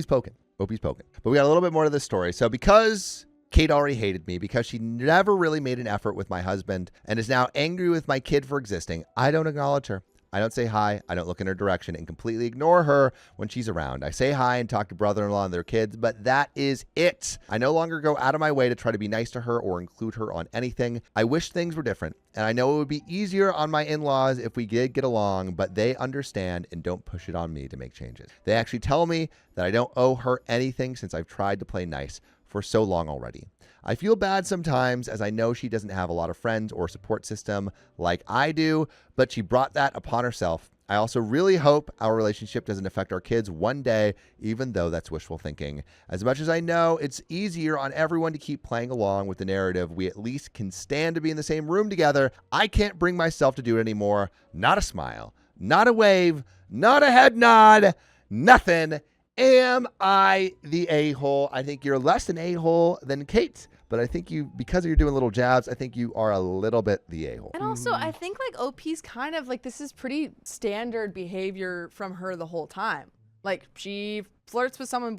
we got a little bit more to this story. So because Kate already hated me, because she never really made an effort with my husband and is now angry with my kid for existing, I don't acknowledge her. I don't say hi. I don't look in her direction and completely ignore her when she's around. I say hi and talk to brother-in-law and their kids, but that is it. I no longer go out of my way to try to be nice to her or include her on anything. I wish things were different, and I know it would be easier on my in-laws if we did get along, but they understand and don't push it on me to make changes. They actually tell me that I don't owe her anything since I've tried to play nice for so long already. I feel bad sometimes as I know she doesn't have a lot of friends or support system like I do, but she brought that upon herself. I also really hope our relationship doesn't affect our kids one day, even though that's wishful thinking. As much as I know it's easier on everyone to keep playing along with the narrative, we at least can stand to be in the same room together. I can't bring myself to do it anymore. Not a smile, not a wave, not a head nod, nothing. Am I the a-hole? I think you're less an a-hole than Kate. But I think because you're doing little jabs, I think you are a little bit the a-hole. And also, I think like OP's kind of like, this is pretty standard behavior from her the whole time. Like she flirts with someone's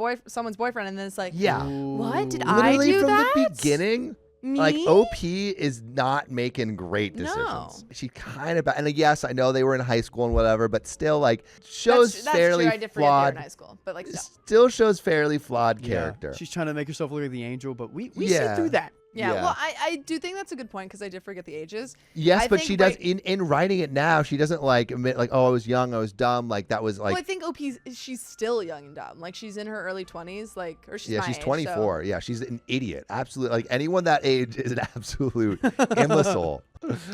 boyfriend, and then it's like, Yeah. what did Literally I do from that? the beginning. Me? Like OP is not making great decisions. No. She kind of, and yes, I know they were in high school and whatever, but still, like, shows that's fairly true. I did forget they were flawed. in high school, but like, Still shows fairly flawed Yeah. character. She's trying to make herself look like the angel, but we see Yeah. through that. yeah. Yeah. Well, I do think that's a good point because I did forget the ages. Yes, I but think she does right- in writing it now. She doesn't like admit like, oh, I was young, I was dumb. Like that was like, Well, I think she's still young and dumb. Like she's in her early 20s, like, or she's yeah, my she's age, 24. Yeah, she's an idiot. Absolutely, like anyone that age is an absolute imbecile.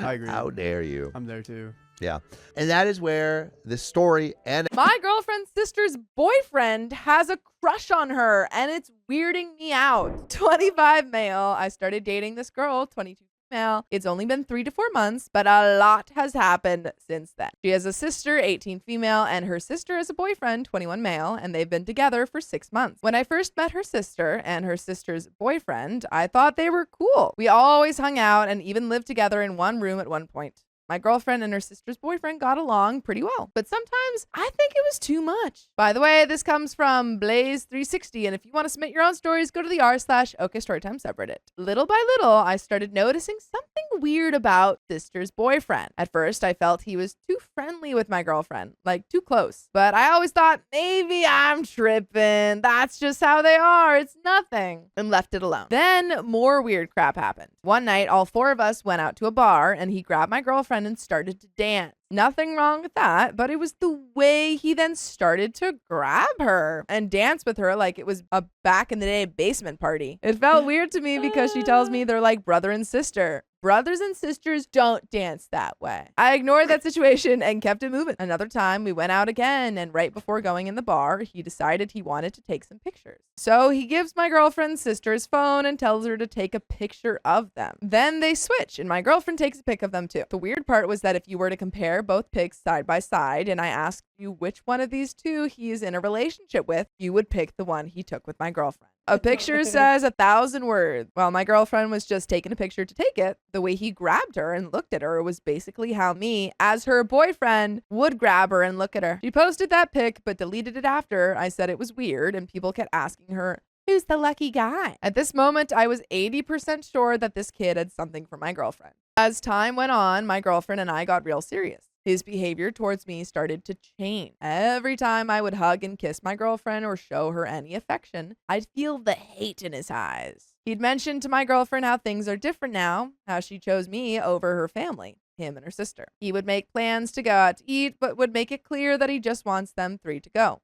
I agree. How dare you? I'm there too. Yeah, and that is where this story and My girlfriend's sister's boyfriend has a crush on her, and it's weirding me out. 25 male. I started dating this girl, 22 female. It's only been 3 to 4 months, but a lot has happened since then. She has a sister, 18 female, and her sister has a boyfriend, 21 male, and they've been together for 6 months. When I first met her sister and her sister's boyfriend, I thought they were cool. We always hung out and even lived together in one room at one point. My girlfriend and her sister's boyfriend got along pretty well, but sometimes I think it was too much. By the way, this comes from Blaze360, and if you want to submit your own stories, go to the r/OKStorytime subreddit. Little by little, I started noticing something weird about sister's boyfriend. At first, I felt he was too friendly with my girlfriend, like too close. But I always thought, maybe I'm tripping. That's just how they are. It's nothing. And left it alone. Then more weird crap happened. One night, all 4 of us went out to a bar, and he grabbed my girlfriend and started to dance. Nothing wrong with that, but it was the way he then started to grab her and dance with her like it was a back in the day basement party. It felt weird to me because she tells me they're like brother and sister. Brothers and sisters don't dance that way. I ignored that situation and kept it moving. Another time, we went out again, and right before going in the bar, he decided he wanted to take some pictures. So he gives my girlfriend's sister his phone and tells her to take a picture of them. Then they switch, and my girlfriend takes a pic of them too. The weird part was that if you were to compare both pics side by side, and I asked you which one of these two he is in a relationship with, you would pick the one he took with my girlfriend. A picture says 1,000 words. While my girlfriend was just taking a picture to take it, the way he grabbed her and looked at her was basically how me, as her boyfriend, would grab her and look at her. She posted that pic, but deleted it after I said it was weird, and people kept asking her, who's the lucky guy? At this moment, I was 80% sure that this kid had something for my girlfriend. As time went on, my girlfriend and I got real serious. His behavior towards me started to change. Every time I would hug and kiss my girlfriend or show her any affection, I'd feel the hate in his eyes. He'd mentioned to my girlfriend how things are different now, how she chose me over her family, him and her sister. He would make plans to go out to eat, but would make it clear that he just wants them three to go.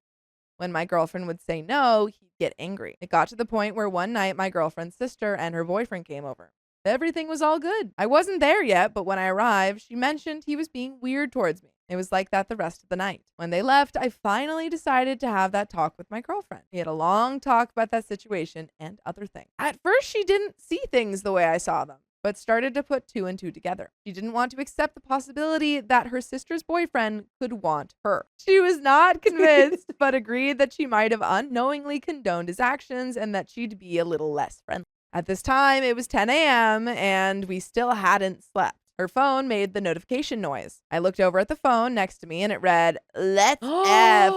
When my girlfriend would say no, he'd get angry. It got to the point where one night my girlfriend's sister and her boyfriend came over. Everything was all good. I wasn't there yet, but when I arrived, she mentioned he was being weird towards me. It was like that the rest of the night. When they left, I finally decided to have that talk with my girlfriend. We had a long talk about that situation and other things. At first, she didn't see things the way I saw them, but started to put two and two together. She didn't want to accept the possibility that her sister's boyfriend could want her. She was not convinced, but agreed that she might have unknowingly condoned his actions and that she'd be a little less friendly. At this time, it was 10 a.m. and we still hadn't slept. Her phone made the notification noise. I looked over at the phone next to me and it read, "Let's F."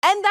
And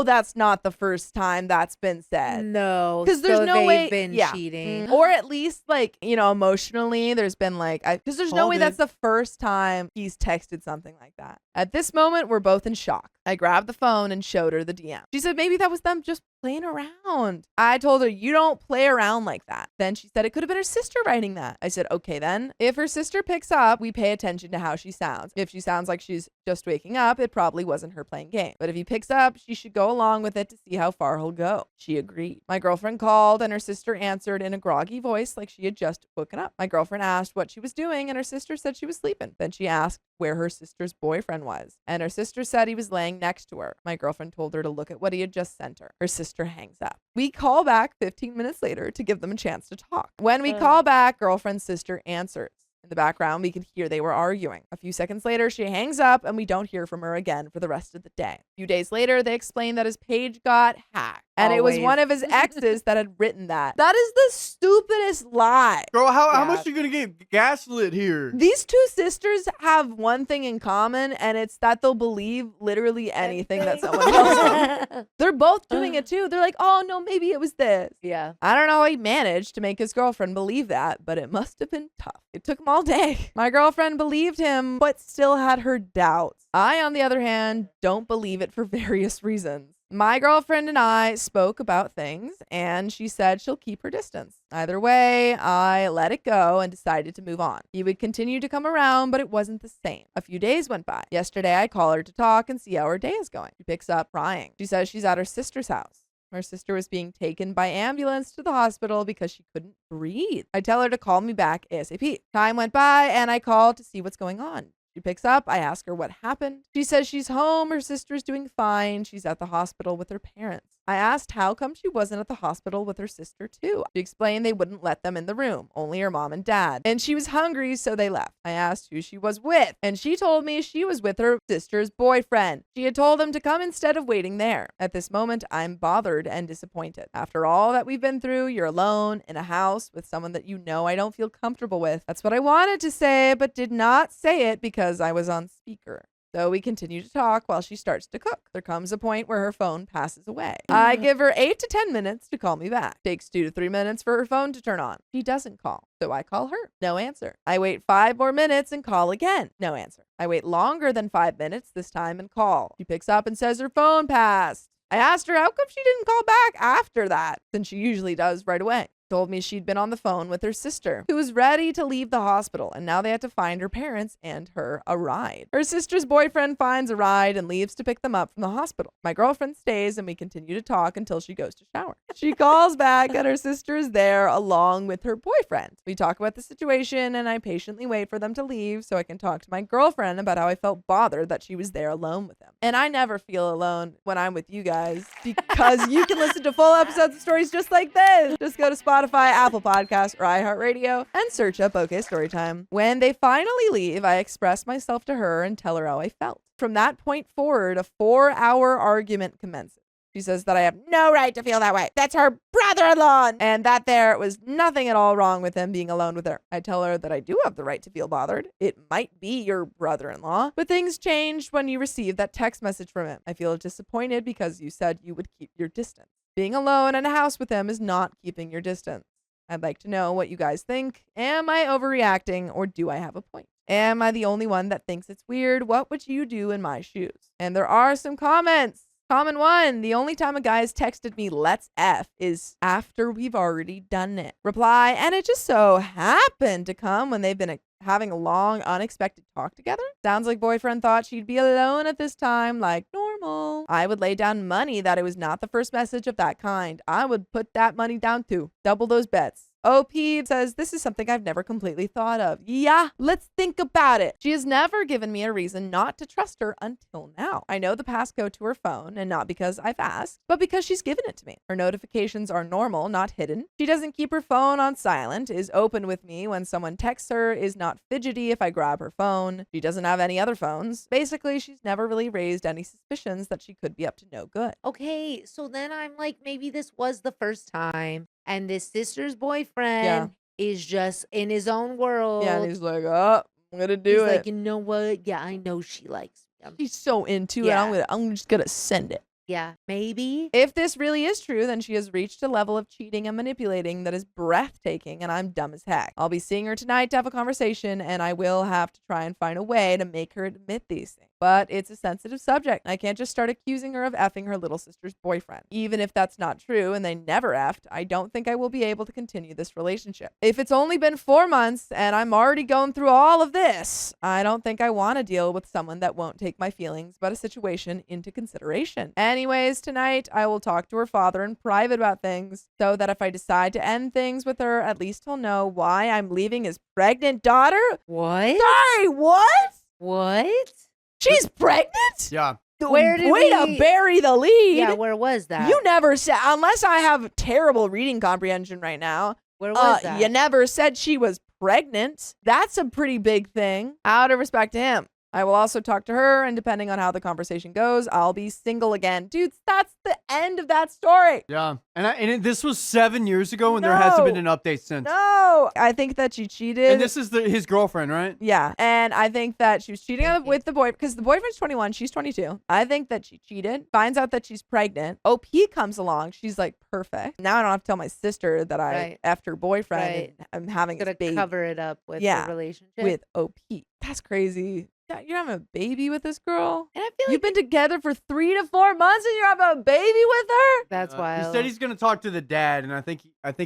that's not the first time that's been said. No, because there's no way been cheating, or at least emotionally, there's been because there's no way that's the first time he's texted something like that. At this moment, we're both in shock. I grabbed the phone and showed her the DM. She said maybe that was them just playing around. I told her, you don't play around like that. Then she said it could have been her sister writing that. I said, okay then. If her sister picks up, we pay attention to how she sounds. If she sounds like she's just waking up, it probably wasn't her playing game. But if he picks up, she should go along with it to see how far he'll go. She agreed. My girlfriend called and her sister answered in a groggy voice like she had just woken up. My girlfriend asked what she was doing and her sister said she was sleeping. Then she asked where her sister's boyfriend was. And her sister said he was laying next to her. My girlfriend told her to look at what he had just sent her. Her sister hangs up. We call back 15 minutes later to give them a chance to talk. When we call back, girlfriend's sister answers. In the background, we could hear they were arguing. A few seconds later, she hangs up and we don't hear from her again for the rest of the day. A few days later, they explained that his page got hacked. And it was one of his exes that had written that. That is the stupidest lie. Girl, how much you gonna get gaslit here? These two sisters have one thing in common, and it's that they'll believe literally anything that someone tells them. They're both doing it too. They're like, oh no, maybe it was this. Yeah. I don't know how he managed to make his girlfriend believe that, but it must have been tough. It took him all day. My girlfriend believed him, but still had her doubts. I, on the other hand, don't believe it for various reasons. My girlfriend and I spoke about things, and she said she'll keep her distance. Either way, I let it go and decided to move on. He would continue to come around, but it wasn't the same. A few days went by. Yesterday, I call her to talk and see how her day is going. She picks up crying. She says she's at her sister's house. Her sister was being taken by ambulance to the hospital because she couldn't breathe. I tell her to call me back ASAP. Time went by, and I called to see what's going on. She picks up. I ask her what happened. She says she's home. Her sister's doing fine. She's at the hospital with her parents. I asked how come she wasn't at the hospital with her sister too. She explained they wouldn't let them in the room, only her mom and dad. And she was hungry, so they left. I asked who she was with, and she told me she was with her sister's boyfriend. She had told him to come instead of waiting there. At this moment, I'm bothered and disappointed. After all that we've been through, you're alone in a house with someone that you know I don't feel comfortable with. That's what I wanted to say, but did not say it because I was on speaker. So we continue to talk while she starts to cook. There comes a point where her phone passes away. I give her 8 to 10 minutes to call me back. Takes 2 to 3 minutes for her phone to turn on. She doesn't call. So I call her. No answer. I wait 5 more minutes and call again. No answer. I wait longer than 5 minutes this time and call. She picks up and says her phone passed. I asked her how come she didn't call back after that, since she usually does right away. told me she'd been on the phone with her sister, who was ready to leave the hospital, and now they had to find her parents and her a ride. Her sister's boyfriend finds a ride and leaves to pick them up from the hospital. My girlfriend stays, and we continue to talk until she goes to shower. She calls back that her sister is there along with her boyfriend. We talk about the situation, and I patiently wait for them to leave so I can talk to my girlfriend about how I felt bothered that she was there alone with them. And I never feel alone when I'm with you guys, because you can listen to full episodes of stories just like this. Just go to Spotify, Apple Podcasts, or iHeartRadio and search up OK Storytime. When they finally leave, I express myself to her and tell her how I felt. From that point forward, a 4-hour argument commences. She says that I have no right to feel that way. That's her brother-in-law. And that there was nothing at all wrong with him being alone with her. I tell her that I do have the right to feel bothered. It might be your brother-in-law, but things changed when you received that text message from him. I feel disappointed because you said you would keep your distance. Being alone in a house with him is not keeping your distance. I'd like to know what you guys think. Am I overreacting, or do I have a point? Am I the only one that thinks it's weird? What would you do in my shoes? And there are some comments. Comment 1, the only time a guy has texted me let's F is after we've already done it. Reply, and it just so happened to come when they've been having a long, unexpected talk together. Sounds like boyfriend thought she'd be alone at this time, like normal. I would lay down money that it was not the first message of that kind. I would put that money down too. Double those bets. OP says, this is something I've never completely thought of. Yeah, let's think about it. She has never given me a reason not to trust her until now. I know the passcode to her phone, and not because I've asked, but because she's given it to me. Her notifications are normal, not hidden. She doesn't keep her phone on silent, is open with me when someone texts her, is not fidgety if I grab her phone. She doesn't have any other phones. Basically, she's never really raised any suspicions that she could be up to no good. Okay, so then I'm like, maybe this was the first time. And this sister's boyfriend is just in his own world. Yeah, and he's like, oh, I'm going to do He's it. like, you know what? Yeah, I know she likes me. She's so into it. I'm just going to send it. Yeah, maybe. If this really is true, then she has reached a level of cheating and manipulating that is breathtaking, and I'm dumb as heck. I'll be seeing her tonight to have a conversation, and I will have to try and find a way to make her admit these things. But it's a sensitive subject. I can't just start accusing her of effing her little sister's boyfriend. Even if that's not true and they never effed, I don't think I will be able to continue this relationship. If it's only been 4 months and I'm already going through all of this, I don't think I want to deal with someone that won't take my feelings about a situation into consideration. Anyways, tonight I will talk to her father in private about things so that if I decide to end things with her, at least he'll know why I'm leaving his pregnant daughter. What? Sorry, what? What? She's pregnant? Yeah. Where did Way to bury the lead. Yeah, where was that? You never said, unless I have terrible reading comprehension right now. Where was that? You never said she was pregnant. That's a pretty big thing. Out of respect to him. I will also talk to her, and depending on how the conversation goes, I'll be single again. Dudes, that's the end of that story. Yeah. This was 7 years ago, and there hasn't been an update since. No. I think that she cheated. And this is his girlfriend, right? Yeah. And I think that she was cheating with the boy, because the boyfriend's 21. She's 22. I think that she cheated, finds out that she's pregnant. OP comes along. She's like, perfect. Now I don't have to tell my sister that I effed her boyfriend and I'm having a baby. Cover it up with the relationship. With OP. That's crazy. Yeah, you're having a baby with this girl? And I feel You've been together for 3 to 4 months and you're having a baby with her? That's wild. He said he's gonna talk to the dad, and I think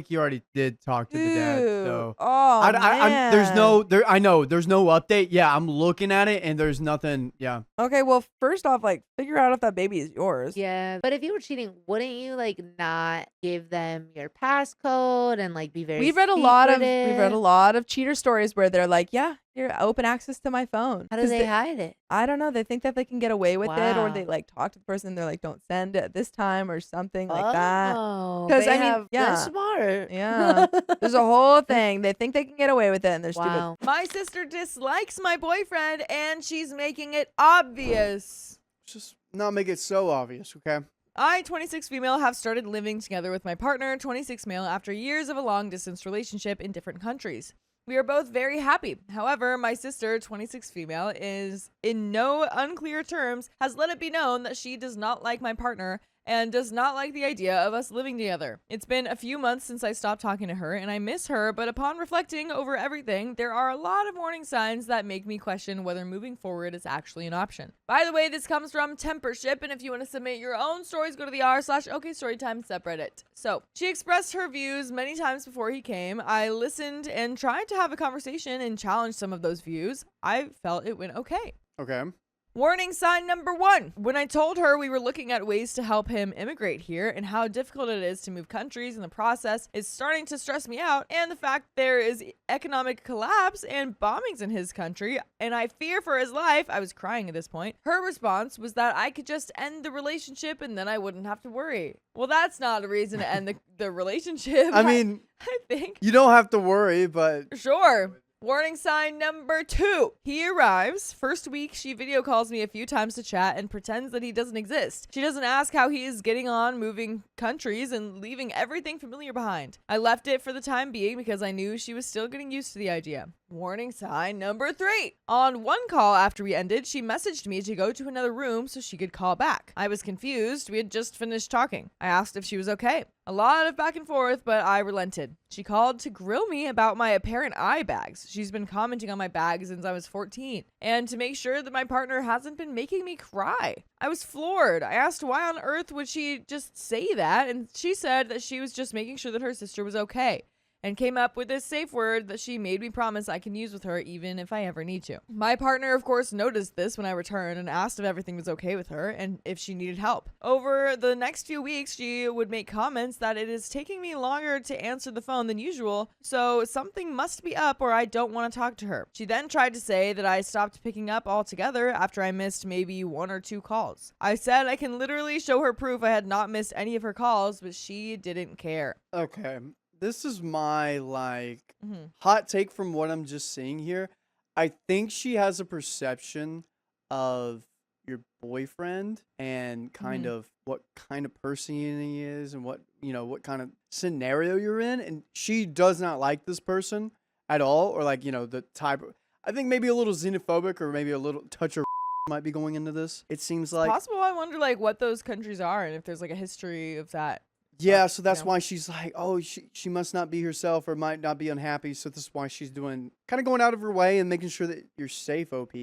he already did talk to the dad. So man. I know there's no update. Yeah, I'm looking at it, and there's nothing. Yeah. Okay, well, first off, like, figure out if that baby is yours. Yeah, but if you were cheating, wouldn't you like not give them your passcode and like be very? We've read a lot of cheater stories where they're like, yeah, you're open access to my phone. How do they hide it? I don't know. They think that they can get away with it, or they like talk to the person. They're like, don't send it at this time or something like that. Because they're smart. Yeah. There's a whole thing. They think they can get away with it, and they're stupid. My sister dislikes my boyfriend, and she's making it obvious. Just not make it so obvious, okay? I, 26 female, have started living together with my partner, 26 male, after years of a long-distance relationship in different countries. We are both very happy. However, my sister, 26 female, is in no unclear terms has let it be known that she does not like my partner and does not like the idea of us living together. It's been a few months since I stopped talking to her and I miss her, but upon reflecting over everything, there are a lot of warning signs that make me question whether moving forward is actually an option. By the way, this comes from Tempership, and if you want to submit your own stories, go to the r/OKStorytime subreddit. So, she expressed her views many times before he came. I listened and tried to have a conversation and challenge some of those views. I felt it went okay. Okay. Warning sign number 1. When I told her we were looking at ways to help him immigrate here and how difficult it is to move countries in the process is starting to stress me out, and the fact there is economic collapse and bombings in his country, and I fear for his life, I was crying at this point. Her response was that I could just end the relationship and then I wouldn't have to worry. Well, that's not a reason to end the relationship. I mean, I think. you don't have to worry, but Sure. Warning sign number 2. He arrives. First week, she video calls me a few times to chat and pretends that he doesn't exist. She doesn't ask how he is getting on moving countries and leaving everything familiar behind. I left it for the time being because I knew she was still getting used to the idea. Warning sign number 3. On one call after we ended, she messaged me to go to another room so she could call back. I was confused. We had just finished talking. I asked if she was okay. A lot of back and forth, but I relented. She called to grill me about my apparent eye bags. She's been commenting on my bags since I was 14, and to make sure that my partner hasn't been making me cry. I was floored. I asked why on earth would she just say that, and she said that she was just making sure that her sister was okay, and came up with this safe word that she made me promise I can use with her even if I ever need to. My partner, of course, noticed this when I returned and asked if everything was okay with her and if she needed help. Over the next few weeks, she would make comments that it is taking me longer to answer the phone than usual, so something must be up or I don't want to talk to her. She then tried to say that I stopped picking up altogether after I missed maybe 1 or 2 calls. I said I can literally show her proof I had not missed any of her calls, but she didn't care. okay. This is my hot take from what I'm just seeing here. I think she has a perception of your boyfriend and kind of what kind of person he is and what kind of scenario you're in, and she does not like this person at all, or the type of, I think maybe a little xenophobic or maybe a little touch of might be going into this. It seems like Possible. I wonder what those countries are and if there's a history of that. Yeah, so that's why she's like, oh, she must not be herself or might not be unhappy. So this is why she's doing, kind of going out of her way and making sure that you're safe, OP.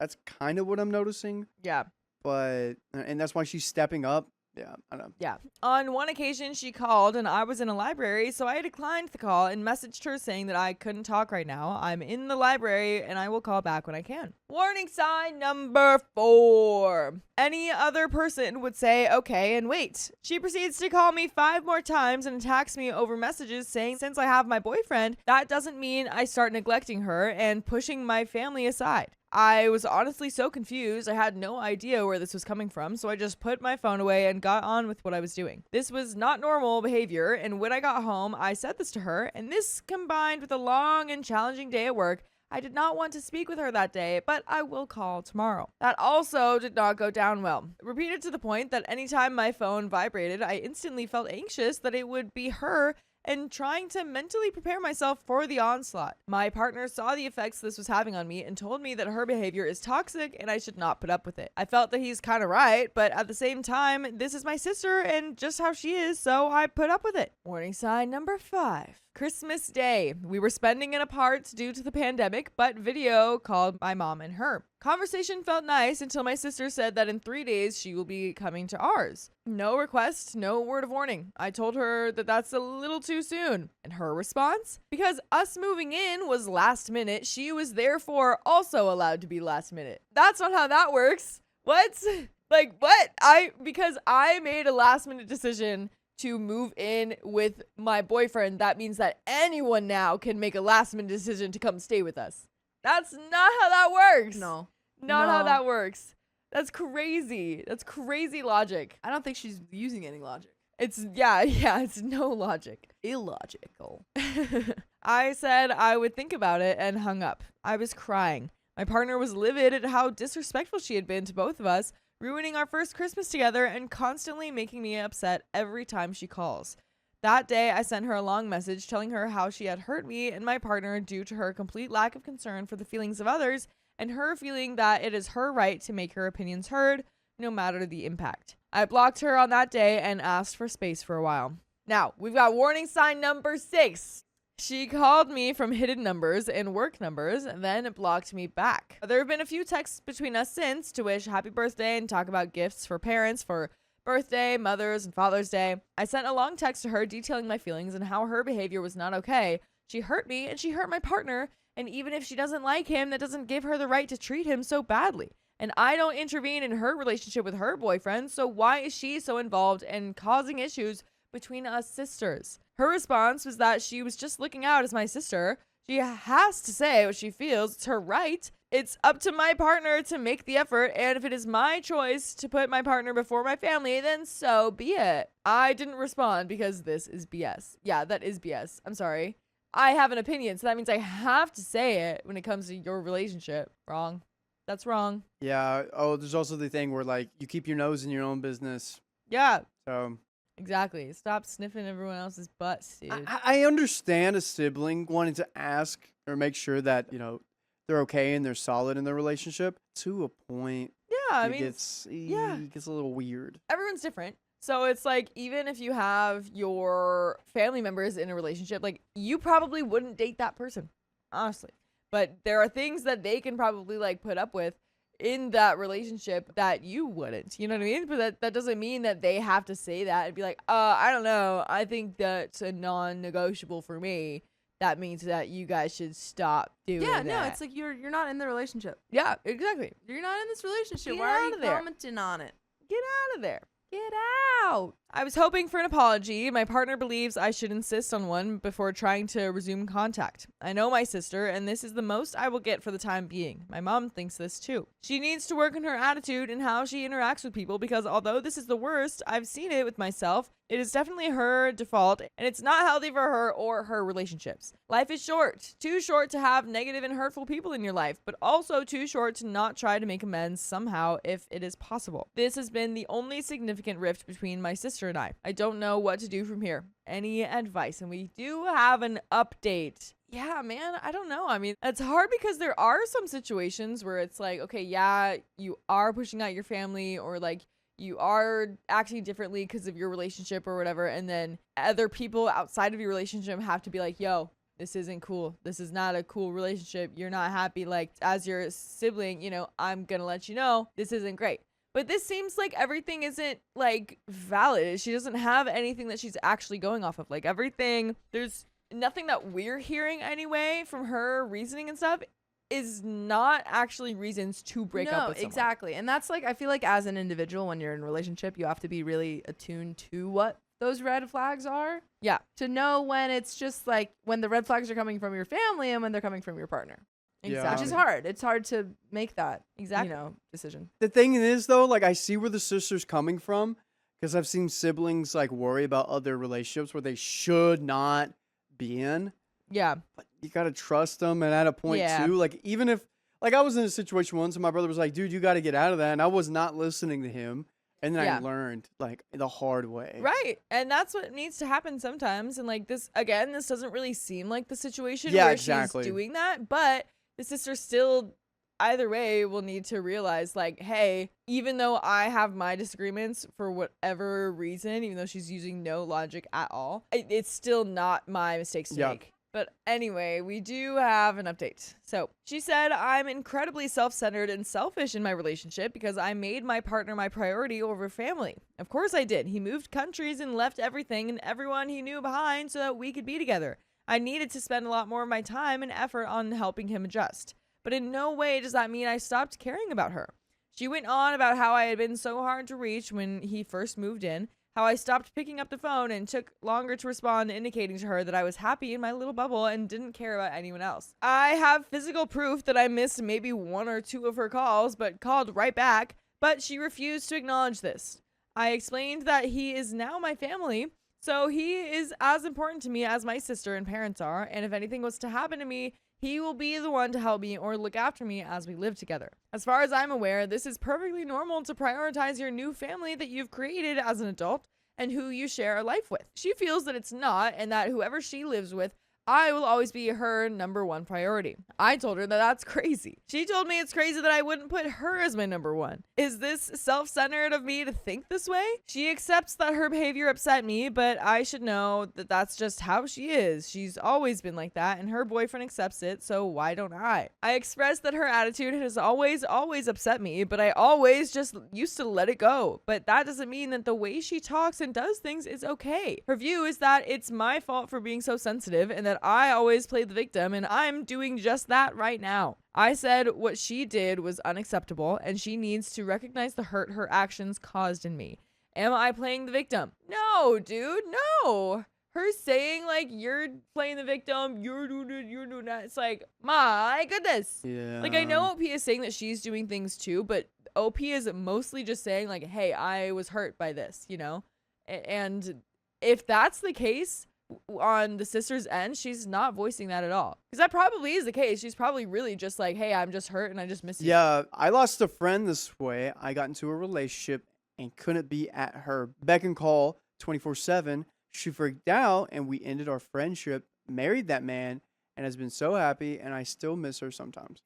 That's kind of what I'm noticing. Yeah. And that's why she's stepping up. Yeah, I don't know. Yeah. On one occasion, she called and I was in a library, so I declined the call and messaged her saying that I couldn't talk right now. I'm in the library and I will call back when I can. Warning sign number 4. Any other person would say okay and wait. She proceeds to call me 5 more times and attacks me over messages saying since I have my boyfriend, that doesn't mean I start neglecting her and pushing my family aside. I was honestly so confused. I had no idea where this was coming from, so I just put my phone away and got on with what I was doing. This was not normal behavior, and when I got home, I said this to her, and this combined with a long and challenging day at work, I did not want to speak with her that day, but I will call tomorrow. That also did not go down well. Repeated to the point that anytime my phone vibrated, I instantly felt anxious that it would be her and trying to mentally prepare myself for the onslaught. My partner saw the effects this was having on me and told me that her behavior is toxic and I should not put up with it. I felt that he's kind of right, but at the same time, this is my sister and just how she is, so I put up with it. Warning sign number 5. Christmas Day. We were spending it apart due to the pandemic, but video called my mom and her. Conversation felt nice until my sister said that in 3 days she will be coming to ours. No request, no word of warning. I told her that that's a little too soon. And her response? Because us moving in was last minute, she was therefore also allowed to be last minute. That's not how that works. What? What? Because I made a last minute decision to move in with my boyfriend, that means that anyone now can make a last minute decision to come stay with us. That's not how that works. No. Not how No. that works. That's crazy. That's crazy logic. I don't think she's using any logic. It's no logic. Illogical. I said I would think about it and hung up. I was crying. My partner was livid at how disrespectful she had been to both of us, ruining our first Christmas together and constantly making me upset every time she calls. That day, I sent her a long message telling her how she had hurt me and my partner due to her complete lack of concern for the feelings of others and her feeling that it is her right to make her opinions heard, no matter the impact. I blocked her on that day and asked for space for a while. Now, we've got warning sign number 6. She called me from hidden numbers and work numbers, and then blocked me back. There have been a few texts between us since to wish happy birthday and talk about gifts for parents for birthday, Mother's, and Father's Day. I sent a long text to her detailing my feelings and how her behavior was not okay. She hurt me and she hurt my partner, and even if she doesn't like him, that doesn't give her the right to treat him so badly. And I don't intervene in her relationship with her boyfriend, so why is she so involved and causing issues between us sisters? Her response was that she was just looking out as my sister. She has to say what she feels. It's her right. It's up to my partner to make the effort, and if it is my choice to put my partner before my family, then so be it. I didn't respond because this is BS. Yeah, that is BS. I'm sorry. I have an opinion, so that means I have to say it when it comes to your relationship. Wrong. That's wrong. Yeah. Oh, there's also the thing where like you keep your nose in your own business. Yeah. So Exactly. Stop sniffing everyone else's butts, dude. I understand a sibling wanting to ask or make sure that, you know, they're okay and they're solid in their relationship to a point. Yeah, I It mean, gets a little weird. everyone's different. So it's like, even if you have your family members in a relationship, like, you probably wouldn't date that person, honestly. But there are things that they can probably like put up with in that relationship that you wouldn't. You know what I mean? But that doesn't mean that they have to say that and be like, I don't know. I think that's a non-negotiable for me. That means that you guys should stop doing that. Yeah, no, it's like you're not in the relationship. Yeah, exactly. You're not in this relationship. Get Why are out you of there. commenting on it? Get out of there. Get out. I was hoping for an apology. My partner believes I should insist on one before trying to resume contact. I know my sister, and this is the most I will get for the time being. My mom thinks this too. She needs to work on her attitude and how she interacts with people, because although this is the worst, I've seen it with myself. It is definitely her default, and it's not healthy for her or her relationships. Life is short. Too short to have negative and hurtful people in your life, but also too short to not try to make amends somehow if it is possible. This has been the only significant rift between my sister and I. I don't know what to do from here. Any advice? And we do have an update. Yeah, man, I don't know. I mean, it's hard because there are some situations where it's like, okay, yeah, you are pushing out your family, or like you are acting differently because of your relationship or whatever, and then other people outside of your relationship have to be like, yo, this isn't cool. This is not a cool relationship. You're not happy. Like, as your sibling, you know, I'm gonna let you know this isn't great. But this seems like everything isn't like valid. She doesn't have anything that she's actually going off of. Like, everything, there's nothing that we're hearing anyway from her reasoning and stuff is not actually reasons to break up with someone. Exactly. And that's like, I feel like as an individual, when you're in a relationship, you have to be really attuned to what those red flags are. Yeah. To know when it's just like when the red flags are coming from your family and when they're coming from your partner. Yeah. Which is hard. It's hard to make that Exactly. decision. The thing is, though, like I see where the sister's coming from, because I've seen siblings like worry about other relationships where they should not be in. Yeah. But you gotta trust them, and at a point too, like even if, like I was in a situation once, and my brother was like, "Dude, you got to get out of that," and I was not listening to him, and then I learned like the hard way. Right. And that's what needs to happen sometimes. And like this, again, this doesn't really seem like the situation Yeah, where exactly. she's doing that, but the sister still, either way, will need to realize like, hey, even though I have my disagreements for whatever reason, even though she's using no logic at all, it's still not my mistakes to make. But anyway, we do have an update. So she said, I'm incredibly self-centered and selfish in my relationship because I made my partner my priority over family. Of course I did. He moved countries and left everything and everyone he knew behind so that we could be together. I needed to spend a lot more of my time and effort on helping him adjust. But in no way does that mean I stopped caring about her. She went on about how I had been so hard to reach when he first moved in, how I stopped picking up the phone and took longer to respond, indicating to her that I was happy in my little bubble and didn't care about anyone else. I have physical proof that I missed maybe 1 or 2 of her calls, but called right back, but she refused to acknowledge this. I explained that he is now my family, so he is as important to me as my sister and parents are, and if anything was to happen to me, he will be the one to help me or look after me as we live together. As far as I'm aware, this is perfectly normal to prioritize your new family that you've created as an adult and who you share a life with. She feels that it's not, and that whoever she lives with I will always be her number one priority. I told her that that's crazy. She told me it's crazy that I wouldn't put her as my number one. Is this self-centered of me to think this way? She accepts that her behavior upset me, but I should know that that's just how she is. She's always been like that, and her boyfriend accepts it, so why don't I? I expressed that her attitude has always upset me, but I always just used to let it go. But that doesn't mean that the way she talks and does things is okay. Her view is that it's my fault for being so sensitive and that I always play the victim, and I'm doing just that right now. I said what she did was unacceptable and she needs to recognize the hurt her actions caused in me. Am I playing the victim? No, dude, no. Her saying like you're playing the victim, you're doing that. It's like, my goodness. Yeah. Like I know OP is saying that she's doing things too, but OP is mostly just saying like, hey, I was hurt by this, you know? And if that's the case on the sister's end, she's not voicing that at all. Because that probably is the case. She's probably really just like, hey, I'm just hurt and I just miss you. Yeah, I lost a friend this way. I got into a relationship and couldn't be at her beck and call 24/7. She freaked out and we ended our friendship, married that man, and has been so happy, and I still miss her sometimes.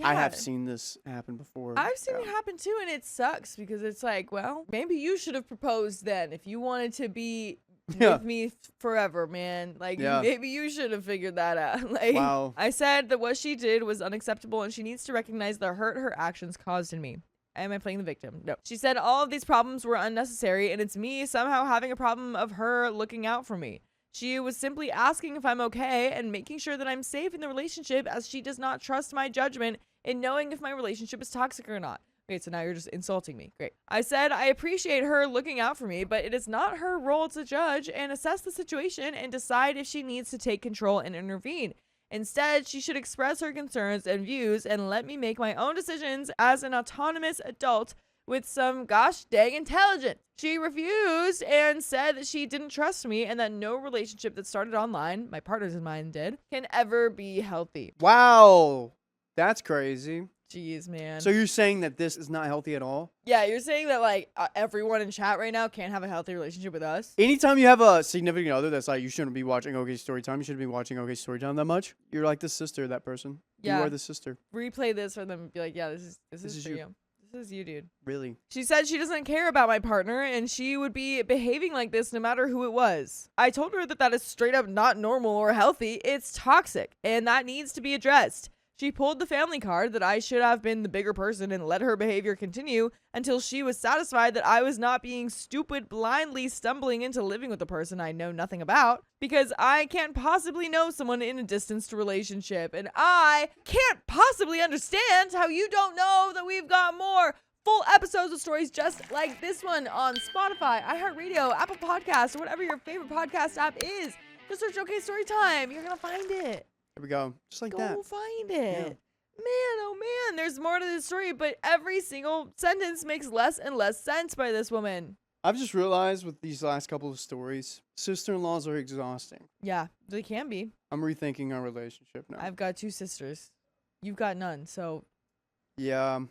I have Yeah. seen this happen before. I've seen it happen too, and it sucks because it's like, well, maybe you should have proposed then if you wanted to be Yeah. with me forever, man. Like, Yeah. maybe you should have figured that out. Like, Wow. I said that what she did was unacceptable, and she needs to recognize the hurt her actions caused in me. Am I playing the victim? No. She said all of these problems were unnecessary, and it's me somehow having a problem of her looking out for me. She was simply asking if I'm okay and making sure that I'm safe in the relationship, as she does not trust my judgment in knowing if my relationship is toxic or not. Okay, so now you're just insulting me. Great. I said I appreciate her looking out for me, but it is not her role to judge and assess the situation and decide if she needs to take control and intervene. Instead, she should express her concerns and views and let me make my own decisions as an autonomous adult with some gosh dang intelligence. She refused and said that she didn't trust me and that no relationship that started online, my partner's and mine did, can ever be healthy. Wow. That's crazy. Jeez, man. So you're saying that this is not healthy at all? Yeah, you're saying that like everyone in chat right now can't have a healthy relationship with us? Anytime you have a significant other that's like, you shouldn't be watching OK Storytime, you shouldn't be watching OK Storytime that much, you're like the sister of that person. Yeah. You are the sister. Replay this for them and be like, yeah, this is for you. you. This is you, dude. Really. She said she doesn't care about my partner and she would be behaving like this no matter who it was. I told her that that is straight up not normal or healthy. It's toxic and that needs to be addressed. She pulled the family card that I should have been the bigger person and let her behavior continue until she was satisfied that I was not being stupid, blindly stumbling into living with a person I know nothing about, because I can't possibly know someone in a distanced relationship, and I can't possibly understand how you don't know that we've got more full episodes of stories just like this one on Spotify, iHeartRadio, Apple Podcasts, or whatever your favorite podcast app is. Just search OK Storytime. You're going to find it. There we go. Just like Go that. find Yeah. it. Man, oh man, there's more to this story, but every single sentence makes less and less sense by this woman. I've just realized with these last couple of stories, sister-in-laws are exhausting. Yeah, they can be. I'm rethinking our relationship now. I've got 2 sisters. You've got none, so Yeah.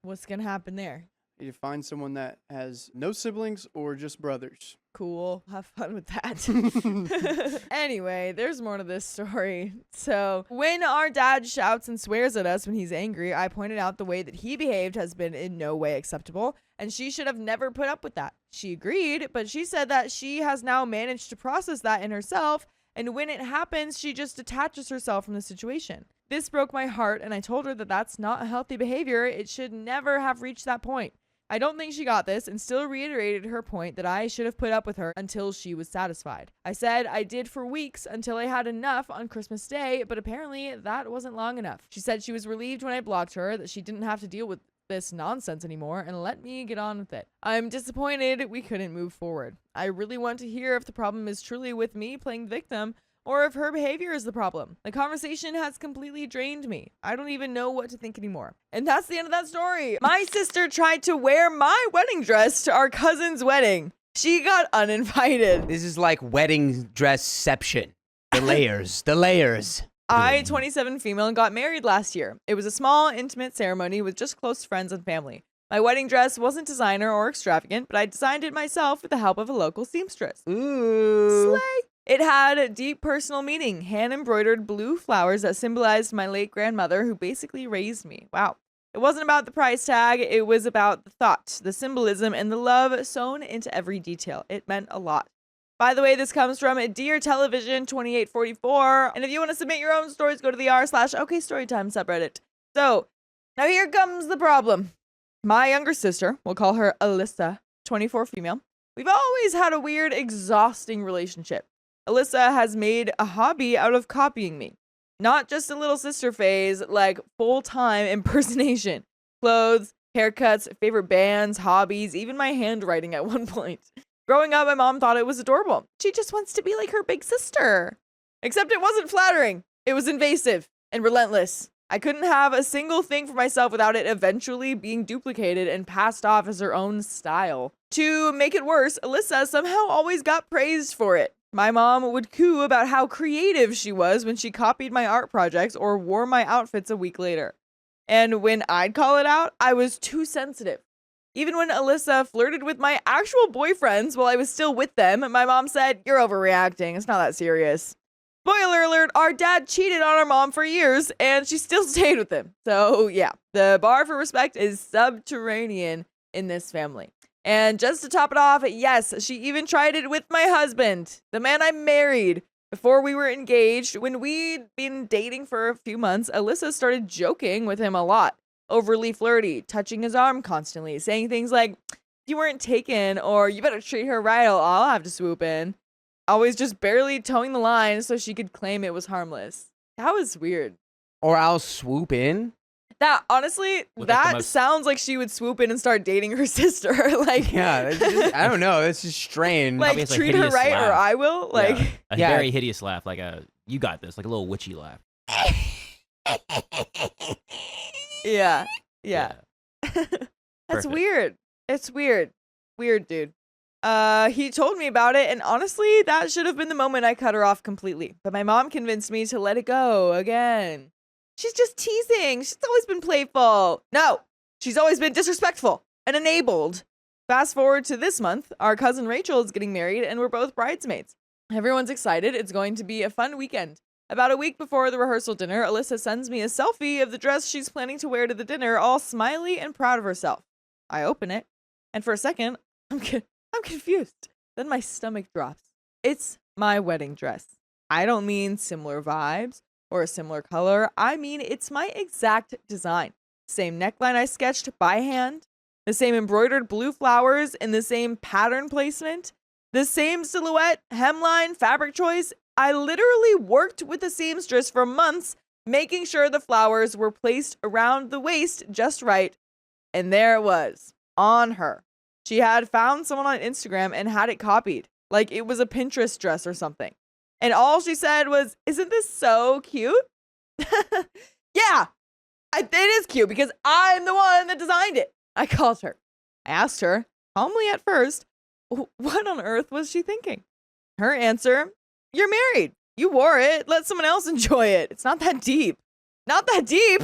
what's gonna happen there? Need to find someone that has no siblings or just brothers. Cool. Have fun with that. Anyway, there's more to this story. So, when our dad shouts and swears at us when he's angry, I pointed out the way that he behaved has been in no way acceptable, and she should have never put up with that. She agreed, but she said that she has now managed to process that in herself, and when it happens, she just detaches herself from the situation. This broke my heart, and I told her that that's not a healthy behavior. It should never have reached that point. I don't think she got this and still reiterated her point that I should have put up with her until she was satisfied. I said I did for weeks until I had enough on Christmas Day, but apparently that wasn't long enough. She said she was relieved when I blocked her, that she didn't have to deal with this nonsense anymore and let me get on with it. I'm disappointed we couldn't move forward. I really want to hear if the problem is truly with me playing victim or if her behavior is the problem. The conversation has completely drained me. I don't even know what to think anymore. And that's the end of that story. My sister tried to wear my wedding dress to our cousin's wedding. She got uninvited. This is like wedding dressception. The layers, the layers. I, 27 female, got married last year. It was a small, intimate ceremony with just close friends and family. My wedding dress wasn't designer or extravagant, but I designed it myself with the help of a local seamstress. Ooh. Slay! It had deep personal meaning, hand-embroidered blue flowers that symbolized my late grandmother who basically raised me. Wow. It wasn't about the price tag, it was about the thought, the symbolism, and the love sewn into every detail. It meant a lot. By the way, this comes from Dear Television 2844, and if you want to submit your own stories, go to the r/OKStorytime subreddit. So, now here comes the problem. My younger sister, we'll call her Alyssa, 24 female, we've always had a weird, exhausting relationship. Alyssa has made a hobby out of copying me. Not just a little sister phase, like full-time impersonation. Clothes, haircuts, favorite bands, hobbies, even my handwriting at one point. Growing up, my mom thought it was adorable. She just wants to be like her big sister. Except it wasn't flattering. It was invasive and relentless. I couldn't have a single thing for myself without it eventually being duplicated and passed off as her own style. To make it worse, Alyssa somehow always got praised for it. My mom would coo about how creative she was when she copied my art projects or wore my outfits a week later. And when I'd call it out, I was too sensitive. Even when Alyssa flirted with my actual boyfriends while I was still with them, my mom said, "You're overreacting. It's not that serious." Spoiler alert, our dad cheated on our mom for years, and she still stayed with him. So yeah, the bar for respect is subterranean in this family. And just to top it off, yes, she even tried it with my husband, the man I married. Before we were engaged, when we'd been dating for a few months, Alyssa started joking with him a lot. Overly flirty, touching his arm constantly, saying things like, "You weren't taken," or "You better treat her right or I'll have to swoop in." Always just barely towing the line so she could claim it was harmless. That was weird. Or I'll swoop in. That, honestly, With, like, that the most- sounds like she would swoop in and start dating her sister. Like, Yeah, that's just, I don't know. That's just strange. like Obviously, treat her hideous right or laugh. I will. Like, Yeah. A Yeah. very hideous laugh, like a "you got this," like a little witchy laugh. yeah. That's Perfect. weird. It's weird. Weird, dude. He told me about it, and honestly, that should have been the moment I cut her off completely. But my mom convinced me to let it go again. She's just teasing. She's always been playful. No, she's always been disrespectful and enabled. Fast forward to this month, our cousin Rachel is getting married, and we're both bridesmaids. Everyone's excited. It's going to be a fun weekend. About a week before the rehearsal dinner, Alyssa sends me a selfie of the dress she's planning to wear to the dinner, all smiley and proud of herself. I open it, and for a second, I'm confused. Then my stomach drops. It's my wedding dress. I don't mean similar vibes or a similar color. I mean, it's my exact design. Same neckline I sketched by hand, the same embroidered blue flowers in the same pattern placement, the same silhouette, hemline, fabric choice. I literally worked with the seamstress for months, making sure the flowers were placed around the waist just right. And there it was, on her. She had found someone on Instagram and had it copied, like it was a Pinterest dress or something. And all she said was, "Isn't this so cute?" Yeah, it is cute because I'm the one that designed it. I called her. I asked her, calmly at first, what on earth was she thinking? Her answer, "You're married. You wore it. Let someone else enjoy it. It's not that deep." Not that deep.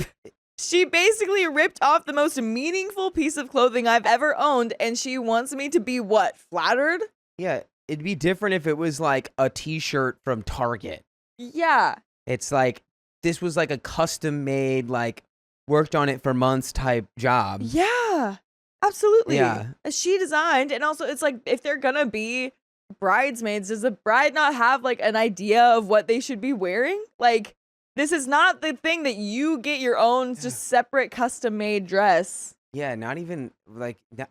She basically ripped off the most meaningful piece of clothing I've ever owned, and she wants me to be what? Flattered? Yeah, it'd be different if it was like a t-shirt from Target. Yeah. It's like, this was like a custom made, like, worked on it for months type job. Yeah. Absolutely. Yeah. She designed, and also it's like, if they're gonna be bridesmaids, does the bride not have like an idea of what they should be wearing? Like, this is not the thing that you get your own just separate custom made dress. Yeah, not even like that.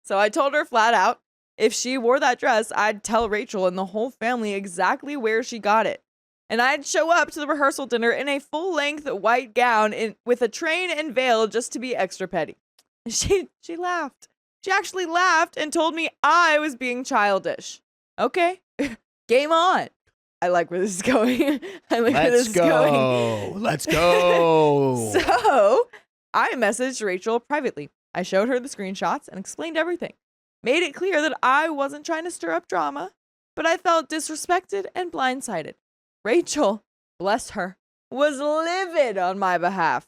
So I told her flat out, if she wore that dress, I'd tell Rachel and the whole family exactly where she got it. And I'd show up to the rehearsal dinner in a full-length white gown with a train and veil just to be extra petty. She laughed. She actually laughed and told me I was being childish. Okay, game on. I like where this is going. I like where this is going. Let's go. So I messaged Rachel privately. I showed her the screenshots and explained everything. Made it clear that I wasn't trying to stir up drama, but I felt disrespected and blindsided. Rachel, bless her, was livid on my behalf.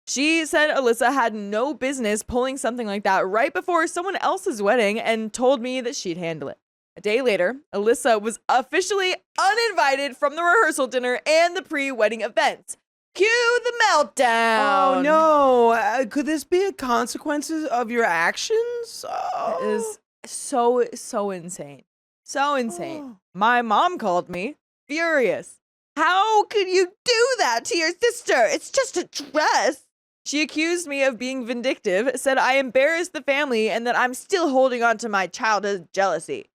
She said Alyssa had no business pulling something like that right before someone else's wedding and told me that she'd handle it. A day later, Alyssa was officially uninvited from the rehearsal dinner and the pre-wedding events. Cue the meltdown. Oh no! Could this be a consequences of your actions? It is so insane. So insane. My mom called me furious. How could you do that to your sister? It's just a dress. She accused me of being vindictive, said I embarrassed the family, and that I'm still holding on to my childhood jealousy.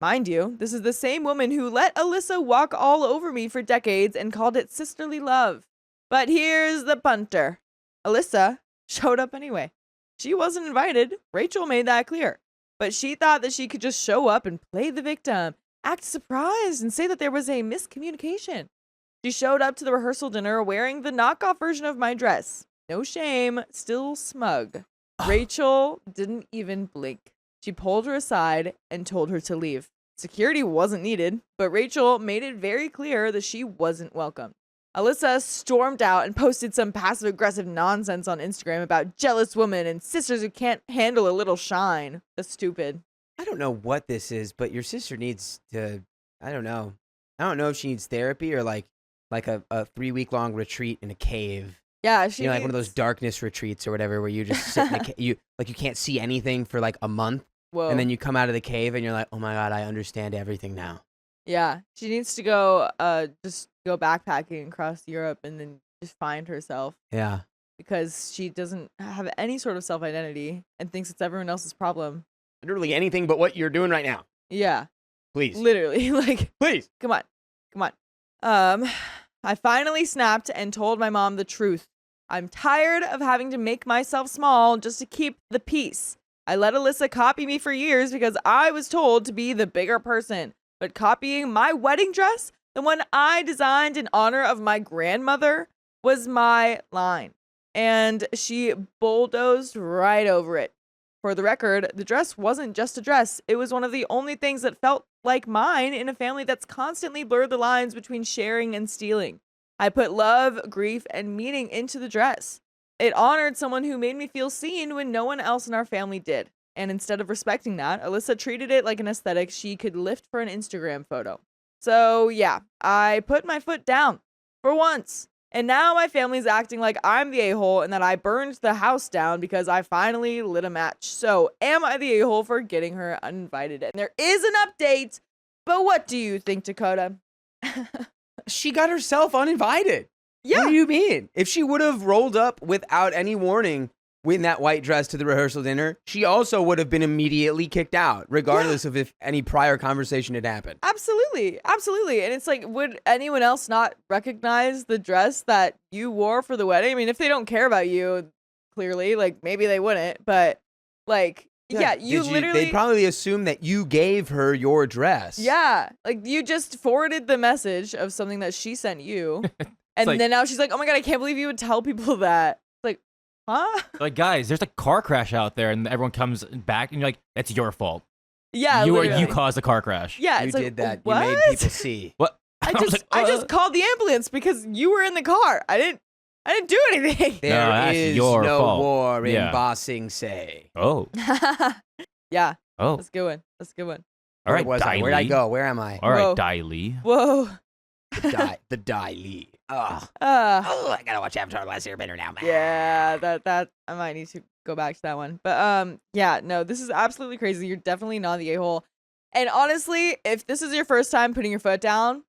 Mind you, this is the same woman who let Alyssa walk all over me for decades and called it sisterly love. But here's the punter. Alyssa showed up anyway. She wasn't invited. Rachel made that clear. But she thought that she could just show up and play the victim, act surprised, and say that there was a miscommunication. She showed up to the rehearsal dinner wearing the knockoff version of my dress. No shame, still smug. Rachel didn't even blink. She pulled her aside and told her to leave. Security wasn't needed, but Rachel made it very clear that she wasn't welcome. Alyssa stormed out and posted some passive-aggressive nonsense on Instagram about jealous women and sisters who can't handle a little shine. That's stupid. I don't know what this is, but your sister needs to. I don't know. I don't know if she needs therapy or like a 3-week-long retreat in a cave. Yeah, she like one of those darkness retreats or whatever, where you just sit in a you can't see anything for like a month, Whoa. and then you come out of the cave and you're like, oh my god, I understand everything now. Yeah, she needs to go just go backpacking across Europe and then just find herself, Yeah. because she doesn't have any sort of self-identity and thinks it's everyone else's problem. Literally anything but what you're doing right now. Yeah, Please. literally. Like, Please. come on. I finally snapped and told my mom the truth. I'm tired of having to make myself small just to keep the peace. I let Alyssa copy me for years because I was told to be the bigger person. But copying my wedding dress, the one I designed in honor of my grandmother, was my line. And she bulldozed right over it. For the record, the dress wasn't just a dress. It was one of the only things that felt like mine in a family that's constantly blurred the lines between sharing and stealing. I put love, grief, and meaning into the dress. It honored someone who made me feel seen when no one else in our family did. And instead of respecting that, Alyssa treated it like an aesthetic she could lift for an Instagram photo. So yeah, I put my foot down for once. And now my family's acting like I'm the a-hole and that I burned the house down because I finally lit a match. So am I the a-hole for getting her uninvited? And there is an update, but what do you think, Dakota? She got herself uninvited. Yeah. What do you mean? If she would have rolled up without any warning in that white dress to the rehearsal dinner, she also would have been immediately kicked out, regardless of if any prior conversation had happened. Absolutely. Absolutely. And it's like, would anyone else not recognize the dress that you wore for the wedding? I mean, if they don't care about you, clearly, like, maybe they wouldn't, but like, yeah, they'd probably assume that you gave her your dress. Yeah, like you just forwarded the message of something that she sent you. And like- then now she's like, oh my God, I can't believe you would tell people that. It's like, huh? Like, guys, there's a car crash out there, and everyone comes back, and you're like, "It's your fault. Yeah, you literally. caused the car crash." Yeah, You it's like, did that. What? You made people see. What? I was just, like, I just called the ambulance because you were in the car. I didn't do anything. There that's is your no fault. war in Yeah. Bossing Say. Oh. Yeah, Oh. that's a good one. That's a good one. All right, Where was I? Where'd I Daily. go? Where am I? All right, Whoa. Daily. Whoa. The Dai Li. Oh, I gotta watch Avatar: The Last Airbender now, man. Yeah, that I might need to go back to that one. But yeah, no, this is absolutely crazy. You're definitely not the a-hole. And honestly, if this is your first time putting your foot down,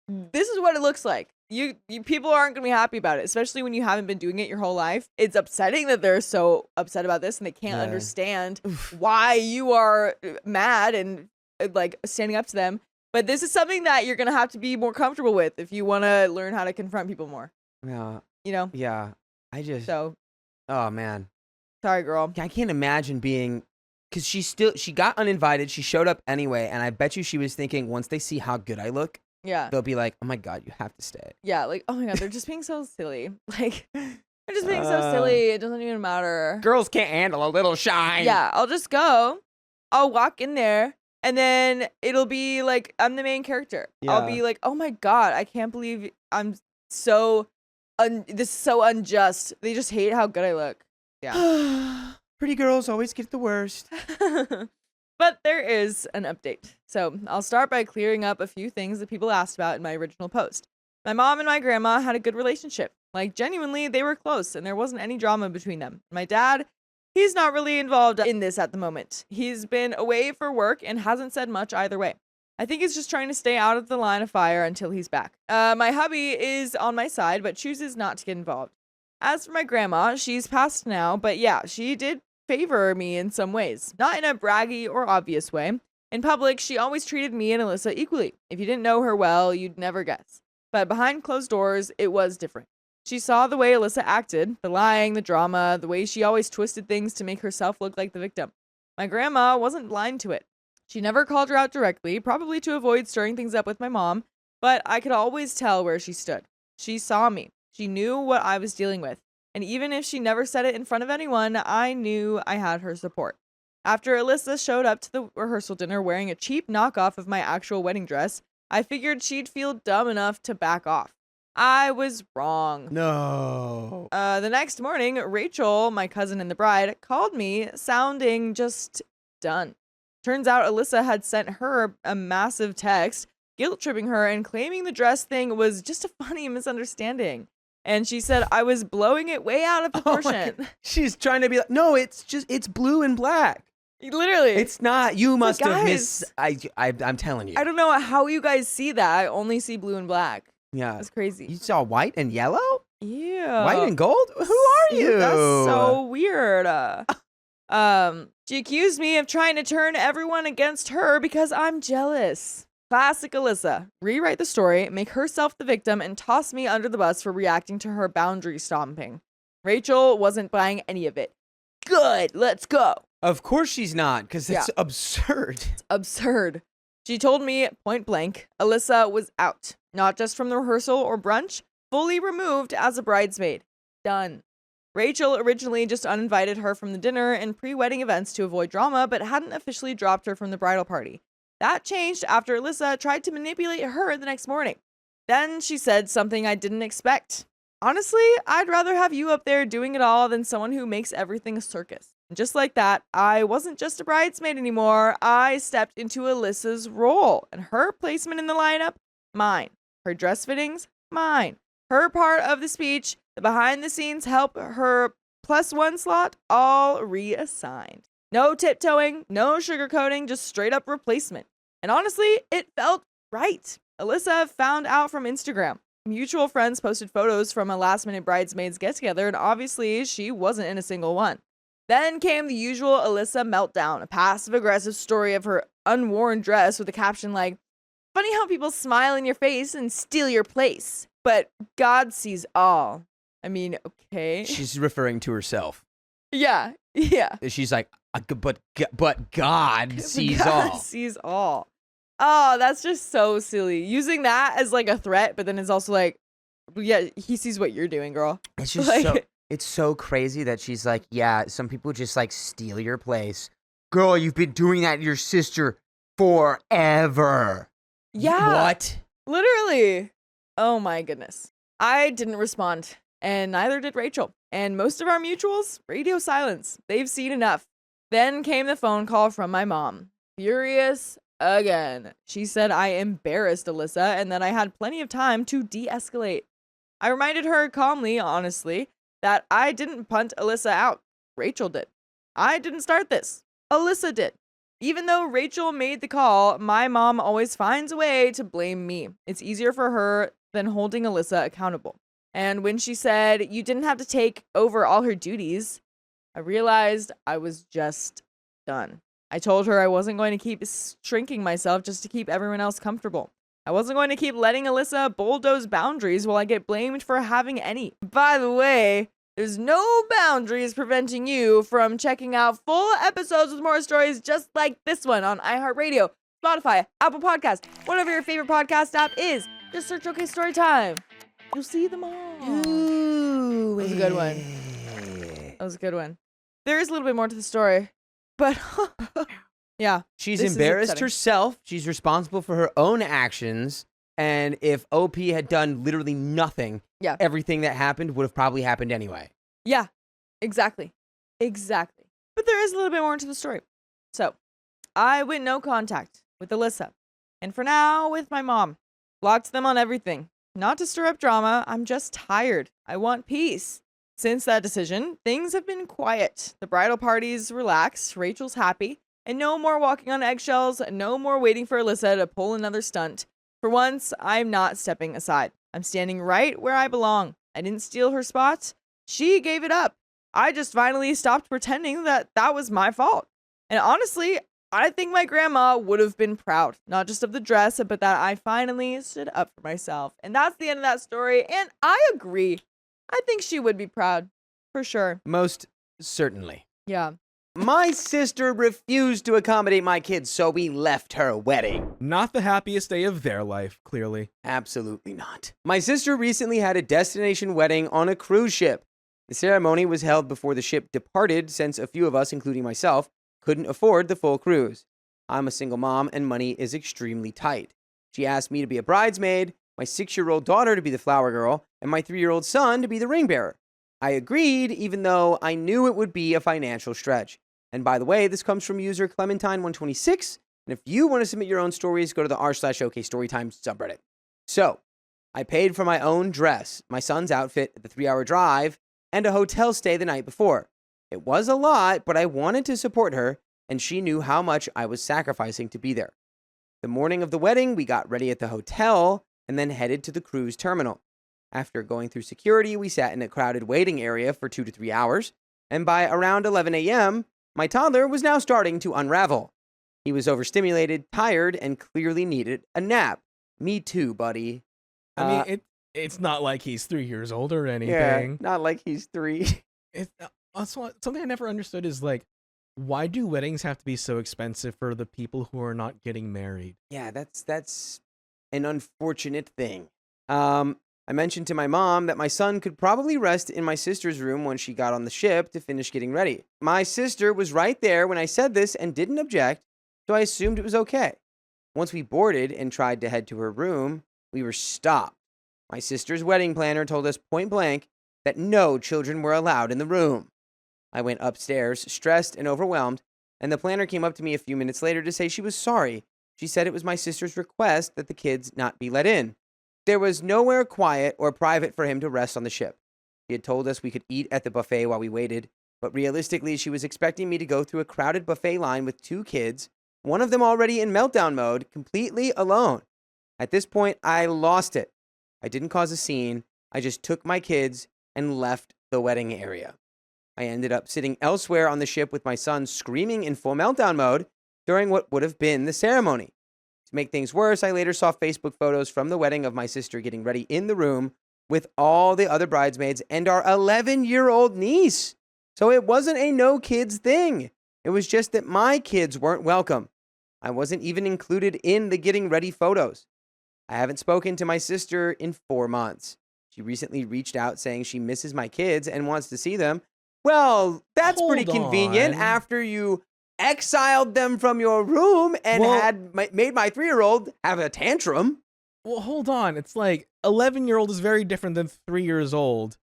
this is what it looks like. You people aren't gonna be happy about it, especially when you haven't been doing it your whole life. It's upsetting that they're so upset about this and they can't Yeah. understand why you are mad and like standing up to them. But this is something that you're gonna have to be more comfortable with if you want to learn how to confront people more. Yeah. You know. Yeah. I just. So Oh man. sorry, girl. I can't imagine being. Because she got uninvited. She showed up anyway, and I bet you she was thinking once they see how good I look, Yeah. they'll be like, "Oh my god, you have to stay." Yeah, like, oh my God, they're just being so silly. Like, they're just being so silly. It doesn't even matter. Girls can't handle a little shine. Yeah, I'll just go. I'll walk in there, and then it'll be like I'm the main character. I'll Yeah. be like, oh my God, I can't believe I'm so, this is so unjust. They just hate how good I look. Yeah. Pretty girls always get the worst. But there is an update. So I'll start by clearing up a few things that people asked about in my original post. My mom and my grandma had a good relationship. Like, genuinely, they were close and there wasn't any drama between them. My dad, he's not really involved in this at the moment. He's been away for work and hasn't said much either way. I think he's just trying to stay out of the line of fire until he's back. My hubby is on my side, but chooses not to get involved. As for my grandma, she's passed now, but yeah, she did favor me in some ways. Not in a braggy or obvious way. In public, she always treated me and Alyssa equally. If you didn't know her well, you'd never guess. But behind closed doors, it was different. She saw the way Alyssa acted, the lying, the drama, the way she always twisted things to make herself look like the victim. My grandma wasn't blind to it. She never called her out directly, probably to avoid stirring things up with my mom, but I could always tell where she stood. She saw me. She knew what I was dealing with. And even if she never said it in front of anyone, I knew I had her support. After Alyssa showed up to the rehearsal dinner wearing a cheap knockoff of my actual wedding dress, I figured she'd feel dumb enough to back off. I was wrong. No. The next morning, Rachel, my cousin and the bride, called me sounding just done. Turns out Alyssa had sent her a massive text, guilt-tripping her and claiming the dress thing was just a funny misunderstanding. And she said I was blowing it way out of proportion. She's trying to be like, no, it's blue and black. Literally. It's not. You must have guys, I'm telling you. I don't know how you guys see that. I only see blue and black. Yeah. That's crazy. You saw white and yellow? Yeah. White and gold? Who are you? That's so weird. She accused me of trying to turn everyone against her because I'm jealous. Classic Alyssa. Rewrite the story, make herself the victim, and toss me under the bus for reacting to her boundary stomping. Rachel wasn't buying any of it. Good, let's go. Of course she's not, because it's absurd. It's absurd. She told me point blank, Alyssa was out. Not just from the rehearsal or brunch, fully removed as a bridesmaid. Done. Rachel originally just uninvited her from the dinner and pre-wedding events to avoid drama, but hadn't officially dropped her from the bridal party. That changed after Alyssa tried to manipulate her the next morning. Then she said something I didn't expect. Honestly, I'd rather have you up there doing it all than someone who makes everything a circus. And just like that, I wasn't just a bridesmaid anymore. I stepped into Alyssa's role, and her placement in the lineup, mine. Her dress fittings, mine. Her part of the speech, the behind the scenes help, her +1 slot, all reassigned. No tiptoeing, no sugarcoating, just straight up replacement. And honestly, it felt right. Alyssa found out from Instagram. Mutual friends posted photos from a last-minute bridesmaids get-together, and obviously she wasn't in a single one. Then came the usual Alyssa meltdown, a passive-aggressive story of her unworn dress with a caption like, "Funny how people smile in your face and steal your place, but God sees all." I mean, okay. She's referring to herself. Yeah. She's like, but God sees God all. sees all. Oh, that's just so silly. Using that as like a threat, but then it's also like, yeah, he sees what you're doing, girl. It's just Like- it's so crazy that she's like, yeah, some people just like steal your place. Girl, you've been doing that to your sister forever. Yeah. What? Literally. Oh my goodness. I didn't respond, and neither did Rachel. And most of our mutuals, radio silence. They've seen enough. Then came the phone call from my mom. Furious again. She said I embarrassed Alyssa and that I had plenty of time to de-escalate. I reminded her calmly, honestly, that I didn't punt Alyssa out. Rachel did. I didn't start this. Alyssa did. Even though Rachel made the call, my mom always finds a way to blame me. It's easier for her than holding Alyssa accountable. And when she said you didn't have to take over all her duties, I realized I was just done. I told her I wasn't going to keep shrinking myself just to keep everyone else comfortable. I wasn't going to keep letting Alyssa bulldoze boundaries while I get blamed for having any. By the way, there's no boundaries preventing you from checking out full episodes with more stories just like this one on iHeartRadio, Spotify, Apple Podcast, whatever your favorite podcast app is. Just search OK Storytime. You'll see them all. Ooh, That was a good one. That was a good one. There is a little bit more to the story, but yeah. She's This is embarrassed upsetting. herself. She's responsible for her own actions. And if OP had done literally nothing, Yeah. everything that happened would have probably happened anyway. Yeah, exactly. But there is a little bit more into the story. So, I went no contact with Alyssa. And for now, with my mom. Blocked them on everything. Not to stir up drama, I'm just tired. I want peace. Since that decision, things have been quiet. The bridal party's relaxed, Rachel's happy, and no more walking on eggshells, no more waiting for Alyssa to pull another stunt. For once, I'm not stepping aside. I'm standing right where I belong. I didn't steal her spot. She gave it up. I just finally stopped pretending that was my fault. And honestly, I think my grandma would have been proud, not just of the dress, but that I finally stood up for myself. And that's the end of that story. And I agree. I think she would be proud, for sure. Most certainly. Yeah. My sister refused to accommodate my kids, so we left her wedding. Not the happiest day of their life, clearly. Absolutely not. My sister recently had a destination wedding on a cruise ship. The ceremony was held before the ship departed, since a few of us, including myself, couldn't afford the full cruise. I'm a single mom, and money is extremely tight. She asked me to be a bridesmaid, my 6-year-old daughter to be the flower girl, and my 3-year-old son to be the ring bearer. I agreed, even though I knew it would be a financial stretch. And by the way, this comes from user Clementine126. And if you want to submit your own stories, go to the r/OK Storytime subreddit. So, I paid for my own dress, my son's outfit, the 3-hour drive, and a hotel stay the night before. It was a lot, but I wanted to support her, and she knew how much I was sacrificing to be there. The morning of the wedding, we got ready at the hotel and then headed to the cruise terminal. After going through security, we sat in a crowded waiting area for 2 to 3 hours, and by around 11 a.m., my toddler was now starting to unravel. He was overstimulated, tired, and clearly needed a nap. Me too, buddy. I mean, it's not like he's 3 years old or Yeah, anything. not like he's 3. It's also something I never understood is like, why do weddings have to be so expensive for the people who are not getting married? Yeah, that's an unfortunate thing. I mentioned to my mom that my son could probably rest in my sister's room when she got on the ship to finish getting ready. My sister was right there when I said this and didn't object, so I assumed it was okay. Once we boarded and tried to head to her room, we were stopped. My sister's wedding planner told us point blank that no children were allowed in the room. I went upstairs, stressed and overwhelmed, and the planner came up to me a few minutes later to say she was sorry. She said it was my sister's request that the kids not be let in. There was nowhere quiet or private for him to rest on the ship. She had told us we could eat at the buffet while we waited, but realistically, she was expecting me to go through a crowded buffet line with 2 kids, one of them already in meltdown mode, completely alone. At this point, I lost it. I didn't cause a scene. I just took my kids and left the wedding area. I ended up sitting elsewhere on the ship with my son screaming in full meltdown mode during what would have been the ceremony. To make things worse, I later saw Facebook photos from the wedding of my sister getting ready in the room with all the other bridesmaids and our 11-year-old niece. So it wasn't a no kids thing. It was just that my kids weren't welcome. I wasn't even included in the getting ready photos. I haven't spoken to my sister in 4 months. She recently reached out saying she misses my kids and wants to see them. Well, that's pretty convenient on. after you exiled them from your room and made my 3-year-old have a tantrum. Well, hold on. It's like 11-year-old is very different than 3 years old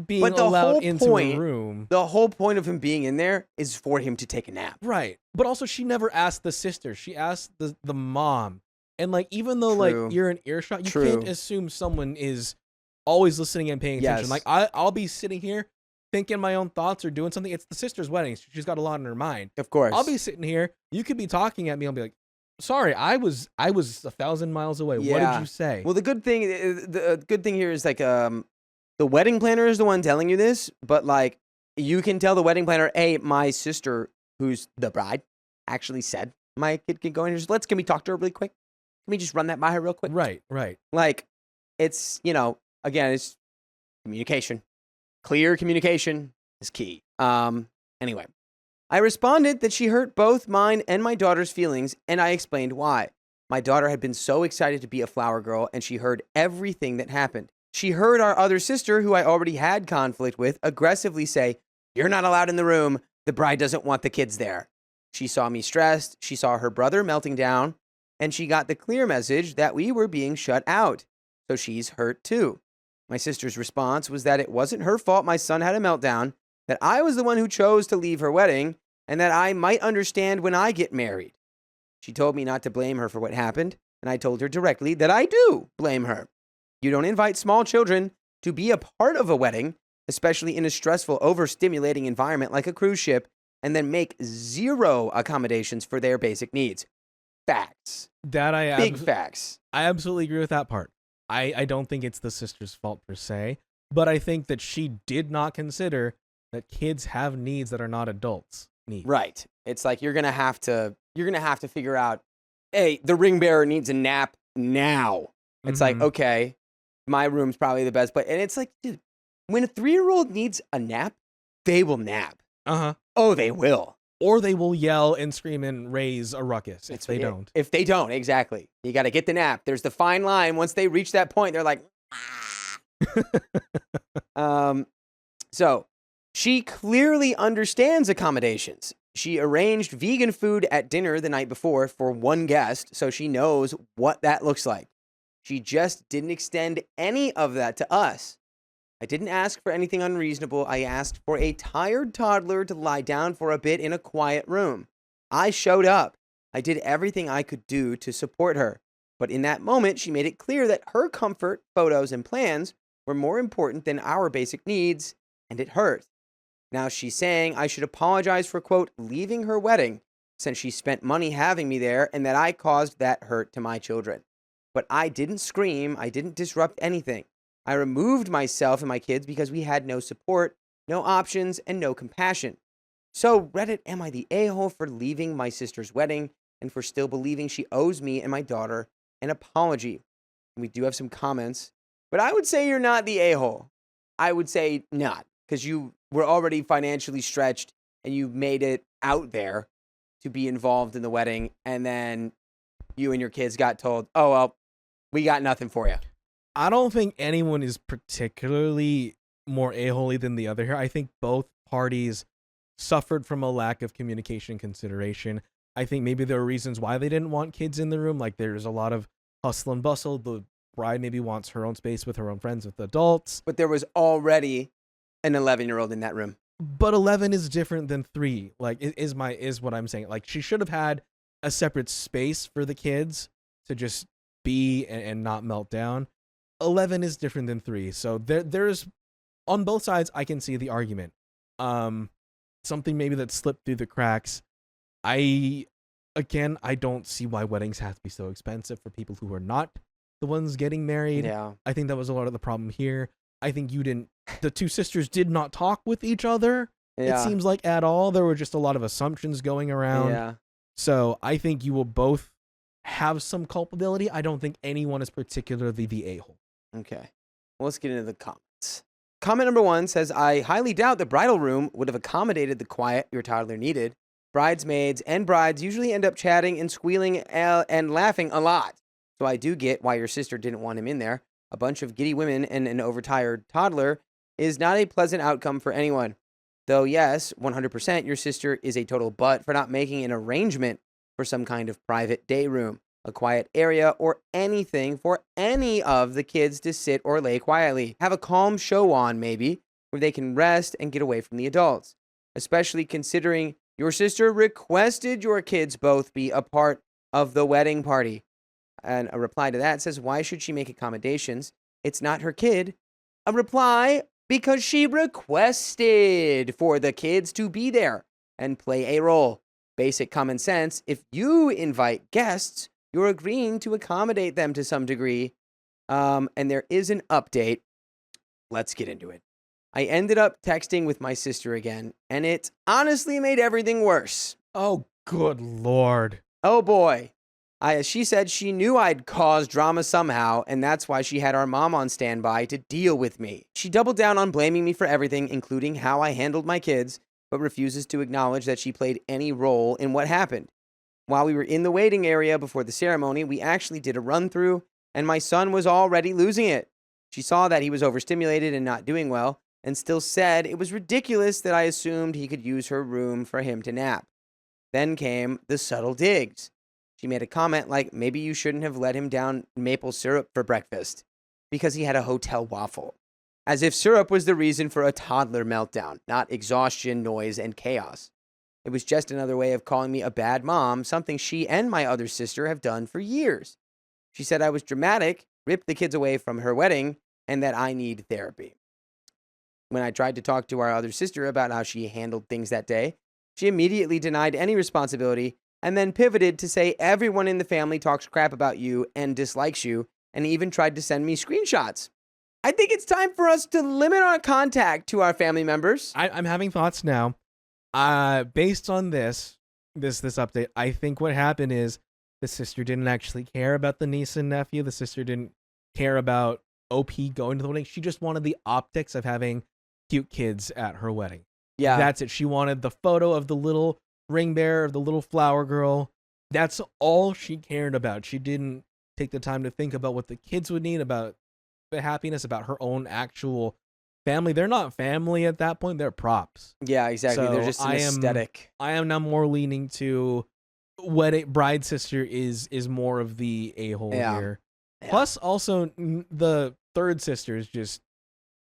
being But the allowed whole into point- a room. The whole point of him being in there is for him to take a nap. Right. But also, she never asked the sister. She asked the mom. And like, even though True. like you're in earshot, you True. can't assume someone is always listening and paying attention. Yes. Like I'll be sitting here thinking my own thoughts or doing something. It's the sister's wedding. She's got a lot on her mind. Of course. I'll be sitting here. You could be talking at me. I'll be like, sorry, I was 1,000 miles away. What Yeah. did you say? Well, the good thing here is like the wedding planner is the one telling you this, but like you can tell the wedding planner, hey, my sister, who's the bride, actually said my kid can go in here. Can we talk to her really quick? Can we just run that by her real quick? Right. Like it's, again, it's communication. Clear communication is key. Anyway, I responded that she hurt both mine and my daughter's feelings, and I explained why. My daughter had been so excited to be a flower girl, and she heard everything that happened. She heard our other sister, who I already had conflict with, aggressively say, "You're not allowed in the room. The bride doesn't want the kids there." She saw me stressed. She saw her brother melting down, and she got the clear message that we were being shut out. So she's hurt too. My sister's response was that it wasn't her fault my son had a meltdown, that I was the one who chose to leave her wedding, and that I might understand when I get married. She told me not to blame her for what happened, and I told her directly that I do blame her. You don't invite small children to be a part of a wedding, especially in a stressful, overstimulating environment like a cruise ship, and then make zero accommodations for their basic needs. Facts. Big facts. I absolutely agree with that part. I don't think it's the sister's fault per se, but I think that she did not consider that kids have needs that are not adults' needs. Right. It's like you're gonna have to figure out, hey, the ring bearer needs a nap now. It's like, okay, my room's probably the best, and it's like, dude, when a 3-year-old needs a nap, they will nap. Oh, they will. Or they will yell and scream and raise a ruckus if they don't. If they don't, exactly. You got to get the nap. There's the fine line. Once they reach that point, they're like, So she clearly understands accommodations. She arranged vegan food at dinner the night before for one guest, so she knows what that looks like. She just didn't extend any of that to us. I didn't ask for anything unreasonable. I asked for a tired toddler to lie down for a bit in a quiet room. I showed up. I did everything I could do to support her. But in that moment, she made it clear that her comfort, photos, and plans were more important than our basic needs, and it hurt. Now she's saying I should apologize for, quote, leaving her wedding, since she spent money having me there, and that I caused that hurt to my children. But I didn't scream. I didn't disrupt anything. I removed myself and my kids because we had no support, no options, and no compassion. So, Reddit, am I the a-hole for leaving my sister's wedding and for still believing she owes me and my daughter an apology? And we do have some comments, but I would say you're not the a-hole. I would say not, because you were already financially stretched and you made it out there to be involved in the wedding, and then you and your kids got told, oh, well, we got nothing for you. I don't think anyone is particularly more a-holy than the other here. I think both parties suffered from a lack of communication and consideration. I think maybe there are reasons why they didn't want kids in the room. Like there's a lot of hustle and bustle. The bride maybe wants her own space with her own friends, with adults. But there was already an 11-year-old in that room. But 11 is different than 3. Like is what I'm saying. Like she should have had a separate space for the kids to just be and not melt down. 11 is different than 3. So there's on both sides, I can see the argument. Something maybe that slipped through the cracks. I don't see why weddings have to be so expensive for people who are not the ones getting married. Yeah. I think that was a lot of the problem here. I think the two sisters did not talk with each other. Yeah. It seems like at all. There were just a lot of assumptions going around. Yeah. So I think you will both have some culpability. I don't think anyone is particularly the a-hole. Okay. Well, let's get into the comments. Comment number 1 says, I highly doubt the bridal room would have accommodated the quiet your toddler needed. Bridesmaids and brides usually end up chatting and squealing and laughing a lot. So I do get why your sister didn't want him in there. A bunch of giddy women and an overtired toddler is not a pleasant outcome for anyone. Though, yes, 100% your sister is a total butt for not making an arrangement for some kind of private day room, a quiet area, or anything for any of the kids to sit or lay quietly. Have a calm show on, maybe, where they can rest and get away from the adults. Especially considering your sister requested your kids both be a part of the wedding party. And a reply to that says, why should she make accommodations? It's not her kid. A reply, because she requested for the kids to be there and play a role. Basic common sense, if you invite guests, you're agreeing to accommodate them to some degree. And there is an update. Let's get into it. I ended up texting with my sister again, and it honestly made everything worse. Oh, good Lord. Oh, boy. She said she knew I'd cause drama somehow, and that's why she had our mom on standby to deal with me. She doubled down on blaming me for everything, including how I handled my kids, but refuses to acknowledge that she played any role in what happened. While we were in the waiting area before the ceremony, we actually did a run-through, and my son was already losing it. She saw that he was overstimulated and not doing well, and still said it was ridiculous that I assumed he could use her room for him to nap. Then came the subtle digs. She made a comment like, maybe you shouldn't have let him down maple syrup for breakfast because he had a hotel waffle. As if syrup was the reason for a toddler meltdown, not exhaustion, noise, and chaos. It was just another way of calling me a bad mom, something she and my other sister have done for years. She said I was dramatic, ripped the kids away from her wedding, and that I need therapy. When I tried to talk to our other sister about how she handled things that day, she immediately denied any responsibility and then pivoted to say everyone in the family talks crap about you and dislikes you, and even tried to send me screenshots. I think it's time for us to limit our contact to our family members. I'm having thoughts now. Based on this update, I think what happened is the sister didn't actually care about the niece and nephew. The sister didn't care about OP going to the wedding. She just wanted the optics of having cute kids at her wedding. Yeah. That's it. She wanted the photo of the little ring bearer, of the little flower girl. That's all she cared about. She didn't take the time to think about what the kids would need, about the happiness, about her own actual family. They're not family at that point. They're props. Yeah, exactly. So They're just an aesthetic. I am now more leaning to bride sister is more of the a-hole here. Yeah. Plus, also the third sister is just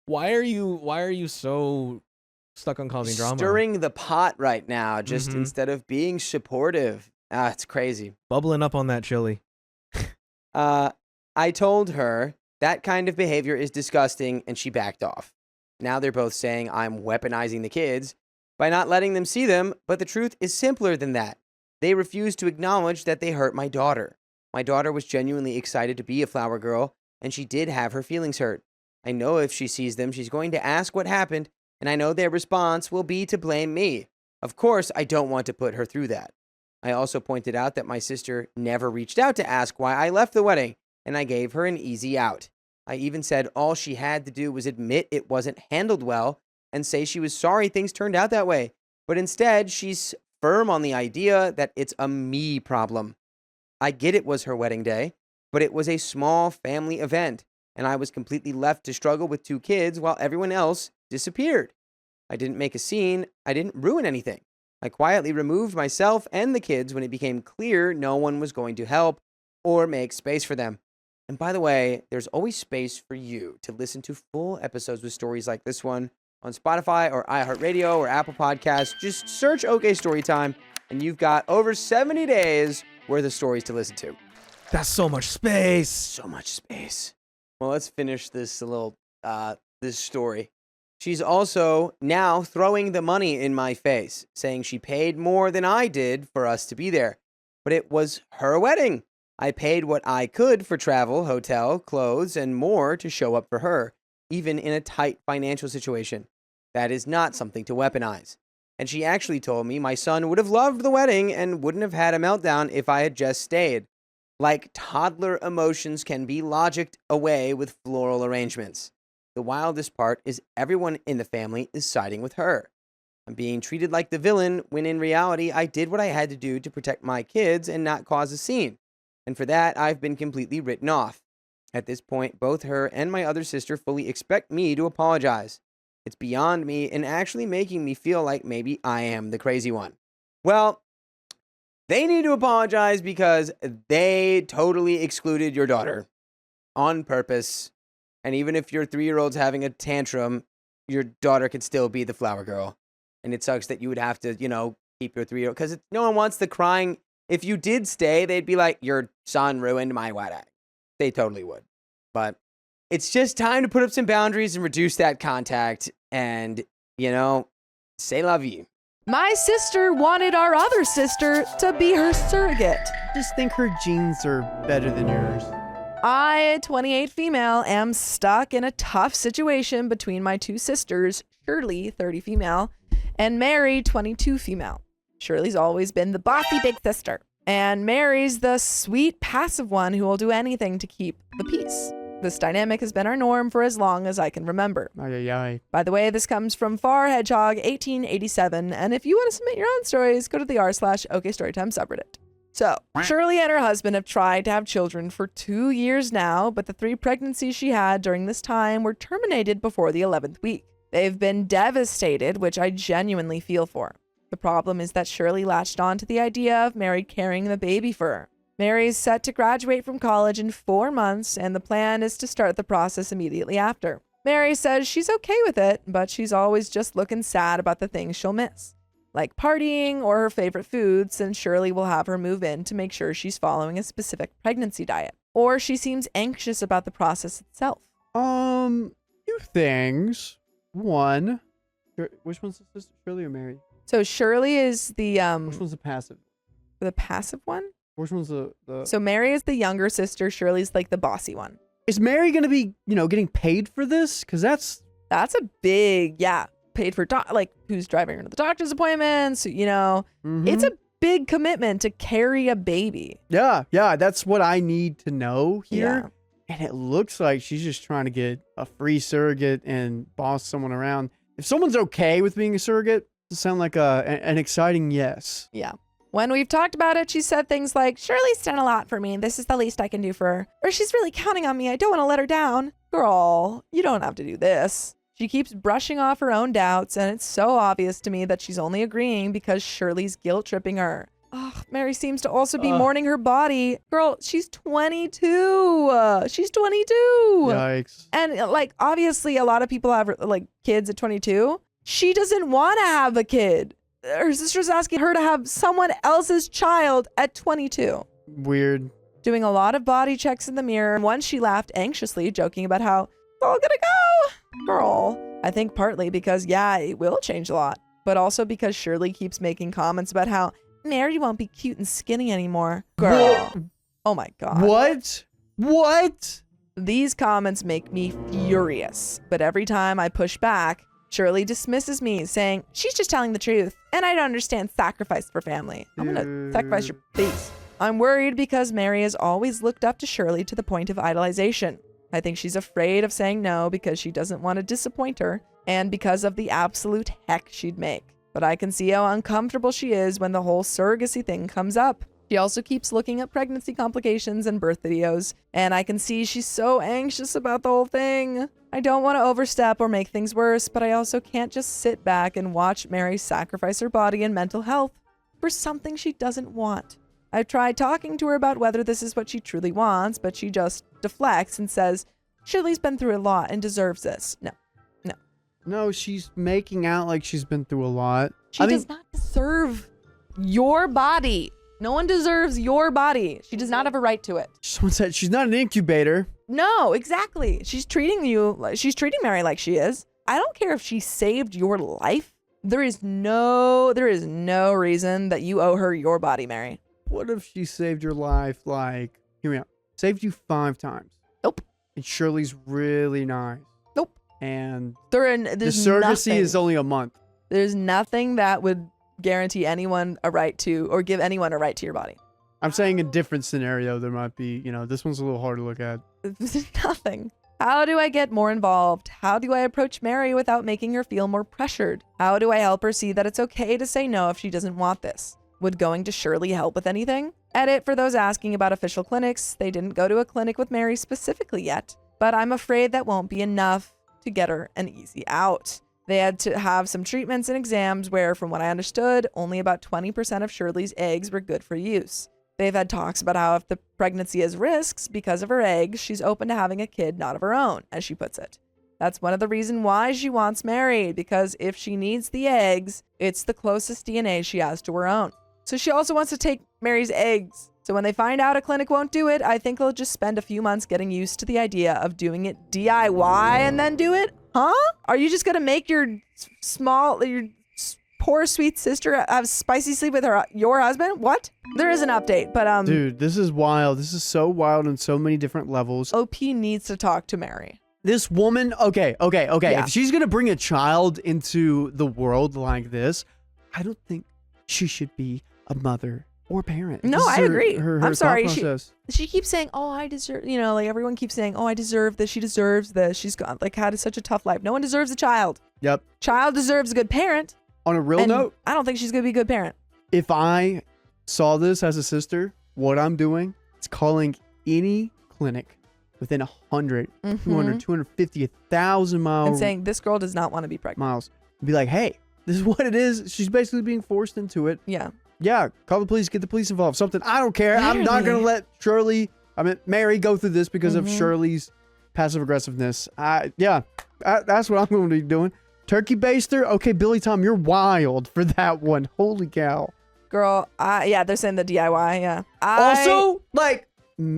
why are you so stuck on causing drama? Stirring the pot right now, just instead of being supportive. It's crazy. Bubbling up on that chili. I told her that kind of behavior is disgusting, and she backed off. Now they're both saying I'm weaponizing the kids by not letting them see them, but the truth is simpler than that. They refuse to acknowledge that they hurt my daughter. My daughter was genuinely excited to be a flower girl, and she did have her feelings hurt. I know if she sees them, she's going to ask what happened, and I know their response will be to blame me. Of course, I don't want to put her through that. I also pointed out that my sister never reached out to ask why I left the wedding, and I gave her an easy out. I even said all she had to do was admit it wasn't handled well and say she was sorry things turned out that way. But instead, she's firm on the idea that it's a me problem. I get it was her wedding day, but it was a small family event, and I was completely left to struggle with 2 kids while everyone else disappeared. I didn't make a scene. I didn't ruin anything. I quietly removed myself and the kids when it became clear no one was going to help or make space for them. And by the way, there's always space for you to listen to full episodes with stories like this one on Spotify or iHeartRadio or Apple Podcasts. Just search OK Storytime, and you've got over 70 days worth of stories to listen to. That's so much space. So much space. Well, let's finish this this story. She's also now throwing the money in my face, saying she paid more than I did for us to be there. But it was her wedding. I paid what I could for travel, hotel, clothes, and more to show up for her, even in a tight financial situation. That is not something to weaponize. And she actually told me my son would have loved the wedding and wouldn't have had a meltdown if I had just stayed. Like toddler emotions can be logicked away with floral arrangements. The wildest part is everyone in the family is siding with her. I'm being treated like the villain when in reality I did what I had to do to protect my kids and not cause a scene. And for that, I've been completely written off. At this point, both her and my other sister fully expect me to apologize. It's beyond me and actually making me feel like maybe I am the crazy one. Well, they need to apologize because they totally excluded your daughter on purpose. And even if your 3-year-old's having a tantrum, your daughter could still be the flower girl. And it sucks that you would have to, keep your 3-year-old. Because no one wants the crying. If you did stay, they'd be like, your son ruined my wedding. They totally would. But it's just time to put up some boundaries and reduce that contact. And, say la vie. My sister wanted our other sister to be her surrogate. Just think her genes are better than yours. I, 28 female, am stuck in a tough situation between my 2 sisters, Shirley, 30 female, and Mary, 22 female. Shirley's always been the bossy big sister, and Mary's the sweet passive one who will do anything to keep the peace. This dynamic has been our norm for as long as I can remember. Ay, ay, ay. By the way, this comes from Far Hedgehog 1887, and if you want to submit your own stories, go to the r/OK Storytime subreddit. So, Shirley and her husband have tried to have children for 2 years now, but the 3 pregnancies she had during this time were terminated before the 11th week. They've been devastated, which I genuinely feel for. The problem is that Shirley latched on to the idea of Mary carrying the baby for her. Mary's set to graduate from college in 4 months, and the plan is to start the process immediately after. Mary says she's okay with it, but she's always just looking sad about the things she'll miss. like partying or her favorite foods, and Shirley will have her move in to make sure she's following a specific pregnancy diet. Or she seems anxious about the process itself. Few things. One, which one's the sister, Shirley or Mary? So Shirley is Which one's the passive? the passive one. Which one's the? So Mary is the younger sister. Shirley's like the bossy one. Is Mary gonna be, getting paid for this? Because that's a big, paid for, like who's driving her to the doctor's appointments, It's a big commitment to carry a baby. Yeah, that's what I need to know here. Yeah. And it looks like she's just trying to get a free surrogate and boss someone around. If someone's okay with being a surrogate, it sounds like an exciting yes. Yeah. When we've talked about it, she said things like, Shirley's done a lot for me. This is the least I can do for her. Or she's really counting on me. I don't want to let her down. Girl, you don't have to do this. She keeps brushing off her own doubts, and it's so obvious to me that she's only agreeing because Shirley's guilt-tripping her. Mary seems to also be mourning her body. Girl, she's 22. She's 22. Yikes. And obviously a lot of people have kids at 22. She doesn't want to have a kid. Her sister's asking her to have someone else's child at 22. Weird. Doing a lot of body checks in the mirror. Once she laughed anxiously, joking about how it's all gonna go. Girl, I think partly because, it will change a lot. But also because Shirley keeps making comments about how Mary won't be cute and skinny anymore. Girl. Oh my God. What? These comments make me furious. But every time I push back, Shirley dismisses me, saying, she's just telling the truth, and I don't understand sacrifice for family. I'm gonna sacrifice your face. I'm worried because Mary has always looked up to Shirley to the point of idolization. I think she's afraid of saying no because she doesn't want to disappoint her, and because of the absolute heck she'd make. But I can see how uncomfortable she is when the whole surrogacy thing comes up. She also keeps looking at pregnancy complications and birth videos, and I can see she's so anxious about the whole thing. I don't want to overstep or make things worse, but I also can't just sit back and watch Mary sacrifice her body and mental health for something she doesn't want. I've tried talking to her about whether this is what she truly wants, but she just deflects and says, Shirley's been through a lot and deserves this. No, she's making out like she's been through a lot. She does not deserve your body. No one deserves your body. She does not have a right to it. Someone said she's not an incubator. No, exactly. She's treating Mary like she is. I don't care if she saved your life. There is no reason that you owe her your body, Mary. What if she saved your life, hear me out, saved you 5 times? Nope. And Shirley's really nice. Nope. And the surrogacy is only a month. There's nothing that would guarantee anyone a right to, or give anyone a right to your body. I'm saying a different scenario. There might be, this one's a little hard to look at. Nothing. How do I get more involved? How do I approach Mary without making her feel more pressured? How do I help her see that it's okay to say no if she doesn't want this? Would going to Shirley help with anything? Edit for those asking about official clinics. They didn't go to a clinic with Mary specifically yet, but I'm afraid that won't be enough to get her an easy out. They had to have some treatments and exams where, from what I understood, only about 20% of Shirley's eggs were good for use. They've had talks about how if the pregnancy has risks because of her eggs, she's open to having a kid not of her own, as she puts it. That's one of the reasons why she wants Mary, because if she needs the eggs, it's the closest DNA she has to her own. So she also wants to take Mary's eggs. So when they find out a clinic won't do it, I think they'll just spend a few months getting used to the idea of doing it DIY and then do it? Huh? Are you just going to make your poor sweet sister have spicy sleep with your husband? What? There is an update, but Dude, this is wild. This is so wild on so many different levels. OP needs to talk to Mary. This woman, okay. Yeah. If she's going to bring a child into the world like this, I don't think she should be a mother or parent. No, This is I agree. Her I'm sorry. thought process. She keeps saying, "Oh, I deserve," everyone keeps saying, "Oh, I deserve this. She deserves this. She's got had such a tough life." No one deserves a child. Yep. Child deserves a good parent. On a real And note, I don't think she's going to be a good parent. if I saw this as a sister, what I'm doing is calling any clinic within 100, 200, 250, 1,000 miles. And saying, this girl does not want to be pregnant. Miles. Be like, hey, this is what it is. She's basically being forced into it. Yeah. Yeah, call the police, get the police involved. Something. I don't care. I'm not going to let Mary go through this because of Shirley's passive aggressiveness. That's what I'm going to be doing. Turkey baster? Okay, Billy Tom, you're wild for that one. Holy cow. Girl, yeah, they're saying the DIY, yeah. Also, like,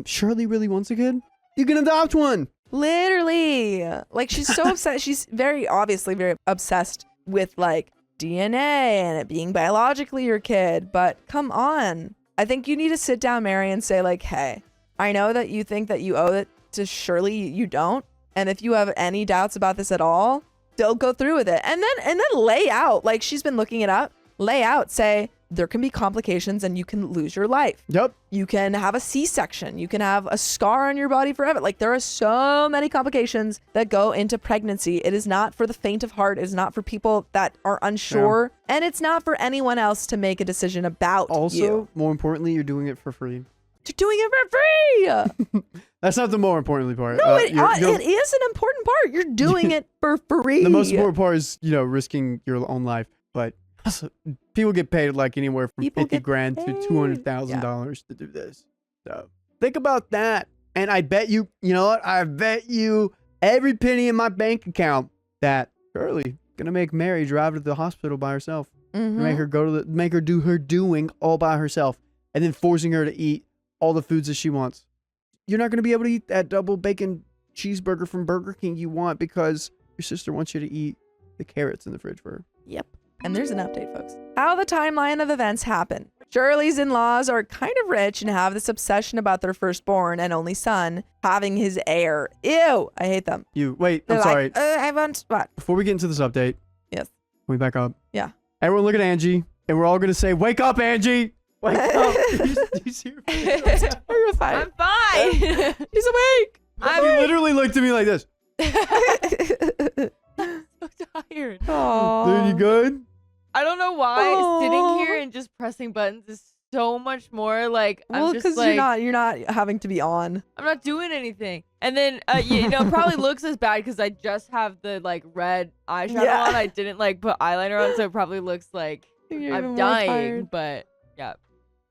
Shirley really wants a kid? You can adopt one. Literally. Like, she's so obsessed. She's obviously very obsessed with, like, DNA and it being biologically your kid. But come on. I think you need to sit down, Mary, and say, like, hey, I know that you think that you owe it to Shirley. You don't. And if you have any doubts about this at all, don't go through with it. And then lay out, like she's been looking it up, lay out, say, there can be complications and you can lose your life. Yep. You can have a C-section. You can have a scar on your body forever. Like, there are so many complications that go into pregnancy. It is not for the faint of heart. It is not for people that are unsure. Yeah. And it's not for anyone else to make a decision about also, you. More importantly, you're doing it for free. You're doing it for free. That's not the more importantly part. No, it is an important part. You're doing it for free. The most important part is, risking your own life. But people get paid like anywhere from $50,000 to $200,000 to do this. So think about that. And I bet you, you know what? I bet you every penny in my bank account that Shirley gonna make Mary drive to the hospital by herself. Mm-hmm. Make her do her doing all by herself, and then forcing her to eat all the foods that she wants. You're not gonna be able to eat that double bacon cheeseburger from Burger King you want because your sister wants you to eat the carrots in the fridge for her. Yep. And there's an update, folks. How the timeline of events happen. Shirley's in-laws are kind of rich and have this obsession about their firstborn and only son having his heir. Ew, I hate them. Wait, They're I'm sorry. I want what? Before we get into this update. Yes. Can we back up? Yeah. Everyone look at Angie, and we're all going to say, wake up, Angie! Wake up! Do you see her face? I'm terrified. I'm fine. She's awake. She literally looked at me like this. I'm so tired. Aww. Dude, you good? I don't know why sitting here and just pressing buttons is so much more like Well, because you're not having to be on. I'm not doing anything. And then it probably looks as bad because I just have the like red eyeshadow on. I didn't like put eyeliner on, so it probably looks like I'm dying. But yeah.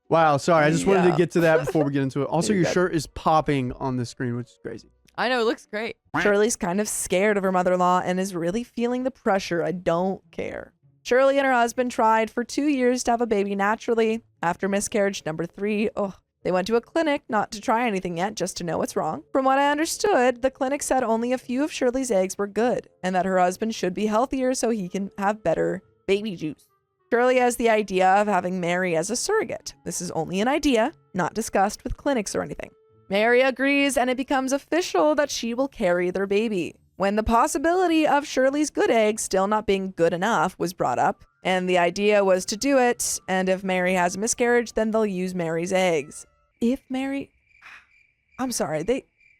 Wow, sorry. I just wanted to get to that before we get into it. Also, your shirt is popping on the screen, which is crazy. I know, it looks great. Shirley's kind of scared of her mother-in-law and is really feeling the pressure. I don't care. Shirley and her husband tried for 2 years to have a baby naturally. After miscarriage number 3, they went to a clinic, not to try anything yet, just to know what's wrong. From what I understood, the clinic said only a few of Shirley's eggs were good and that her husband should be healthier so he can have better baby juice. Shirley has the idea of having Mary as a surrogate. This is only an idea, not discussed with clinics or anything. Mary agrees and it becomes official that she will carry their baby. When the possibility of Shirley's good eggs still not being good enough was brought up, and the idea was to do it, and if Mary has a miscarriage, then they'll use Mary's eggs. They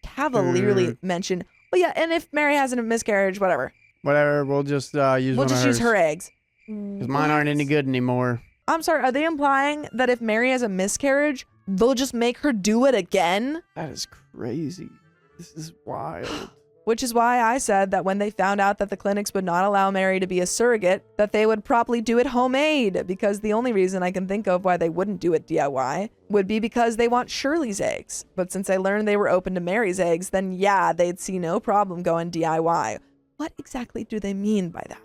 cavalierly mention, and if Mary has a miscarriage, whatever. We'll just use her eggs. Because mine aren't any good anymore. I'm sorry, are they implying that if Mary has a miscarriage, they'll just make her do it again? That is crazy. This is wild. Which is why I said that when they found out that the clinics would not allow Mary to be a surrogate, that they would probably do it homemade, because the only reason I can think of why they wouldn't do it DIY would be because they want Shirley's eggs. But since I learned they were open to Mary's eggs, then yeah, they'd see no problem going DIY. What exactly do they mean by that?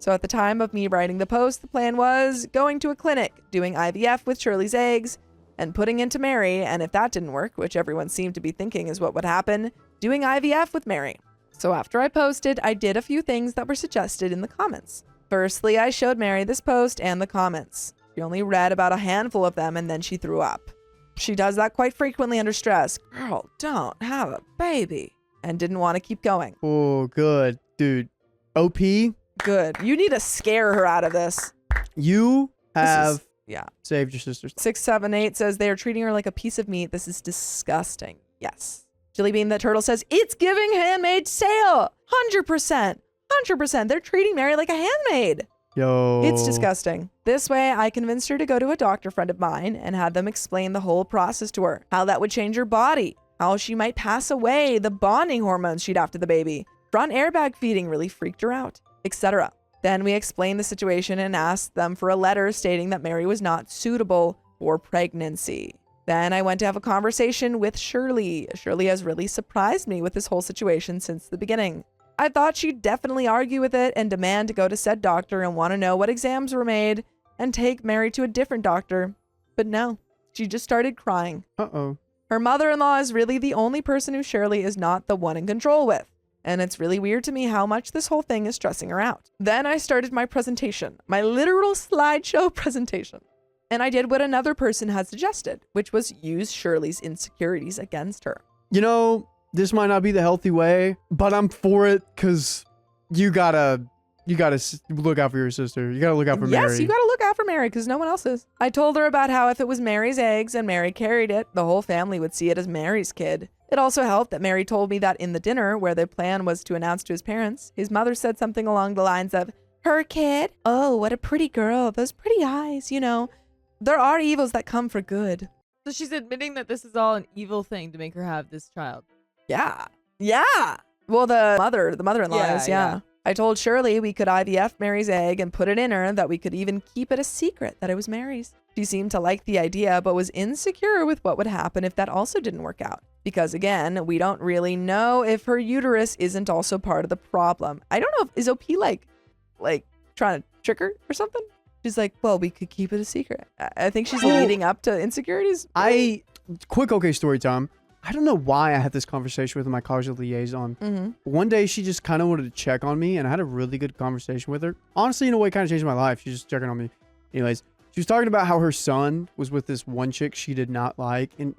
So at the time of me writing the post, the plan was going to a clinic, doing IVF with Shirley's eggs, and putting into Mary, and if that didn't work, which everyone seemed to be thinking is what would happen, doing IVF with Mary. So after I posted, I did a few things that were suggested in the comments. Firstly, I showed Mary this post and the comments. She only read about a handful of them and then she threw up. She does that quite frequently under stress. Girl, don't have a baby. And didn't want to keep going. Oh, good. Dude. OP? Good. You need to scare her out of this. You have saved your sister's life. 678 says they are treating her like a piece of meat. This is disgusting. Yes. Jillybean the Turtle says, it's giving Handmaid's Tale. 100%. 100%. They're treating Mary like a handmaid. Yo. It's disgusting. This way, I convinced her to go to a doctor friend of mine and had them explain the whole process to her. How that would change her body. How she might pass away. The bonding hormones she'd have to the baby. Front airbag feeding really freaked her out. Etc. Then we explained the situation and asked them for a letter stating that Mary was not suitable for pregnancy. Then I went to have a conversation with Shirley. Shirley has really surprised me with this whole situation since the beginning. I thought she'd definitely argue with it and demand to go to said doctor and want to know what exams were made and take Mary to a different doctor. But no, she just started crying. Uh-oh. Her mother-in-law is really the only person who Shirley is not the one in control with. And it's really weird to me how much this whole thing is stressing her out. Then I started my presentation, my literal slideshow presentation. And I did what another person had suggested, which was use Shirley's insecurities against her. You know, this might not be the healthy way, but I'm for it because you gotta look out for your sister. You gotta look out for Mary. Yes, you gotta look out for Mary because no one else is. I told her about how if it was Mary's eggs and Mary carried it, the whole family would see it as Mary's kid. It also helped that Mary told me that in the dinner where the plan was to announce to his parents, his mother said something along the lines of, her kid? Oh, what a pretty girl. Those pretty eyes, you know. There are evils that come for good. So she's admitting that this is all an evil thing to make her have this child. Yeah. Yeah. Well, the mother-in-law Yeah, is, yeah. I told Shirley we could IVF Mary's egg and put it in her, that we could even keep it a secret that it was Mary's. She seemed to like the idea, but was insecure with what would happen if that also didn't work out. Because again, we don't really know if her uterus isn't also part of the problem. I don't know if, is OP like trying to trick her or something? She's like, well, we could keep it a secret. I think she's leading up to insecurities. Quick okay story time. I don't know why I had this conversation with my college liaison. Mm-hmm. One day she just kind of wanted to check on me and I had a really good conversation with her. Honestly, in a way, kind of changed my life. She's just checking on me. Anyways, she was talking about how her son was with this one chick she did not like and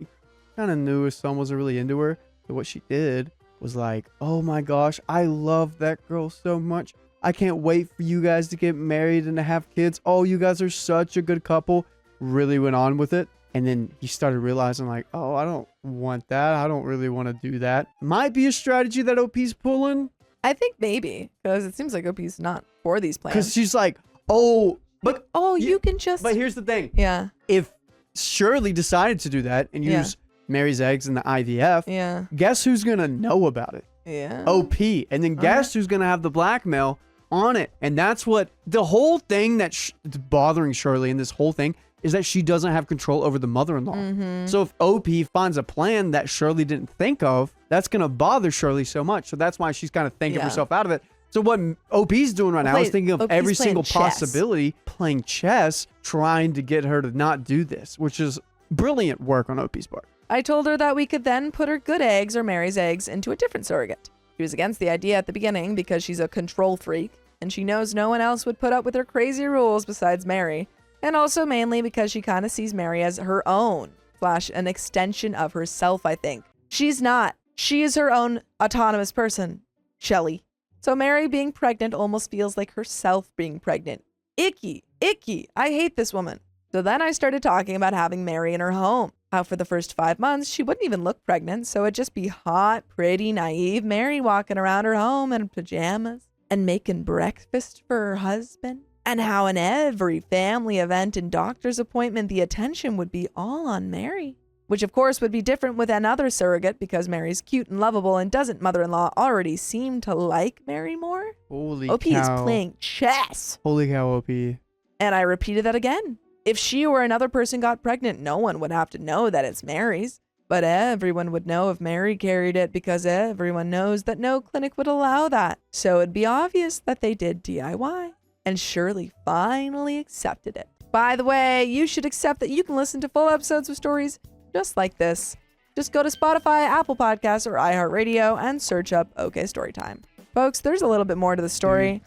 kind of knew his son wasn't really into her. But what she did was like, oh my gosh, I love that girl so much. I can't wait for you guys to get married and to have kids. Oh, you guys are such a good couple. Really went on with it. And then he started realizing like, oh, I don't want that. I don't really want to do that. Might be a strategy that OP's pulling. I think maybe, because it seems like OP's not for these plans. Because she's like, oh, but you can just. But here's the thing. Yeah. If Shirley decided to do that and use Mary's eggs in the IVF, guess who's going to know about it? Yeah. OP. And then guess who's going to have the blackmail on it? And that's what the whole thing that's bothering Shirley in this whole thing is that she doesn't have control over the mother-in-law. Mm-hmm. So if OP finds a plan that Shirley didn't think of, that's going to bother Shirley so much. So that's why she's kind of thinking herself out of it. So what OP's doing right now is thinking of every single possibility, playing chess, trying to get her to not do this, which is brilliant work on OP's part. I told her that we could then put her good eggs or Mary's eggs into a different surrogate. She was against the idea at the beginning because she's a control freak and she knows no one else would put up with her crazy rules besides Mary. And also mainly because she kind of sees Mary as her own / an extension of herself, I think. She's not. She is her own autonomous person, Shelley. So Mary being pregnant almost feels like herself being pregnant. Icky, icky. I hate this woman. So then I started talking about having Mary in her home. How for the first 5 months, she wouldn't even look pregnant. So it'd just be hot, pretty, naive Mary walking around her home in pajamas and making breakfast for her husband. And how in every family event and doctor's appointment, the attention would be all on Mary. Which of course would be different with another surrogate because Mary's cute and lovable and doesn't mother-in-law already seem to like Mary more? Holy OP cow. is playing chess. Holy cow, OP. And I repeated that again. If she or another person got pregnant, no one would have to know that it's Mary's. But everyone would know if Mary carried it because everyone knows that no clinic would allow that. So it'd be obvious that they did DIY. And Shirley finally accepted it. By the way, you should accept that you can listen to full episodes of stories just like this. Just go to Spotify, Apple Podcasts, or iHeartRadio and search up OK Storytime. Folks, there's a little bit more to the story.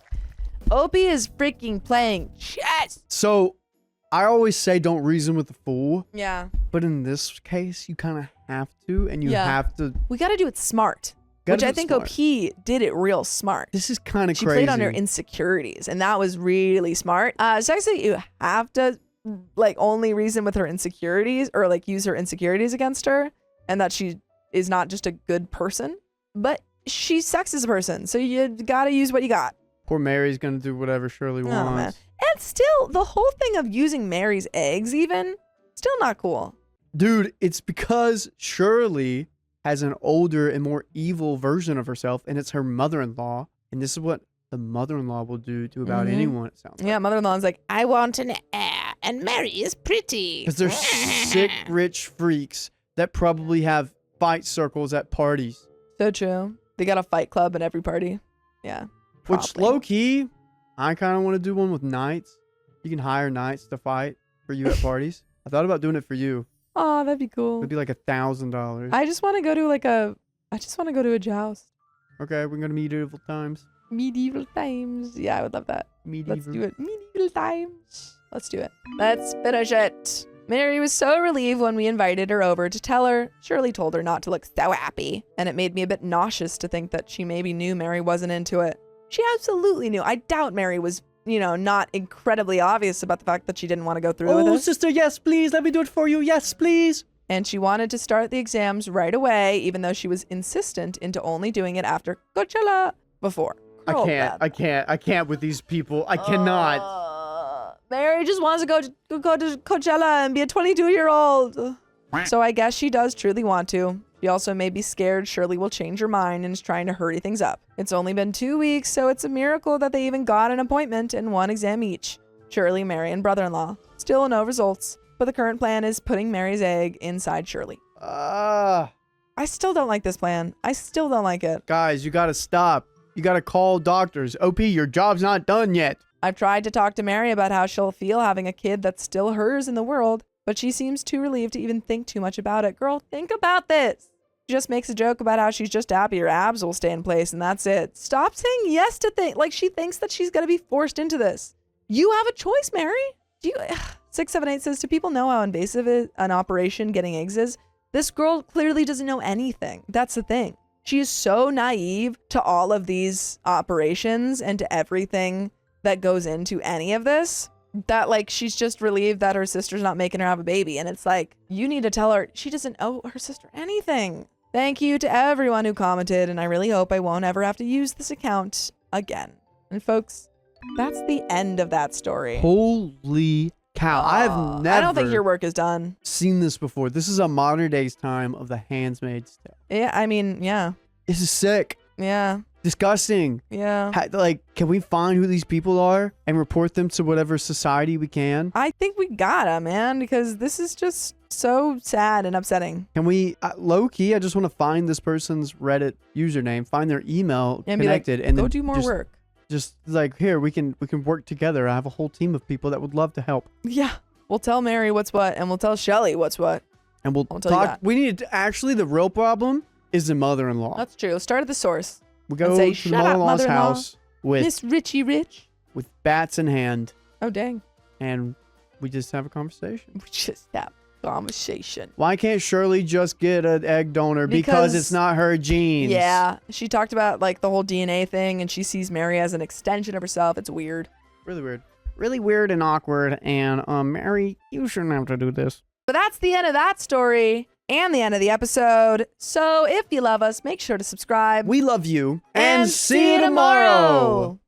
Opie is freaking playing chess. So I always say don't reason with the fool. Yeah. But in this case, you kind of have to, and you have to. We got to do it smart. Which I think OP did it real smart. This is kind of crazy. crazy. She played on her insecurities, and that was really smart. So actually, you have to only reason with her insecurities or use her insecurities against her, and that she is not just a good person, but she sucks as a person. So you got to use what you got. Poor Mary's gonna do whatever Shirley wants. Oh, man. And still, the whole thing of using Mary's eggs, even still not cool. Dude, it's because Shirley has an older and more evil version of herself, and it's her mother-in-law. And this is what the mother-in-law will do to about anyone, it sounds like. Yeah, mother-in-law's like, I want an heir, and Mary is pretty. Because they're sick, rich freaks that probably have fight circles at parties. So true. They got a fight club at every party. Yeah. Which probably. low key, I kind of want to do one with knights. You can hire knights to fight for you at parties. I thought about doing it for you. Oh, that'd be cool. It'd be like $1,000. I just want to go to a joust. Okay, we're gonna medieval times. Medieval times. Yeah, I would love that. Medieval. Let's do it. Medieval times. Let's do it. Let's finish it. Mary was so relieved when we invited her over to tell her. Shirley told her not to look so happy, and it made me a bit nauseous to think that she maybe knew Mary wasn't into it. She absolutely knew. I doubt Mary was, not incredibly obvious about the fact that she didn't want to go through with it. Sister, yes, please. Let me do it for you. Yes, please. And she wanted to start the exams right away, even though she was insistent into only doing it after Coachella before. I Girl, can't. I can't with these people. I cannot. Mary just wants to go to Coachella and be a 22-year-old. So I guess she does truly want to. She also may be scared Shirley will change her mind and is trying to hurry things up. It's only been 2 weeks, so it's a miracle that they even got an appointment and one exam each. Shirley, Mary, and brother-in-law. Still no results, but the current plan is putting Mary's egg inside Shirley. I still don't like this plan. I still don't like it. Guys, you gotta stop. You gotta call doctors. OP, your job's not done yet. I've tried to talk to Mary about how she'll feel having a kid that's still hers in the world, but she seems too relieved to even think too much about it. Girl, think about this. She just makes a joke about how she's just happy her abs will stay in place and that's it. Stop saying yes to things. Like she thinks that she's going to be forced into this. You have a choice, Mary. 678 says, do people know how invasive an operation getting eggs is? This girl clearly doesn't know anything. That's the thing. She is so naive to all of these operations and to everything that goes into any of this that like she's just relieved that her sister's not making her have a baby. And it's like, you need to tell her she doesn't owe her sister anything. Thank you to everyone who commented, and I really hope I won't ever have to use this account again. And folks, that's the end of that story. Holy cow. I've never I don't think your work is done. seen this before. This is a modern day's time of the Handmaid's Tale. Yeah, I mean, yeah. This is sick. Yeah. Disgusting. Yeah. Can we find who these people are and report them to whatever society we can? I think we gotta, man, because this is just so sad and upsetting. Can we, low key, I just want to find this person's Reddit username, find their email And connected, be like, and go then do more work. Just like, here, we can work together. I have a whole team of people that would love to help. Yeah. We'll tell Mary what's what, and we'll tell Shelly what's what. And we'll I'll tell you talk. that. We need to, actually, the real problem is the mother-in-law. That's true. Start at the source. We go and say, to the "Shut up, mother-in-law's mother-in-law. house with Miss Richie Rich. bats in hand, Oh, dang. and we just have a conversation. We just have conversation. Why can't Shirley just get an egg donor? Because it's not her genes. Yeah. She talked about like the whole DNA thing, and she sees Mary as an extension of herself. It's weird. Really weird. Really weird and awkward. And Mary, you shouldn't have to do this. But that's the end of that story and the end of the episode. So if you love us, make sure to subscribe. We love you. And see you tomorrow.